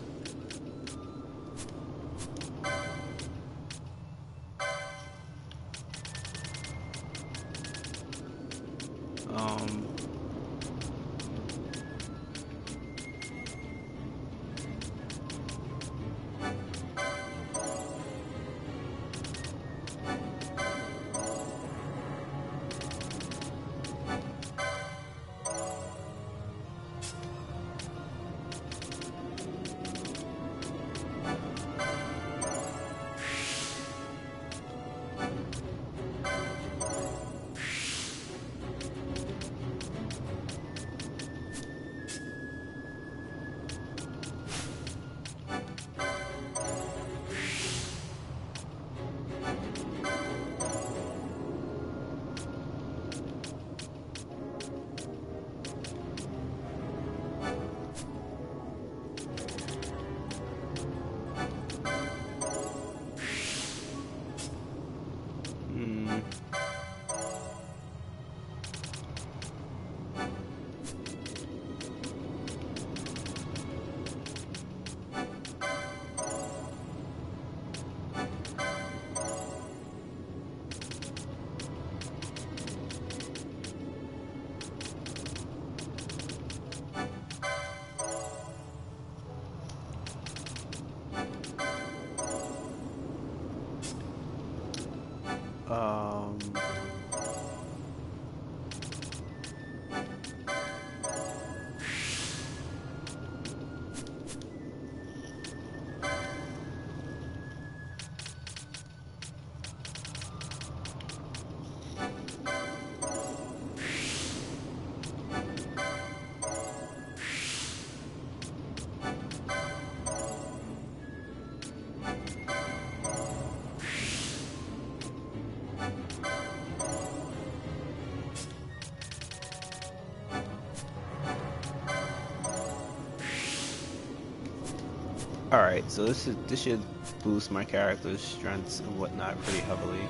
Alright, so this should boost my character's strengths and whatnot pretty heavily.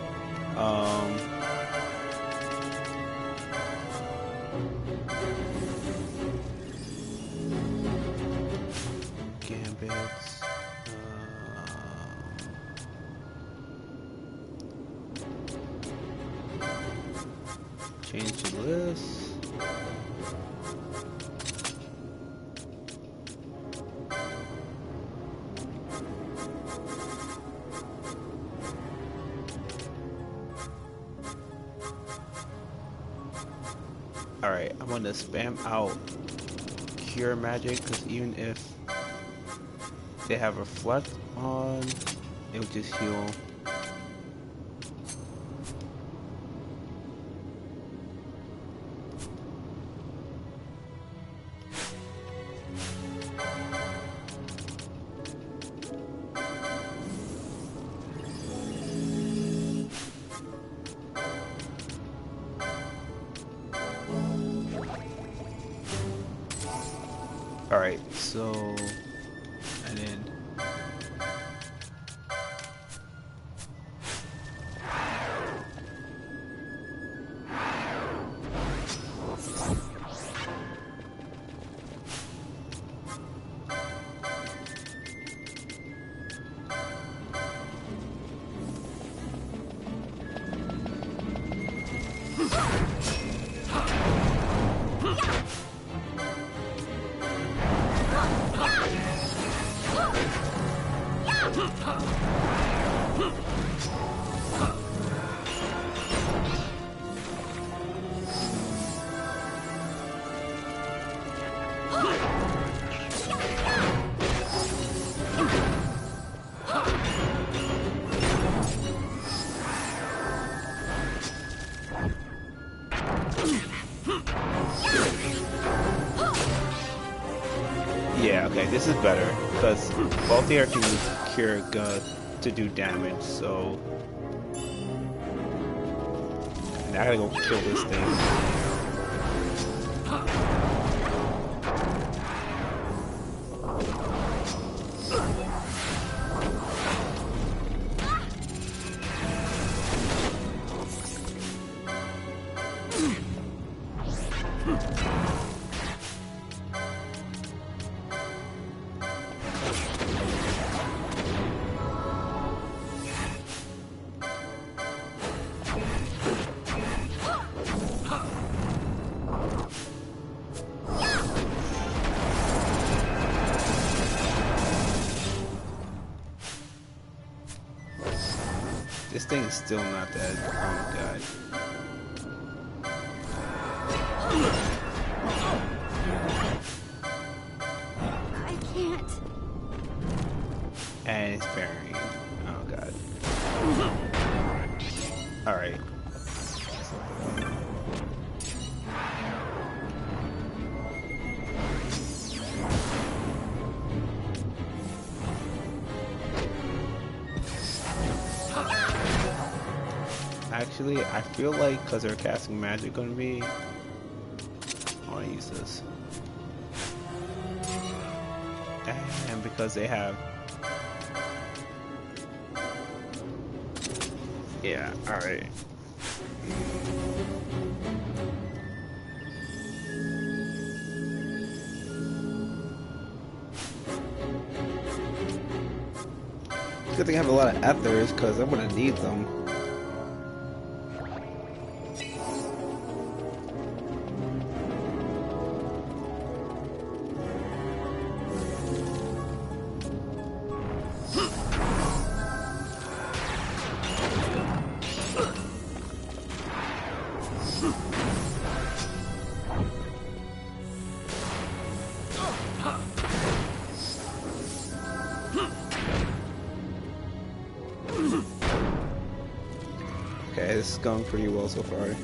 Um, Gambits. Change to this. Alright, I'm gonna spam out Cure Magic, because even if they have Reflect on, it'll just heal. Alright, so, and then yeah, okay, this is better, because both here can use Cure to do damage, so now I gotta go kill this thing. This thing is still not dead. Oh my god. I can't. And it's burying. Oh god. Alright. Actually, I feel like because they're casting magic on me, I want to use this. And because they have... Yeah, alright. Good thing I have a lot of ethers, because I'm going to need them. Okay, this is going pretty well so far.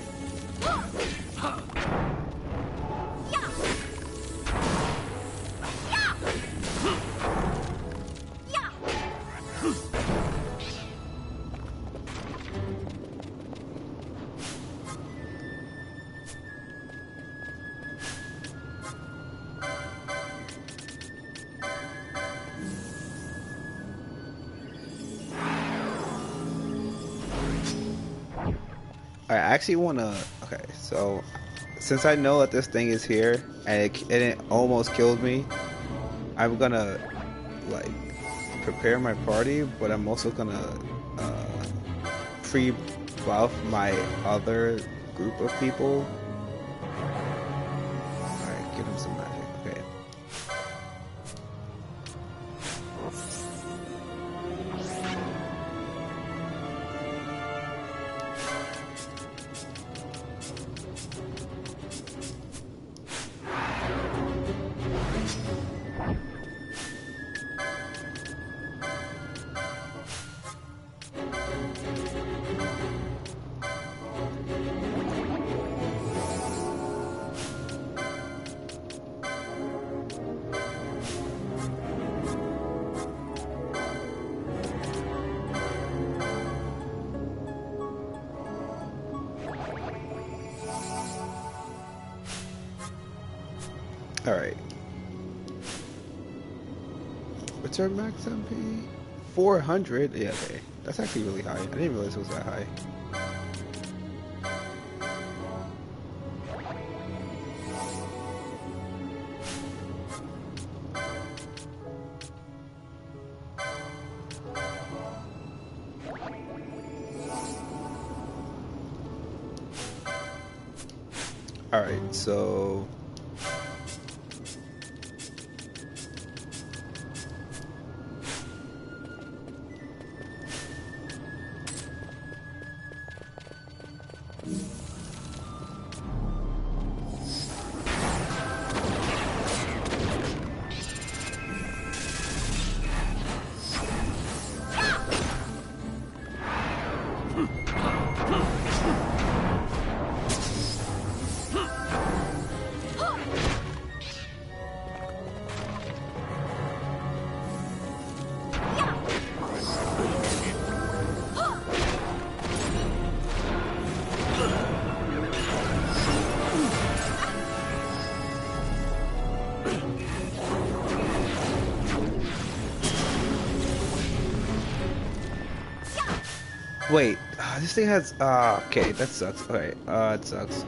I actually wanna. Okay, so since I know that this thing is here and it almost killed me, I'm gonna like prepare my party, but I'm also gonna pre-buff my other group of people. Alright, give him some magic. Okay. Alright. What's our max MP? 400? Yeah, okay. That's actually really high. I didn't realize it was that high. Alright, so... Wait, this thing has, okay, that sucks. Okay, it sucks.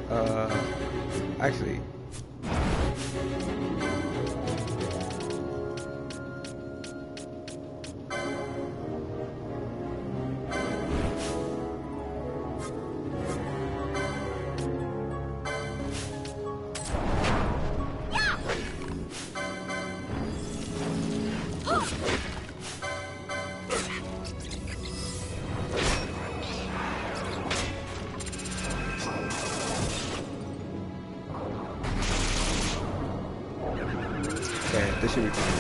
Actually. Okay, this should be fine.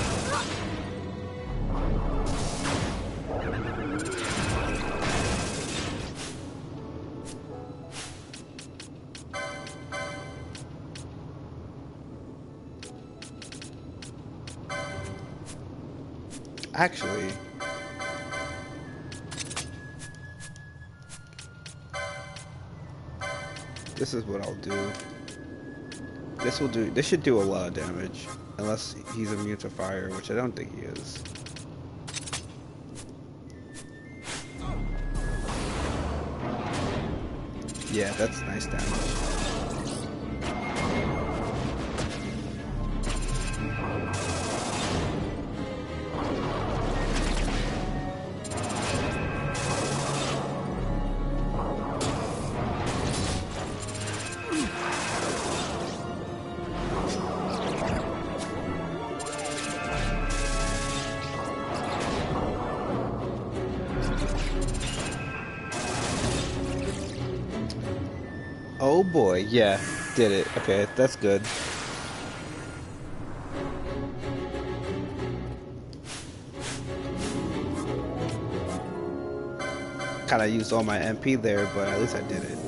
Actually, this is what I'll do. This should do a lot of damage. Unless he's immune to fire, which I don't think he is. Yeah, that's nice damage. Oh boy, yeah, did it. Okay, that's good. Kinda used all my MP there, but at least I did it.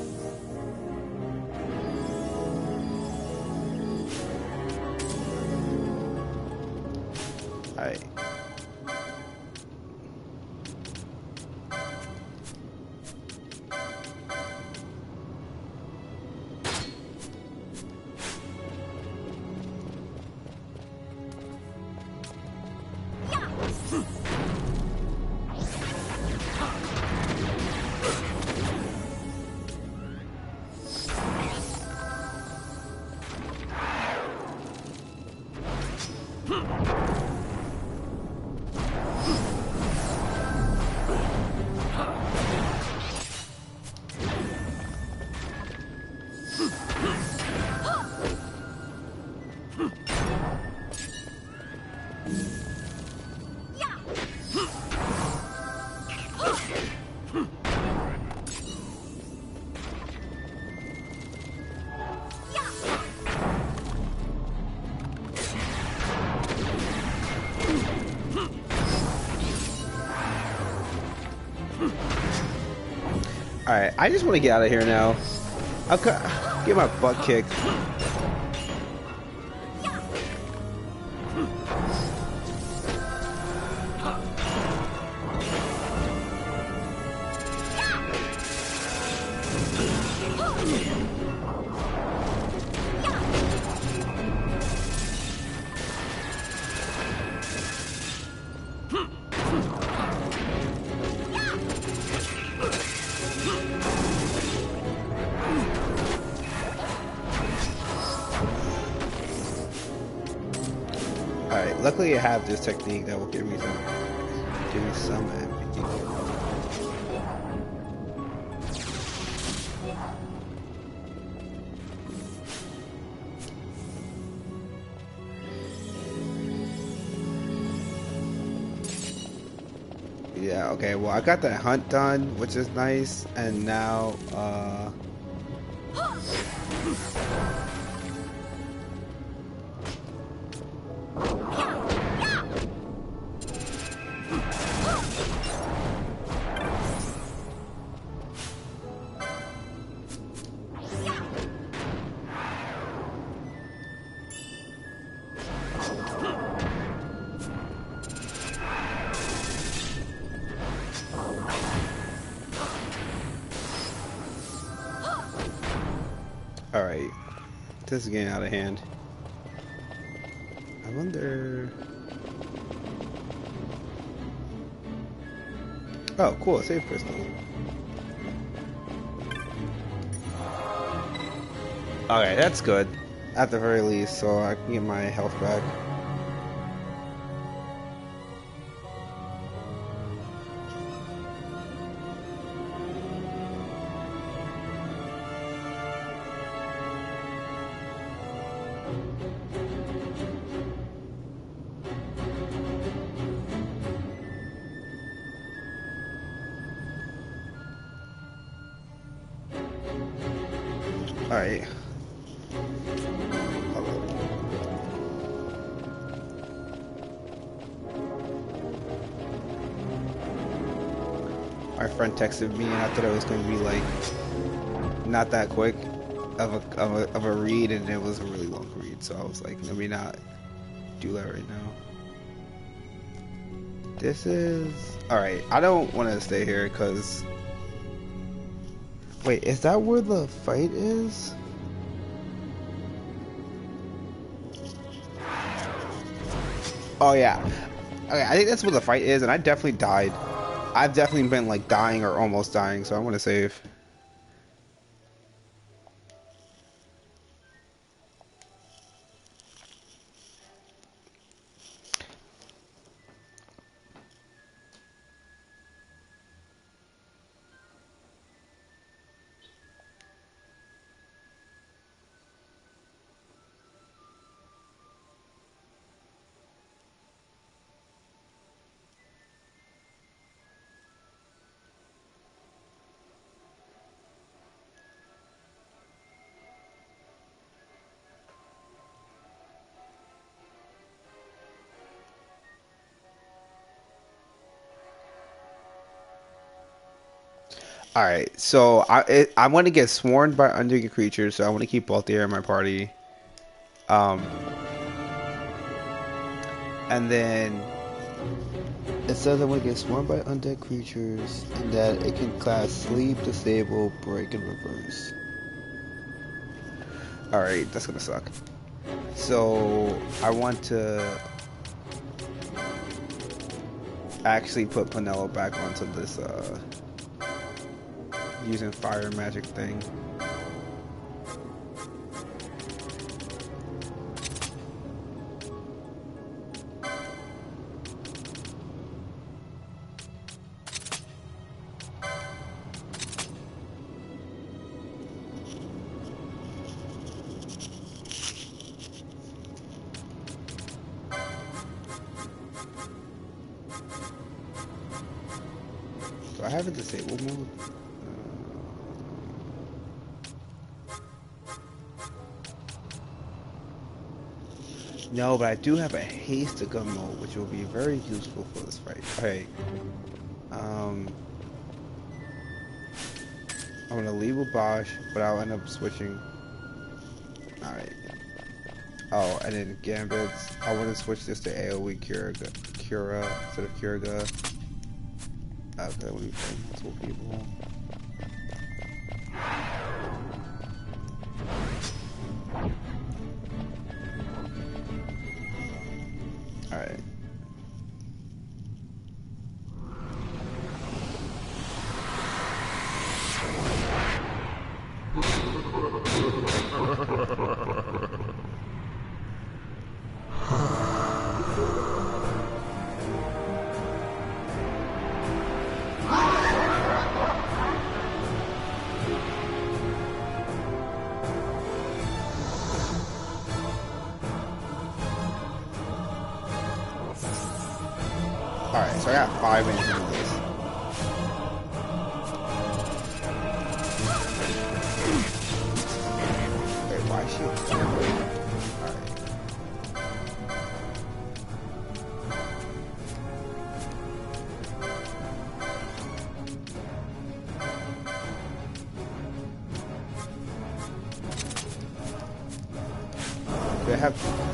Alright. Alright, I just want to get out of here now. I'll get my butt kicked. Alright, luckily I have this technique that will give me some MP. Yeah, okay, well I got that hunt done, which is nice, and now alright, this is getting out of hand. I wonder... Oh, cool, save crystal. Okay, that's good. At the very least, so I can get my health back. Alright. My friend texted me and I thought it was going to be like not that quick of a read, and it was a really long read, so I was like, let me not do that right now. This is... Alright, I don't want to stay here because... Wait, is that where the fight is? Oh yeah. Okay, I think that's where the fight is, and I definitely died. I've definitely been like dying or almost dying, so I want to save. Alright, so I want to get swarmed by undead creatures, so I want to keep Balthier in my party. And then it says I want to get swarmed by undead creatures, and that it can class sleep, disable, break, and reverse. Alright, that's gonna suck. So I want to actually put Penelo back onto this using fire magic thing. Do I have a disabled mode? No, but I do have a haste gun mode, which will be very useful for this fight. Alright. I'm gonna leave with Bosch, but I'll end up switching. Alright. Oh, and then Gambits. I want to switch this to AoE Cura instead of Curaga. Okay, what do you think? Multiple people. Alright. Alright, so I got 5 minutes into this. Wait, why is she? Alright.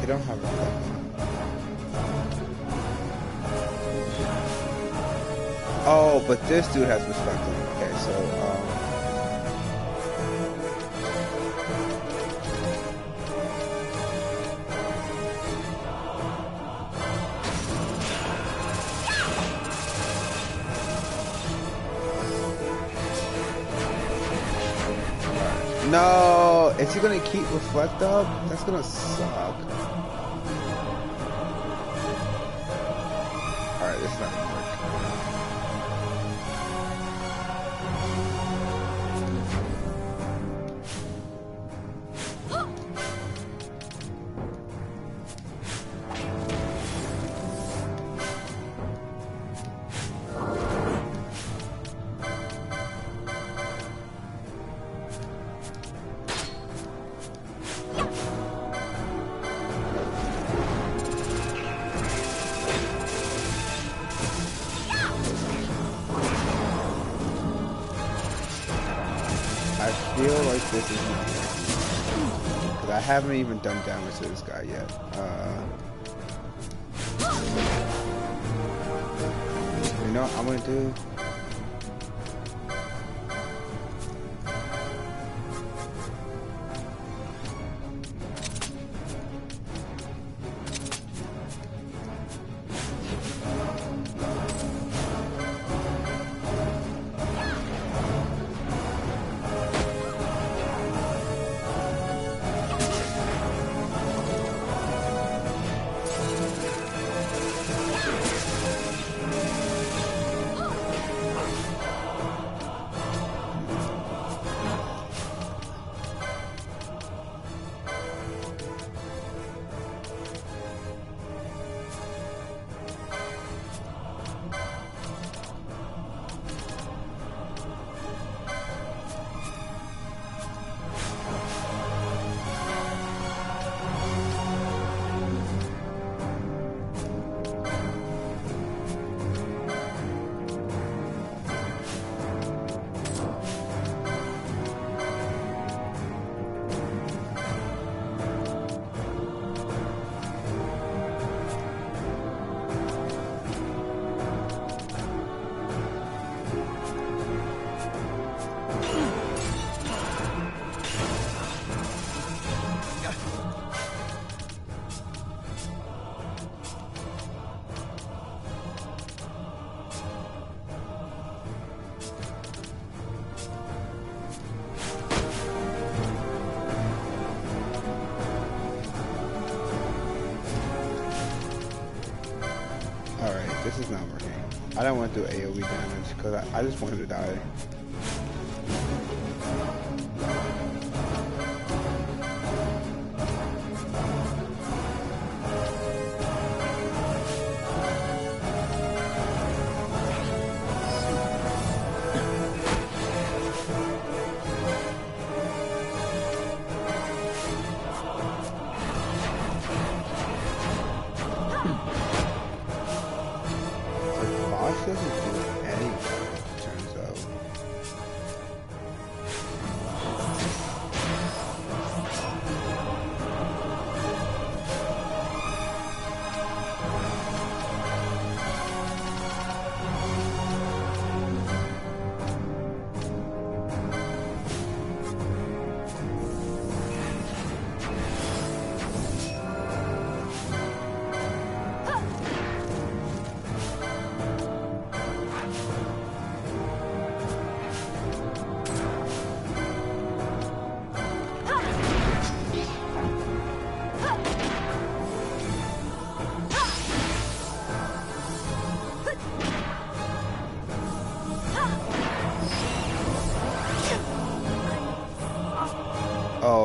They don't have reflection. Oh, but this dude has perspective. Okay, so, no! Is he gonna keep reflect up? That's gonna suck. Alright, this is not gonna work. I feel like this is not working. Because I haven't even done damage to this guy yet. You know what I'm gonna do? This is not working. I don't want to do AoE damage because I just want him to die.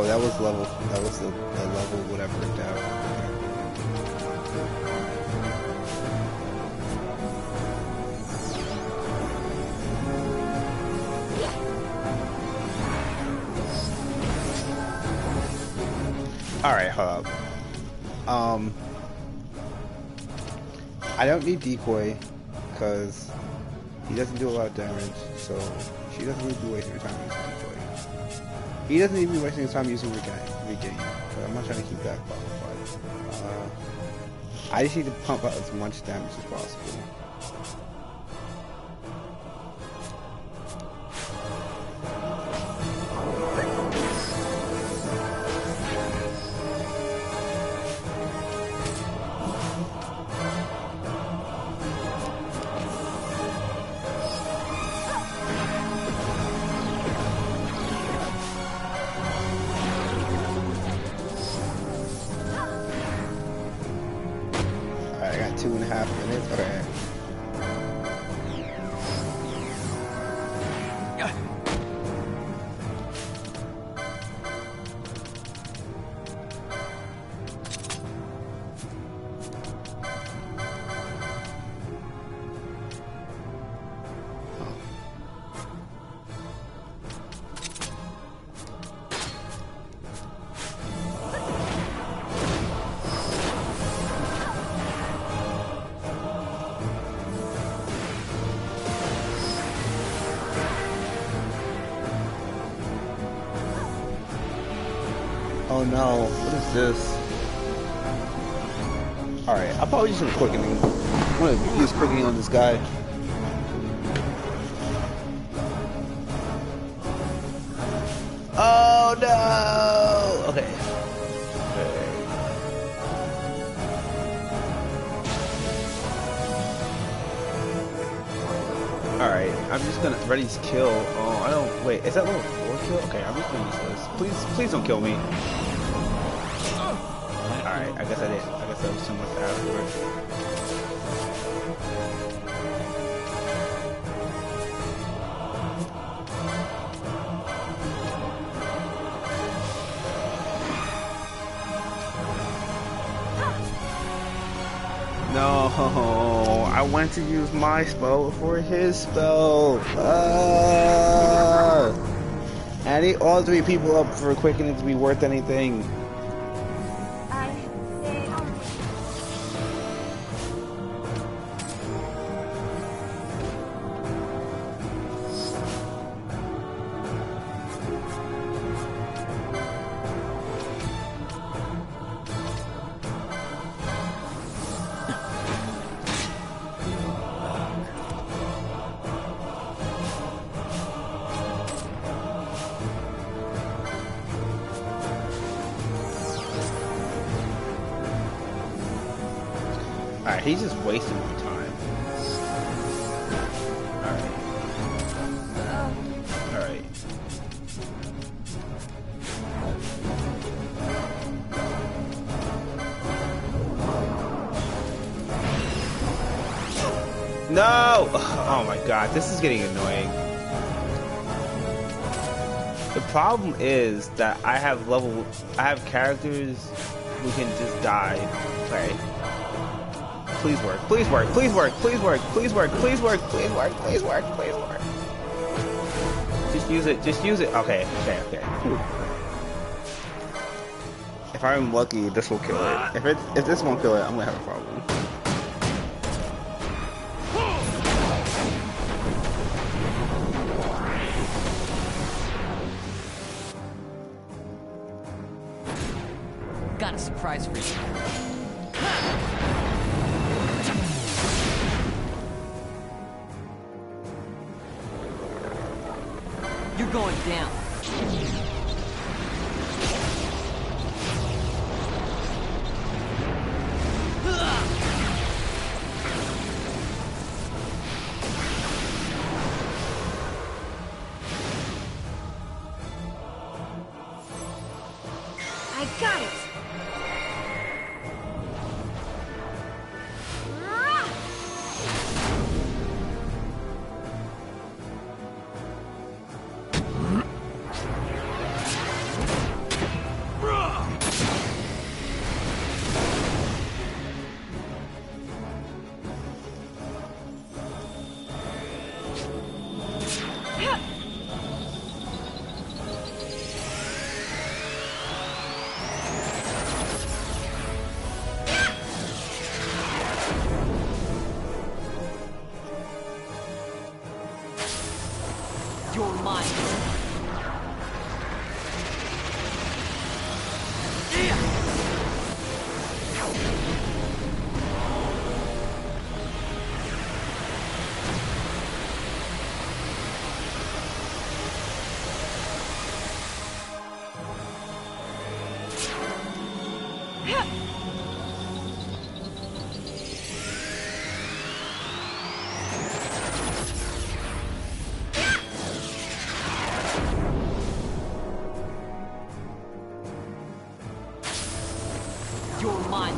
that was level. That was the level whatever down. All right, hold up. I don't need decoy because he doesn't do a lot of damage, so she doesn't need to be wasting her time using decoy. He doesn't need to be wasting his time using regain, but I'm not trying to keep that qualified. I just need to pump out as much damage as possible. I got 2.5 minutes. Okay. Oh no, what is this? Alright, I'll probably use some quickening. I'm gonna use quickening on this guy. Oh no! Okay. Alright, I'm just gonna ready to kill. Oh, I don't wait, is that level 4 kill? Okay, I'm just gonna use this. Please don't kill me. Alright, I guess I didn't. I guess that was too much to ask for. No, I went to use my spell before his spell. I need all 3 people up for quickening to be worth anything. Alright, he's just wasting my time. Alright. Alright. No! Oh my god, this is getting annoying. The problem is that I have characters who can just die. Okay. Please work, please work, please work, please work, please work, please work, please work, please work, please work. Just use it, just use it. Okay, okay, okay. Whew. If I'm lucky, this will kill it. If this won't kill it, I'm gonna have a problem. Got a surprise for you. You're going down. I got it! mine. You're mine.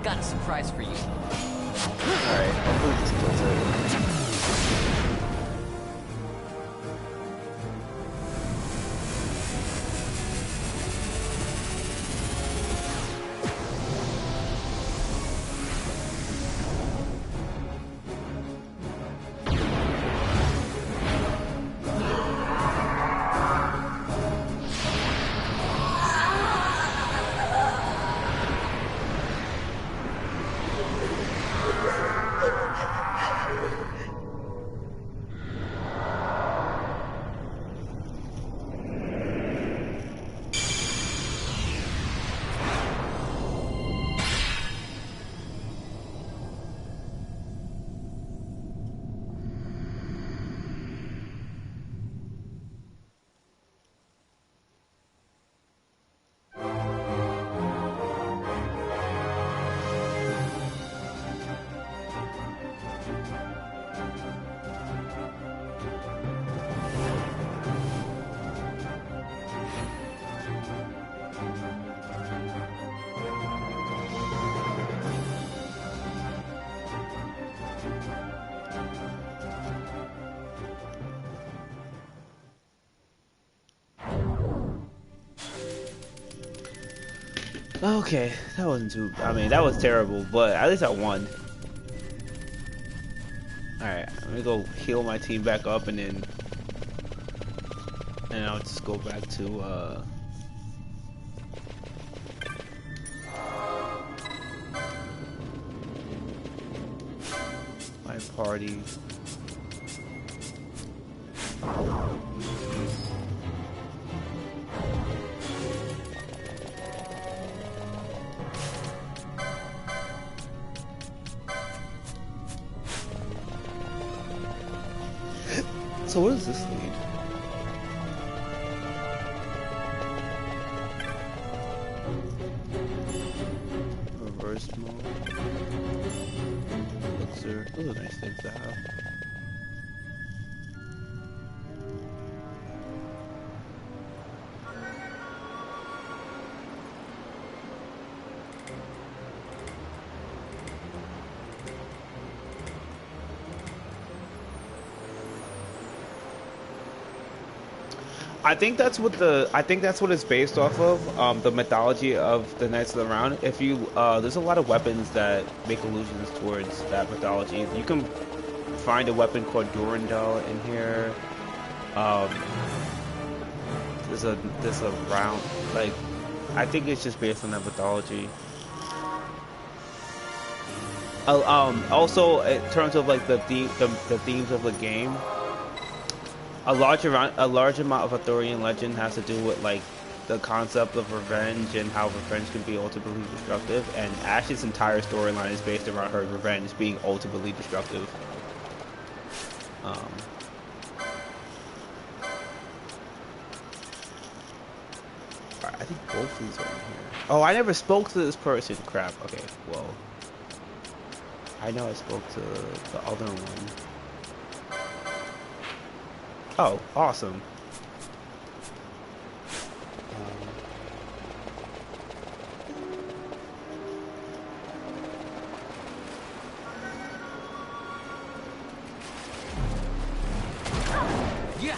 Got a surprise for you. Alright, hopefully this kills it. Okay, that wasn't too. I mean, that was terrible, but at least I won. Alright, I'm gonna go heal my team back up and then. And I'll just go back to, my party. So what does this lead? Reverse mode. Elixir. Those are nice things to have. I think that's what it's based off of, the mythology of the Knights of the Round. If you, there's a lot of weapons that make allusions towards that mythology. You can find a weapon called Durandal in here. There's a round, like, I think it's just based on that mythology. Also, in terms of like the themes of the game. A large amount of Arthurian legend has to do with like the concept of revenge and how revenge can be ultimately destructive, and Ash's entire storyline is based around her revenge being ultimately destructive. I think both these are in here. Oh, I never spoke to this person. Crap. Okay, well, I know I spoke to the other one. Oh, awesome. Yeah.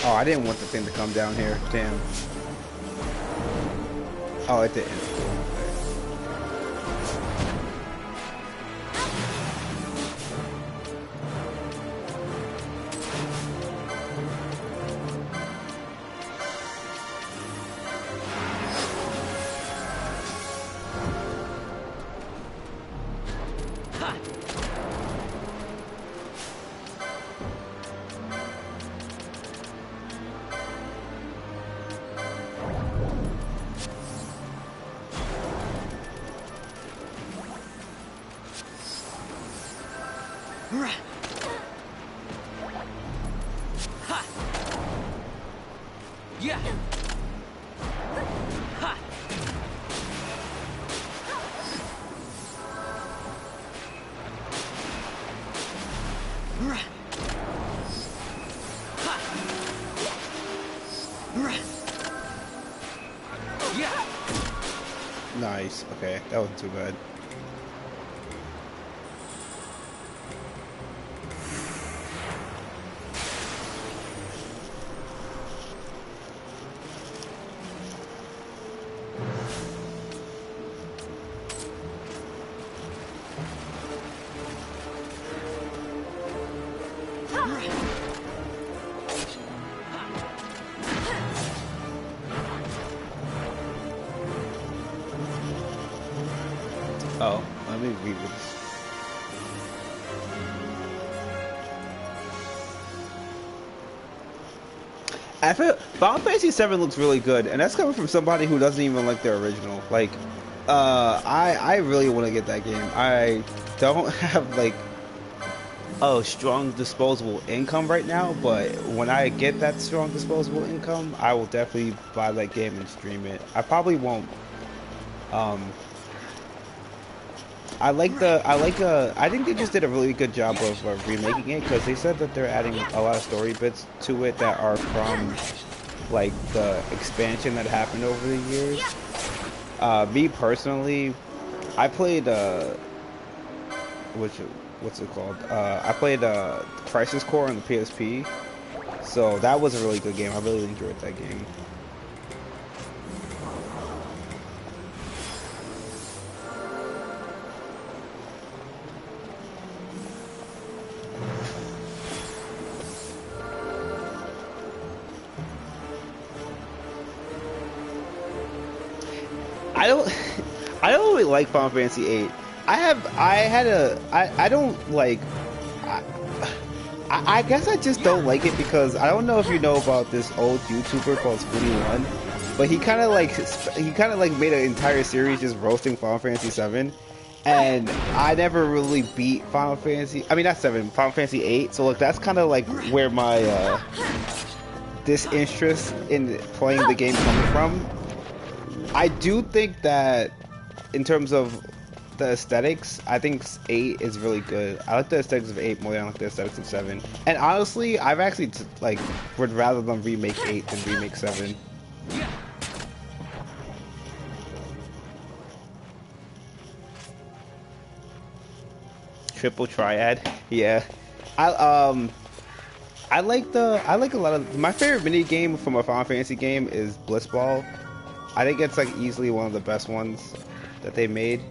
Oh, I didn't want the thing to come down here. Damn. Oh, it didn't. Nice. Okay, that wasn't too bad. Oh, let me read this. I feel Final Fantasy VII looks really good, and that's coming from somebody who doesn't even like the original. Like, I really want to get that game. I don't have like a strong disposable income right now, but when I get that strong disposable income, I will definitely buy that game and stream it. I probably won't. I think they just did a really good job of remaking it, because they said that they're adding a lot of story bits to it that are from like the expansion that happened over the years. Me personally, I played what's it called? I played Crisis Core on the PSP, so that was a really good game. I really enjoyed that game. I don't really like Final Fantasy VIII. I guess I just don't like it because I don't know if you know about this old YouTuber called Spoony1, but he kind of like made an entire series just roasting Final Fantasy VII, and I never really beat Final Fantasy VIII. So like that's kind of like where my disinterest in playing the game comes from. I do think that in terms of the aesthetics, I think 8 is really good. I like the aesthetics of 8 more than I like the aesthetics of 7. And honestly, I've actually would rather them remake 8 than remake 7. Triple Triad, yeah. I like a lot of my favorite mini game from a Final Fantasy game is Blitzball. I think it's like easily one of the best ones that they made.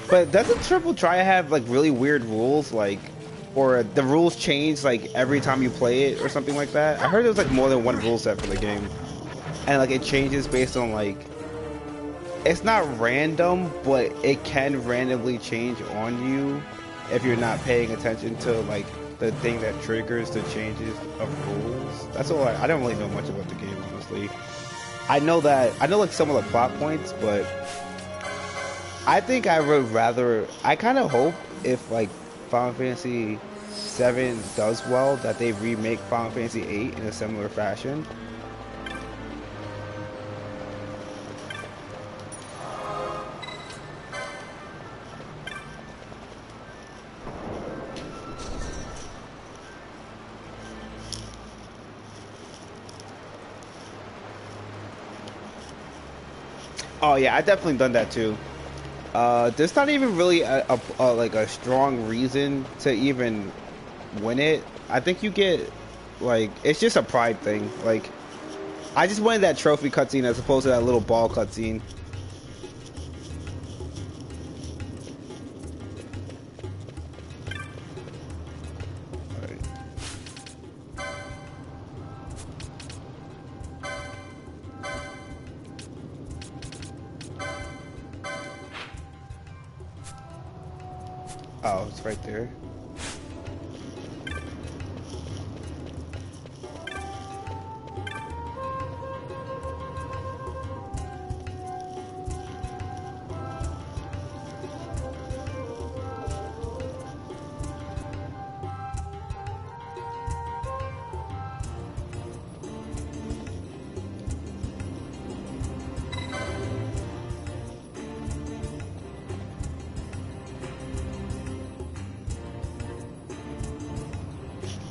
But doesn't Triple Triad have like really weird rules? Like or the rules change like every time you play it or something like that. I heard there's like more than one rule set for the game, and like it changes based on like it's not random, but it can randomly change on you if you're not paying attention to like the thing that triggers the changes of rules. That's all. I don't really know much about the game, honestly. I know like some of the plot points, but I think I would rather. I kind of hope if like Final Fantasy VII does well, that they remake Final Fantasy VIII in a similar fashion. Oh yeah, I definitely done that too. There's not even really like a strong reason to even win it. I think you get like it's just a pride thing. Like I just wanted that trophy cutscene as opposed to that little ball cutscene. Oh, it's right there.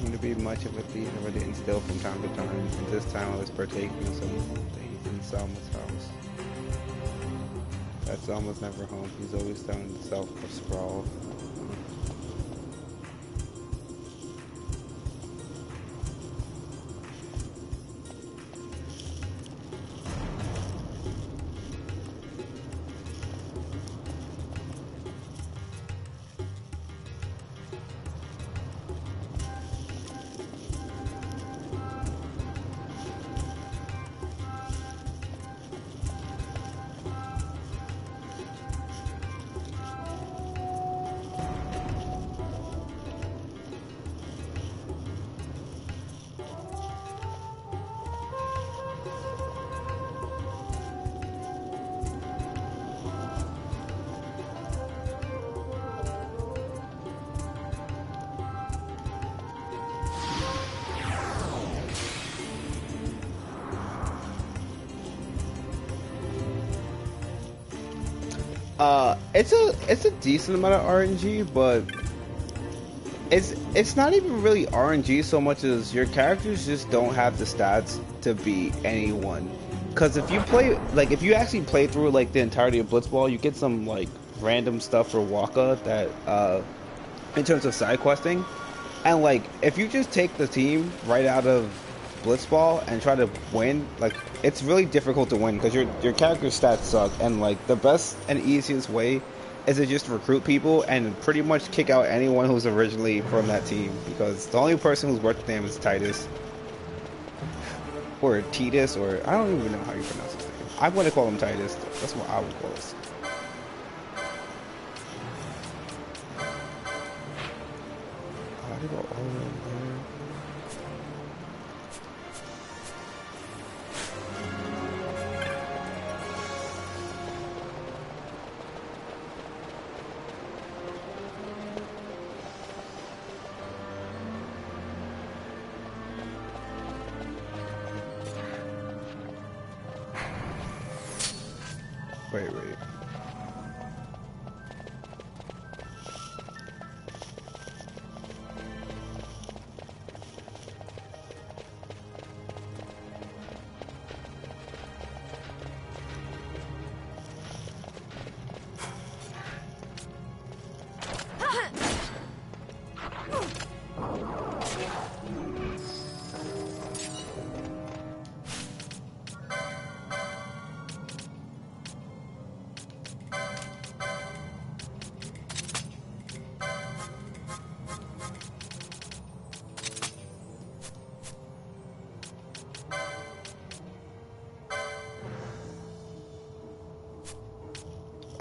To be much of a thief, I didn't steal from time to time, and this time I was partaking in some things in Selma's house. That Selma's never home. He's always telling himself for sprawl. It's a decent amount of RNG, but it's not even really RNG so much as your characters just don't have the stats to beat anyone. Cause if you actually play through like the entirety of Blitzball, you get some like random stuff for Waka that in terms of side questing, and like if you just take the team right out of Blitzball and try to win, like it's really difficult to win because your character's stats suck, and like the best and easiest way is to just recruit people and pretty much kick out anyone who's originally from that team, because the only person who's worth the name is Titus or Titus, or I don't even know how you pronounce his name. I'm going to call him Titus. That's what I would call this. I go all the way there. Wait.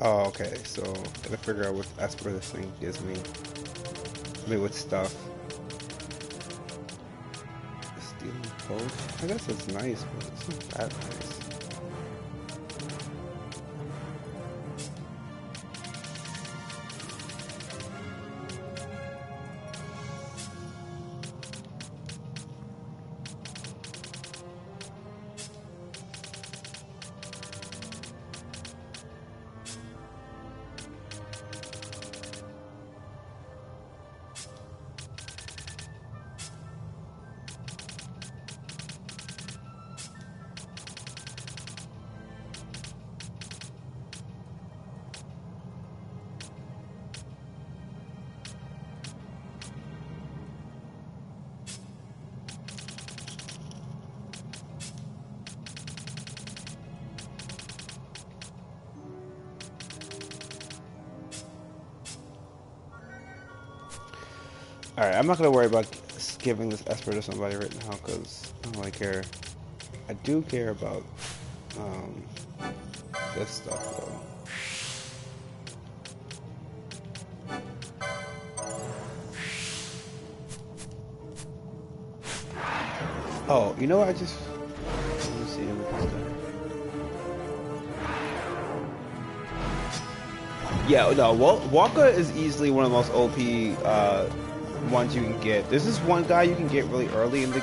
Oh, okay. So gotta figure out what Esper this thing gives me. I mean, what stuff. Stealing post. I guess it's nice, but it's not that nice. Alright, I'm not gonna worry about giving this Esper to somebody right now because I don't really care. I do care about this stuff though. Oh, you know what? Let me see what this does. Yeah, no, Walker is easily one of the most OP ones you can get. There's this one guy you can get really early in the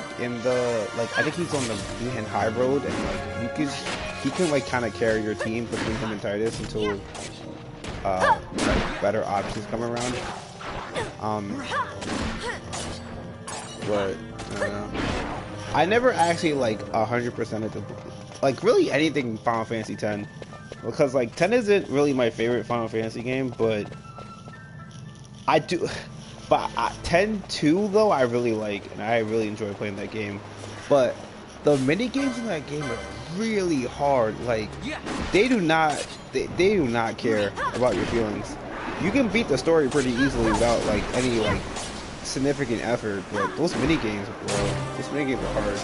like I think he's on the Wuhan High Road, and like he can like kind of carry your team between him and Titus until like, better options come around. But I never actually like 100% of the like really anything Final Fantasy X, because like 10 isn't really my favorite Final Fantasy game, but I do. But 10-2 though I really like, and I really enjoy playing that game. But the mini games in that game are really hard. Like they do not care about your feelings. You can beat the story pretty easily without like any like significant effort, but those mini games, bro, those mini games are hard.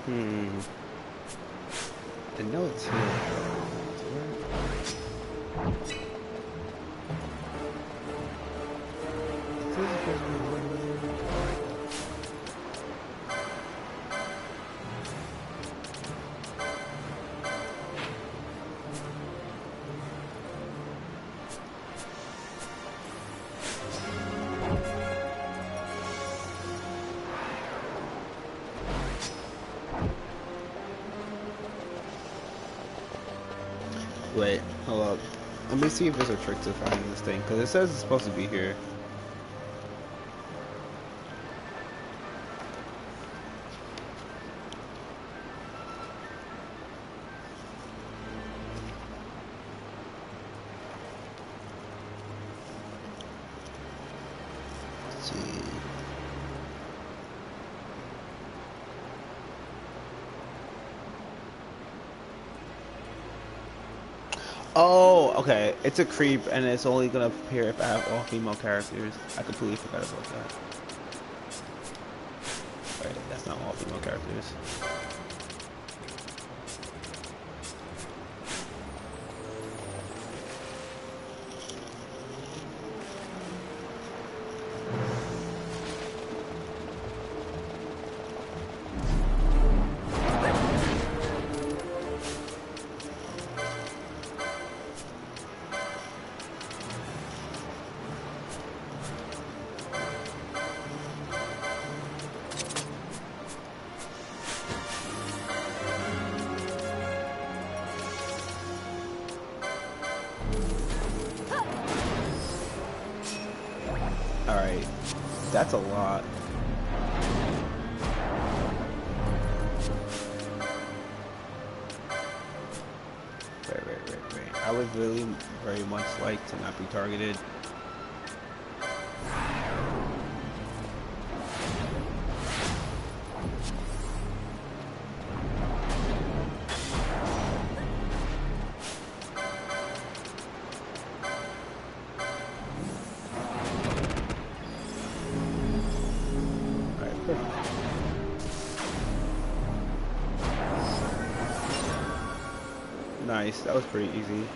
Hmm. I know it's here. Wait, hold up. Let me see if there's a trick to finding this thing, because it says it's supposed to be here. Let's see. Oh, okay. It's a creep, and it's only gonna appear if I have all female characters. I completely forgot about that. Right, that's not all female characters. Alright, that's a lot. Right. I would really very much like to not be targeted. Nice, that was pretty easy.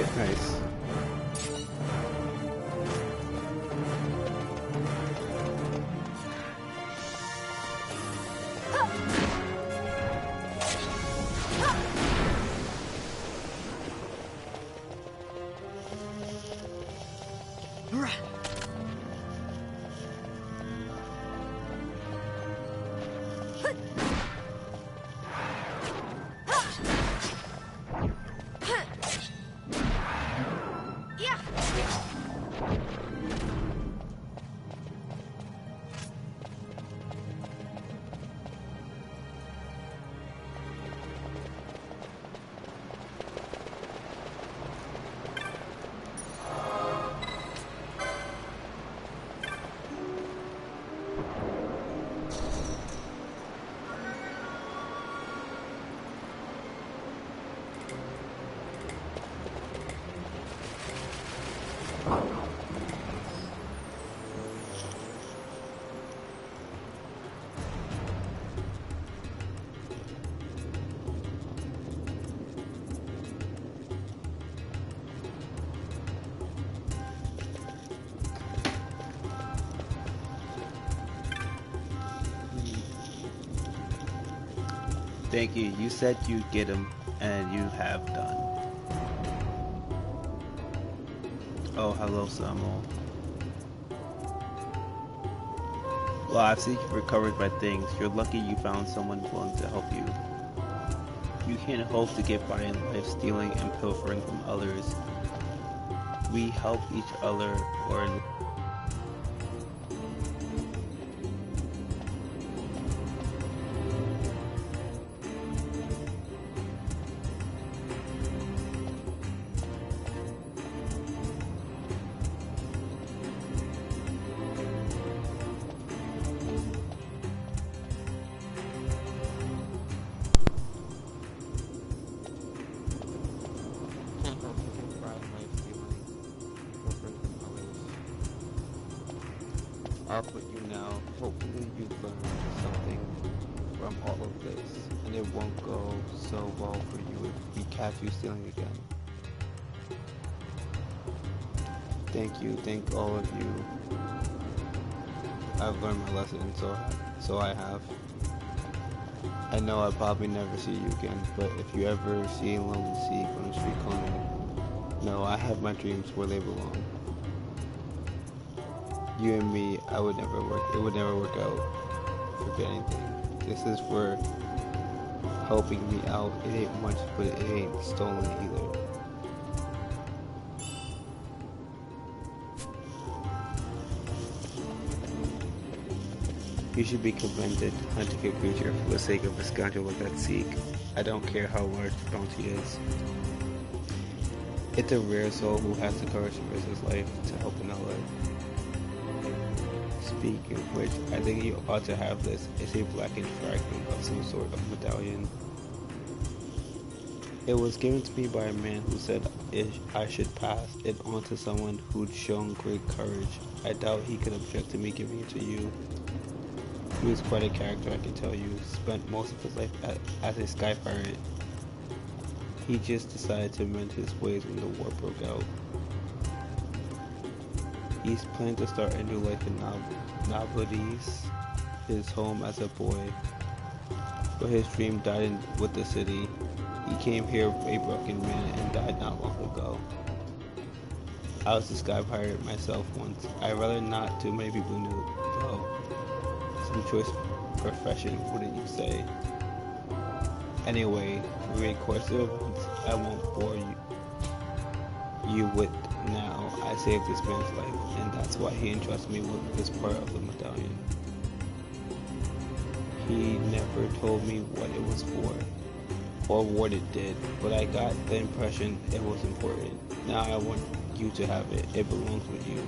Alright, nice. Thank you. You said you'd get him, and you have done. Oh, hello, Samuel. Well, I've seen you recovered by things. You're lucky you found someone willing to help you. You can't hope to get by in life stealing and pilfering from others. We help each other, or I'll put you now. Hopefully you've learned something from all of this, and it won't go so well for you if we catch you stealing again. Thank you, thank all of you. I've learned my lesson, so I have. I know I'll probably never see you again, but if you ever see a lonely Seek on the street corner, know I have my dreams where they belong. You and me, it would never work out. Forget anything. This is for helping me out. It ain't much, but it ain't stolen either. You should be commended, hunting a creature for the sake of a scoundrel like that Seek. I don't care how large the bounty is. It's a rare soul who has the courage to risk his life to help another. Speaking of which, I think you ought to have this. It's a blackened fragment of some sort of medallion. It was given to me by a man who said I should pass it on to someone who'd shown great courage. I doubt he could object to me giving it to you. He was quite a character, I can tell you. Spent most of his life as a sky pirate. He just decided to mend his ways when the war broke out. He's planned to start a new life in Nabudis, his home as a boy. But his dream died with the city. He came here a broken man and died not long ago. I was a sky pirate myself once. I'd rather not too many people knew, though. Some choice profession, wouldn't you say? Anyway, through a course of events I won't bore you with now. I saved this man's life, and that's why he entrusts me with this part of the medallion. He never told me what it was for, or what it did, but I got the impression it was important. Now I want you to have it. It belongs with you.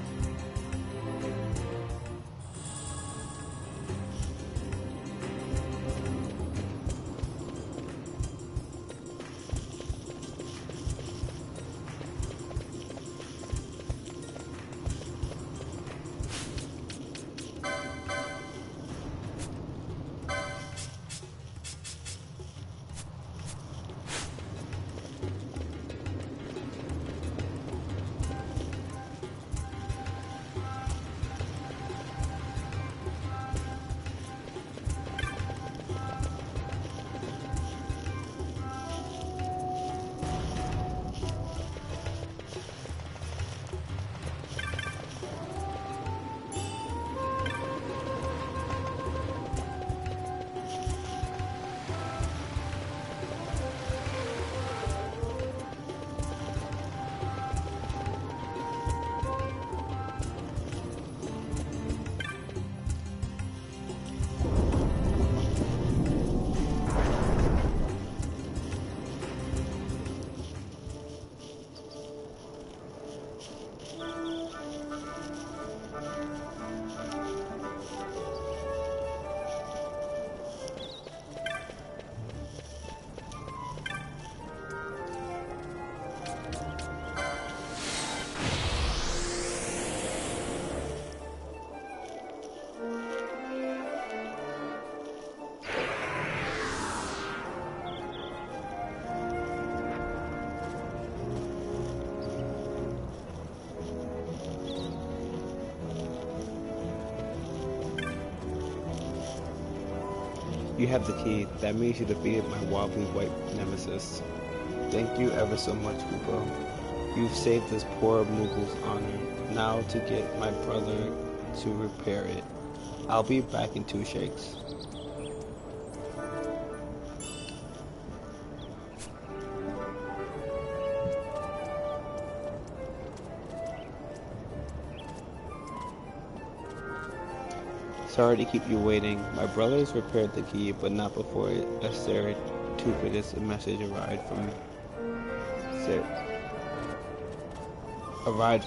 You have the key. That means you defeated my wobbly white nemesis. Thank you ever so much, Kupo. You've saved this poor Moogle's honor. Now to get my brother to repair it. I'll be back in 2 shakes. Sorry to keep you waiting. My brothers repaired the key, but not before a surreptitious message arrived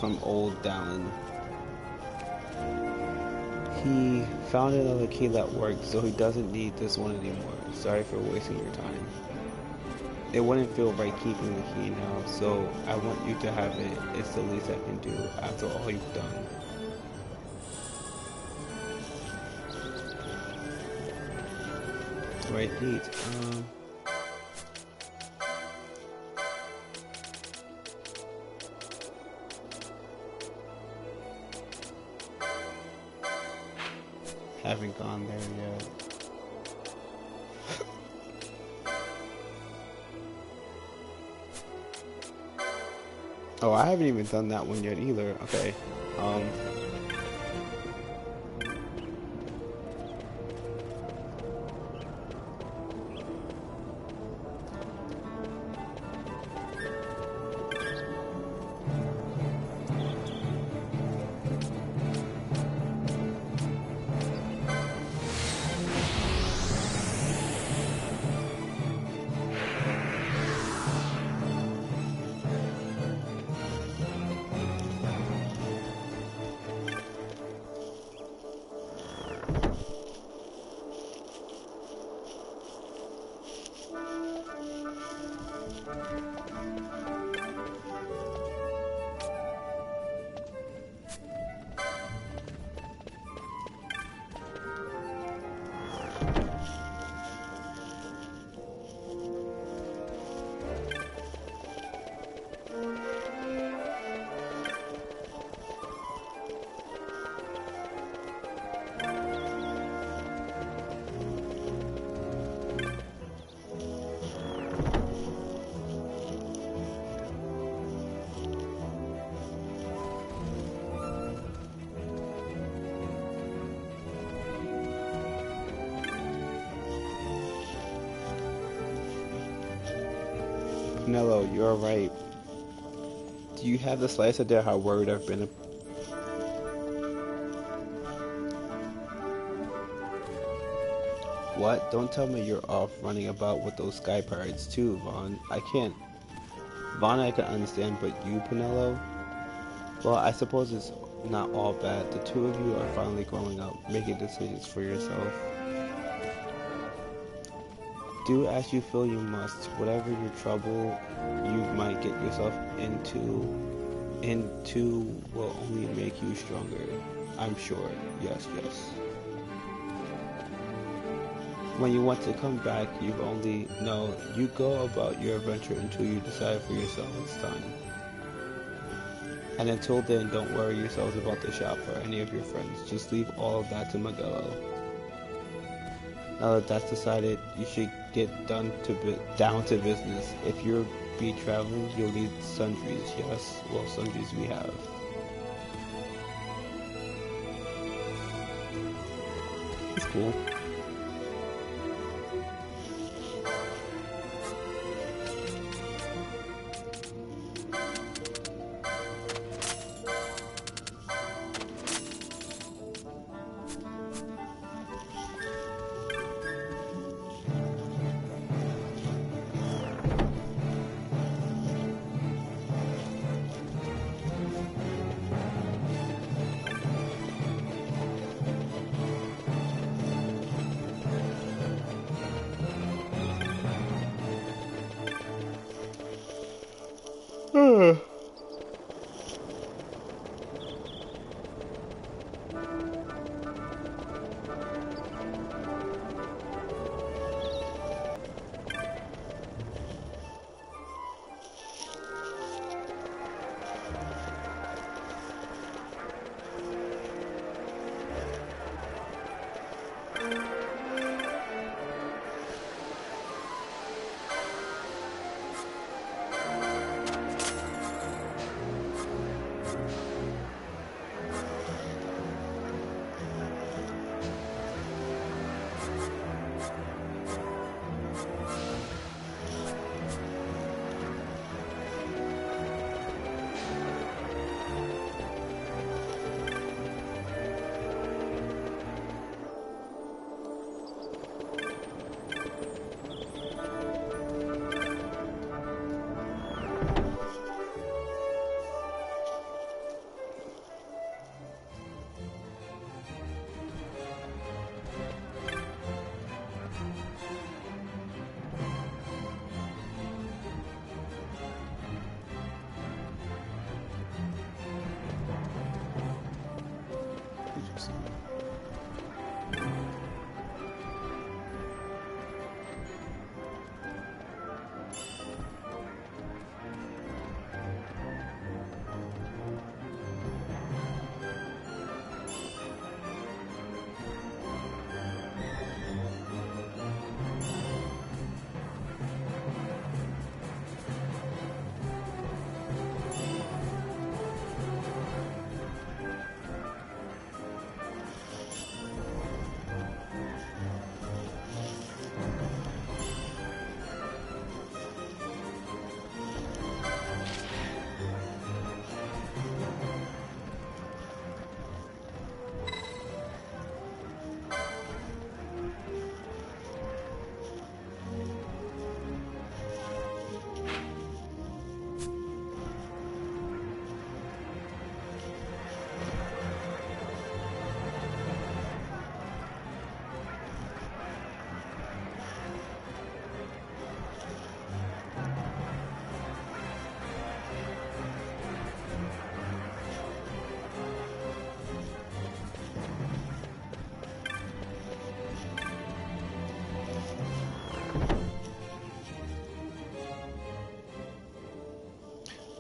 from old Dallin. He found another key that worked, so he doesn't need this one anymore. Sorry for wasting your time. It wouldn't feel right keeping the key now, so I want you to have it. It's the least I can do after all you've done. Right, neat. Haven't gone there yet. Oh, I haven't even done that one yet either. Okay. Nello, you're right. Do you have the slightest idea how worried I've been? What? Don't tell me you're off running about with those sky pirates too, Vaughn. I can't. Vaughn I can understand, but you, Penelo? Well, I suppose it's not all bad. The two of you are finally growing up, making decisions for yourself. Do as you feel you must. Whatever your trouble you might get yourself into will only make you stronger. I'm sure. Yes, yes. When you want to come back, you've only... No, you go about your adventure until you decide for yourself it's time. And until then, don't worry yourselves about the shop or any of your friends. Just leave all of that to Magello. Now that that's decided, you should get down to business. If you'll be traveling, you'll need sundries, yes? Well, sundries we have. It's cool.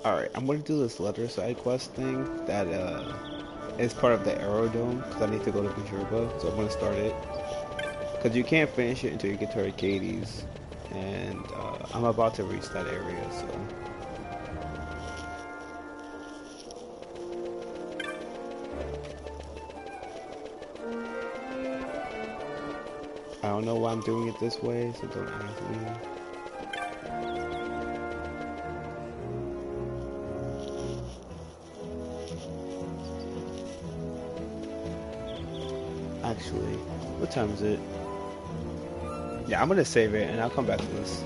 Alright, I'm gonna do this letter side quest thing that is part of the Aerodome because I need to go to Majorba, so I'm gonna start it. Because you can't finish it until you get to Arcades, and I'm about to reach that area, so. I don't know why I'm doing it this way, so don't ask me. Actually, what time is it? Yeah, I'm gonna save it and I'll come back to this.